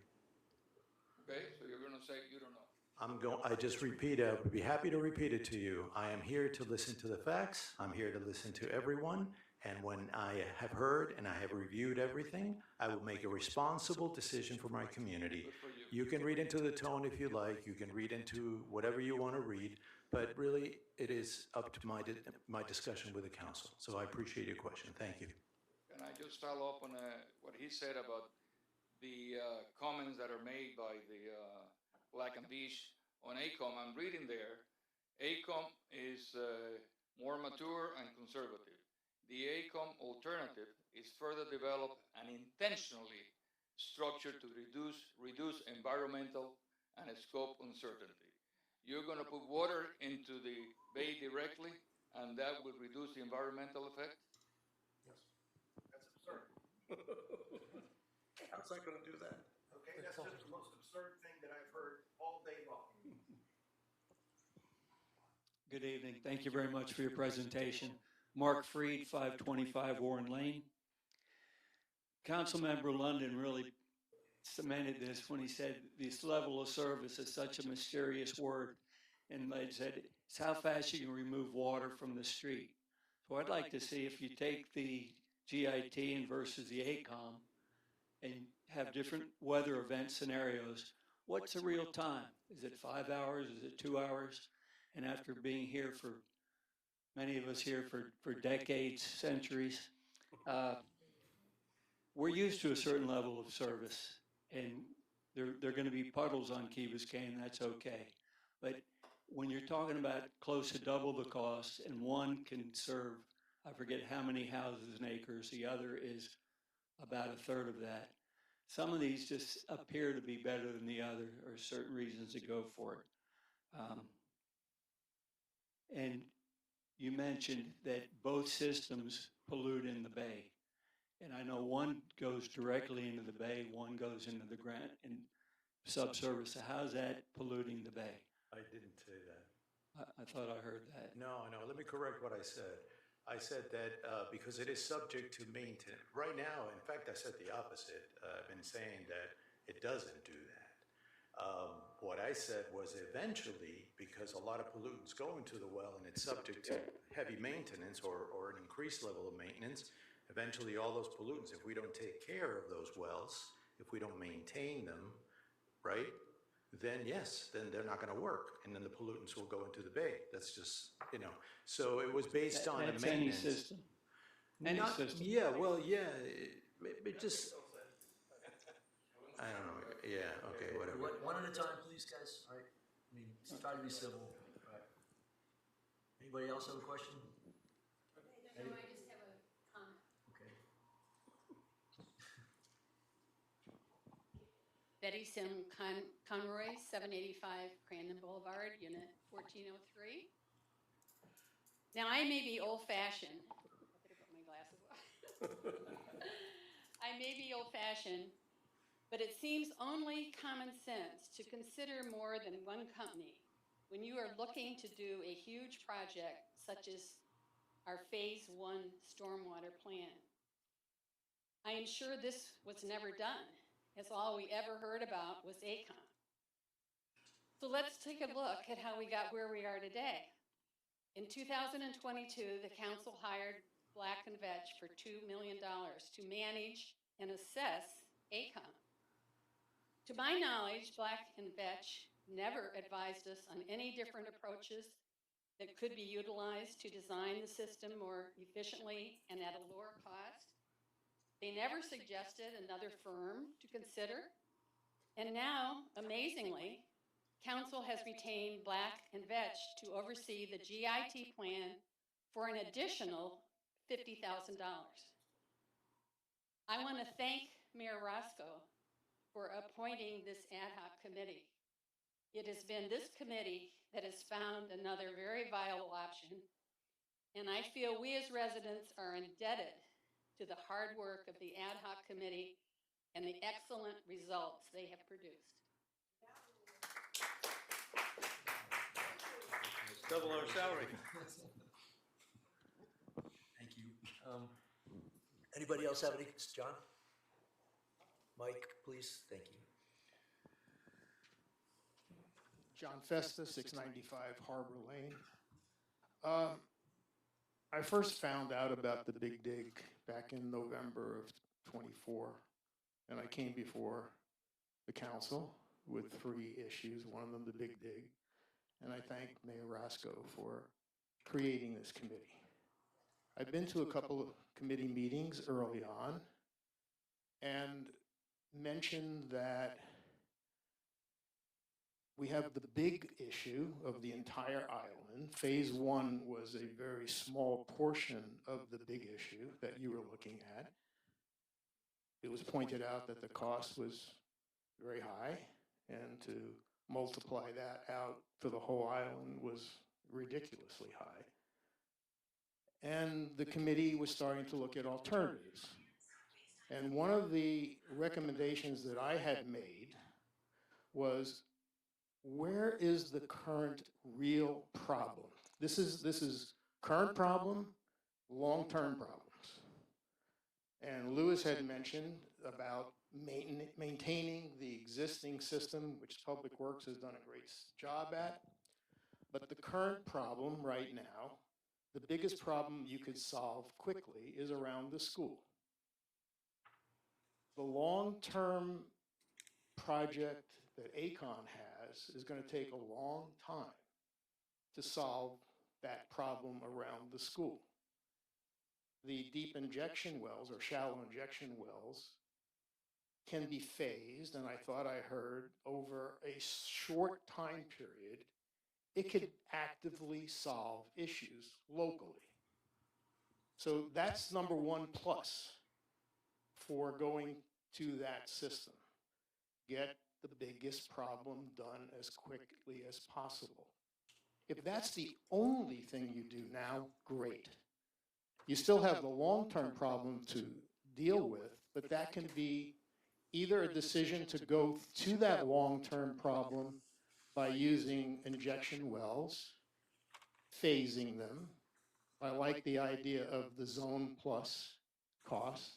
Okay, so you're going to say you don't know. I just repeat, I would be happy to repeat it to you. I am here to listen to the facts. I'm here to listen to everyone. And when I have heard and I have reviewed everything, I will make a responsible decision for my community. You can read into the tone if you like. You can read into whatever you want to read. But really, it is up to my discussion with the council. So I appreciate your question. Thank you. Can I just follow up on what he said about the comments that are made by the Black and Beach on ACOM? I'm reading there. ACOM is more mature and conservative. The ACOM alternative is further developed and intentionally structured to reduce environmental and scope uncertainty. You're going to put water into the bay directly, and that will reduce the environmental effect? Yes. That's absurd. How's that going to do that? Okay, that's just the most absurd thing that I've heard all day long. Good evening. Thank you very much for your presentation. Mark Freed, 525 Warren Lane. Councilmember London really cemented this when he said this level of service is such a mysterious word, and they said it's how fast you can remove water from the street. So I'd like to see if you take the GIT versus the ACOM and have different weather event scenarios. What's the real time? Is it 5 hours? Is it 2 hours? And after being here for, many of us here for decades, centuries, we're used to a certain level of service, and there are going to be puddles on Key Biscayne, and that's okay. But when you're talking about close to double the cost, and one can serve, I forget how many houses and acres, the other is about a third of that. Some of these just appear to be better than the other, or certain reasons to go for it. And you mentioned that both systems pollute in the bay. And I know one goes directly into the bay, one goes into the ground in subsurface. So how's that polluting the bay? I didn't say that. I thought I heard that. No. Let me correct what I said. I said that because it is subject to maintenance. Right now, in fact, I said the opposite. I've been saying that it doesn't do that. What I said was eventually, because a lot of pollutants go into the well and it's subject to heavy maintenance or an increased level of maintenance, eventually all those pollutants, if we don't take care of those wells, if we don't maintain them, right, then yes, then they're not going to work, and then the pollutants will go into the bay. That's just, so it was based on a That's any maintenance. system. Any Not- system. Yeah, well, yeah, it just, I don't know, yeah, okay, whatever. One at a time, please, guys, all right? I mean, try to be civil, all right? Anybody else have a question? No, I just have a comment. Okay. Betty Sim Conroy, 785 Crandon Boulevard, Unit 1403. Now, I may be old-fashioned. I better put my glasses on. I may be old-fashioned, but it seems only common sense to consider more than one company when you are looking to do a huge project such as our Phase 1 stormwater plan. I am sure this was never done, as all we ever heard about was ACOM. So let's take a look at how we got where we are today. In 2022, the council hired Black & Vetch for $2 million to manage and assess ACOM. To my knowledge, Black & Vetch never advised us on any different approaches that could be utilized to design the system more efficiently and at a lower cost. They never suggested another firm to consider. And now, amazingly, Council has retained Black & Vetch to oversee the GIT plan for an additional $50,000. I want to thank Mayor Roscoe for appointing this ad hoc committee. It has been this committee that has found another very viable option, and I feel we as residents are indebted to the hard work of the ad hoc committee and the excellent results they have produced. Double our salary. Thank you. Anybody else have any, John? Mike, please, thank you. John Festa, 695 Harbor Lane. I first found out about the Big Dig back in November of '24, and I came before the council with 3 issues, one of them the Big Dig, and I thank Mayor Roscoe for creating this committee. I've been to a couple of committee meetings early on and mentioned that we have the big issue of the entire island. Phase 1 was a very small portion of the big issue that you were looking at. It was pointed out that the cost was very high, and to multiply that out for the whole island was ridiculously high. And the committee was starting to look at alternatives. And one of the recommendations that I had made was, where is the current real problem? This is current problem, long-term problems. And Lewis had mentioned about maintaining the existing system, which Public Works has done a great job at. But the current problem right now, the biggest problem you could solve quickly is around the school. The long-term project that ACON has is going to take a long time to solve that problem around the school. The deep injection wells or shallow injection wells can be phased, and I thought I heard over a short time period, it could actively solve issues locally. So that's number 1 plus for going to that system. Get the biggest problem done as quickly as possible. If that's the only thing you do now, great. You still have the long-term problem to deal with, but that can be either a decision to go to that long-term problem by using injection wells, phasing them. I like the idea of the zone plus cost,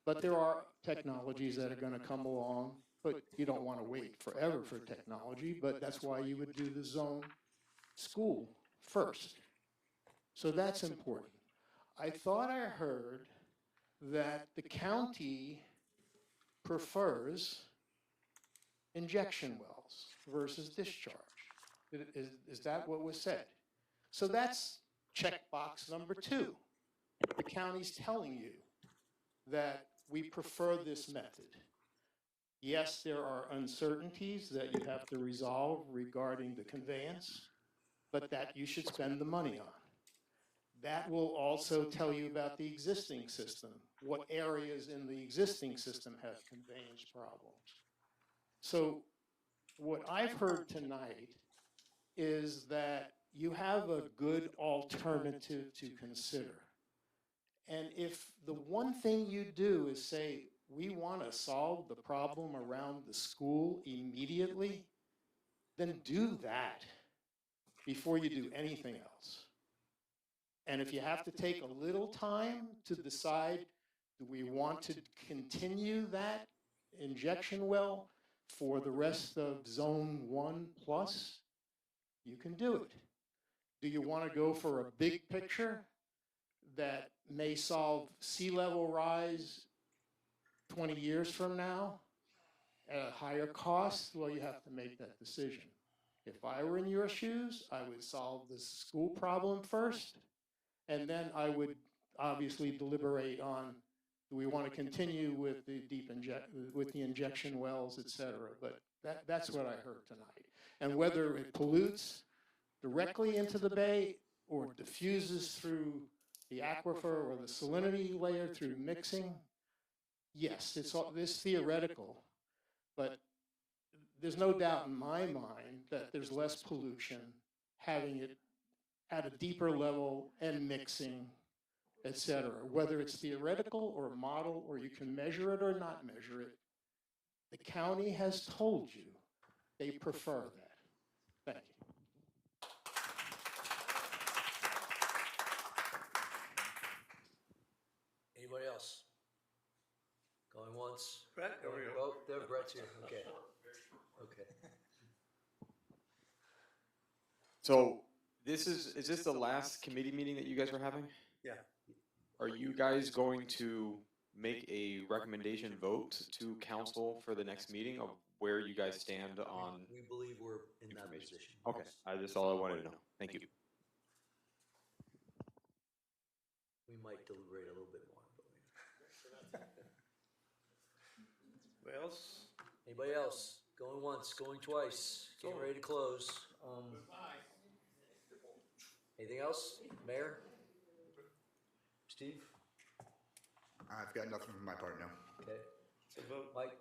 but there are technologies that are going to come along, but you don't want to wait forever for technology, but that's why you would do the zone school first. So that's important. I thought I heard that the county prefers injection wells. versus discharge. Is that what was said? So that's checkbox number 2. The county's telling you that we prefer this method. Yes, there are uncertainties that you have to resolve regarding the conveyance, but that you should spend the money on. That will also tell you about the existing system, what areas in the existing system have conveyance problems. So what I've heard tonight is that you have a good alternative to consider. And if the one thing you do is say, we want to solve the problem around the school immediately, then do that before you do anything else. And if you have to take a little time to decide, do we want to continue that injection well for the rest of Zone 1 plus, you can do it. Do you want to go for a big picture that may solve sea level rise 20 years from now at a higher cost? Well, you have to make that decision. If I were in your shoes, I would solve the school problem first, and then I would obviously deliberate on, do we want to continue with the with the injection wells, et cetera. But that's what I heard tonight. And whether it pollutes directly into the bay or diffuses through the aquifer or the salinity layer through mixing, yes, it's theoretical, but there's no doubt in my mind that there's less pollution having it at a deeper level and mixing, et cetera. Whether it's theoretical or model, or you can measure it or not measure it, the county has told you they prefer that. Thank you. Anybody else? Going once? Brett, there we go. Oh, there, Brett's here, okay. Okay. So is this the last committee meeting that you guys are having? Yeah. Are you guys going to make a recommendation vote to council for the next meeting of where you guys stand on? We believe we're in that information? position. Okay, that's all I wanted to know. Thank you. We might deliberate a little bit more. What else? Anybody else? Going once, going twice, getting ready to close. Anything else? Mayor? Steve? I've got nothing from my part now. Okay. So vote. Mike?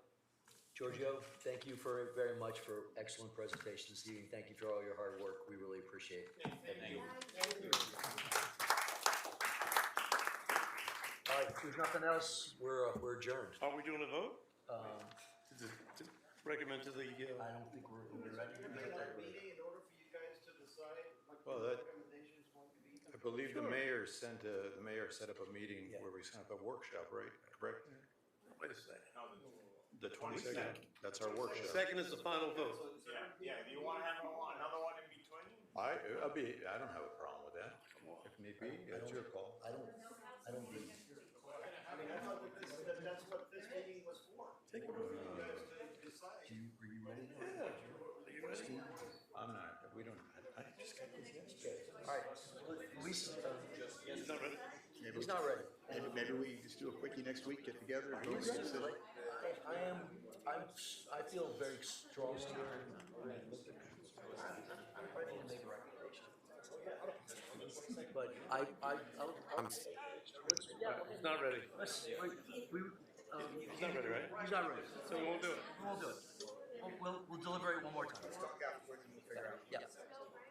Giorgio, thank you very much for excellent presentation this evening. Thank you for all your hard work. We really appreciate it. Thank you. All right, if there's nothing else, we're adjourned. Are we doing a vote? To recommend to the, I don't think we're ready. Meeting in order for you guys to decide what Well, the that- recommendation is going to be? I believe the mayor set up a meeting where we set up a workshop, right? Correct? wait a second. The 22nd, that's our workshop. Second is the final vote. Yeah, do you want to have another one in between? I don't have a problem with that. If need be, it's your call. I don't believe. I mean, I thought that that's what this meeting was for. Take a For vote. you guys to decide. Are you ready? Yeah. Are you ready? I'm not, we don't, I just got this yesterday. All right, Luis, He's not ready? he's not ready. Maybe we just do a quickie next week, get together, and make a decision. I feel very strongly. I'm ready to make a recommendation. But He's not ready. he's He's not ready, right? He's not ready. So we won't do it. We won't do it. We'll deliberate one more time. Let's talk afterwards and we'll figure out. Yeah.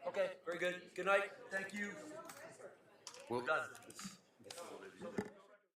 Okay, very good. Good night. Thank you. Well, We're done.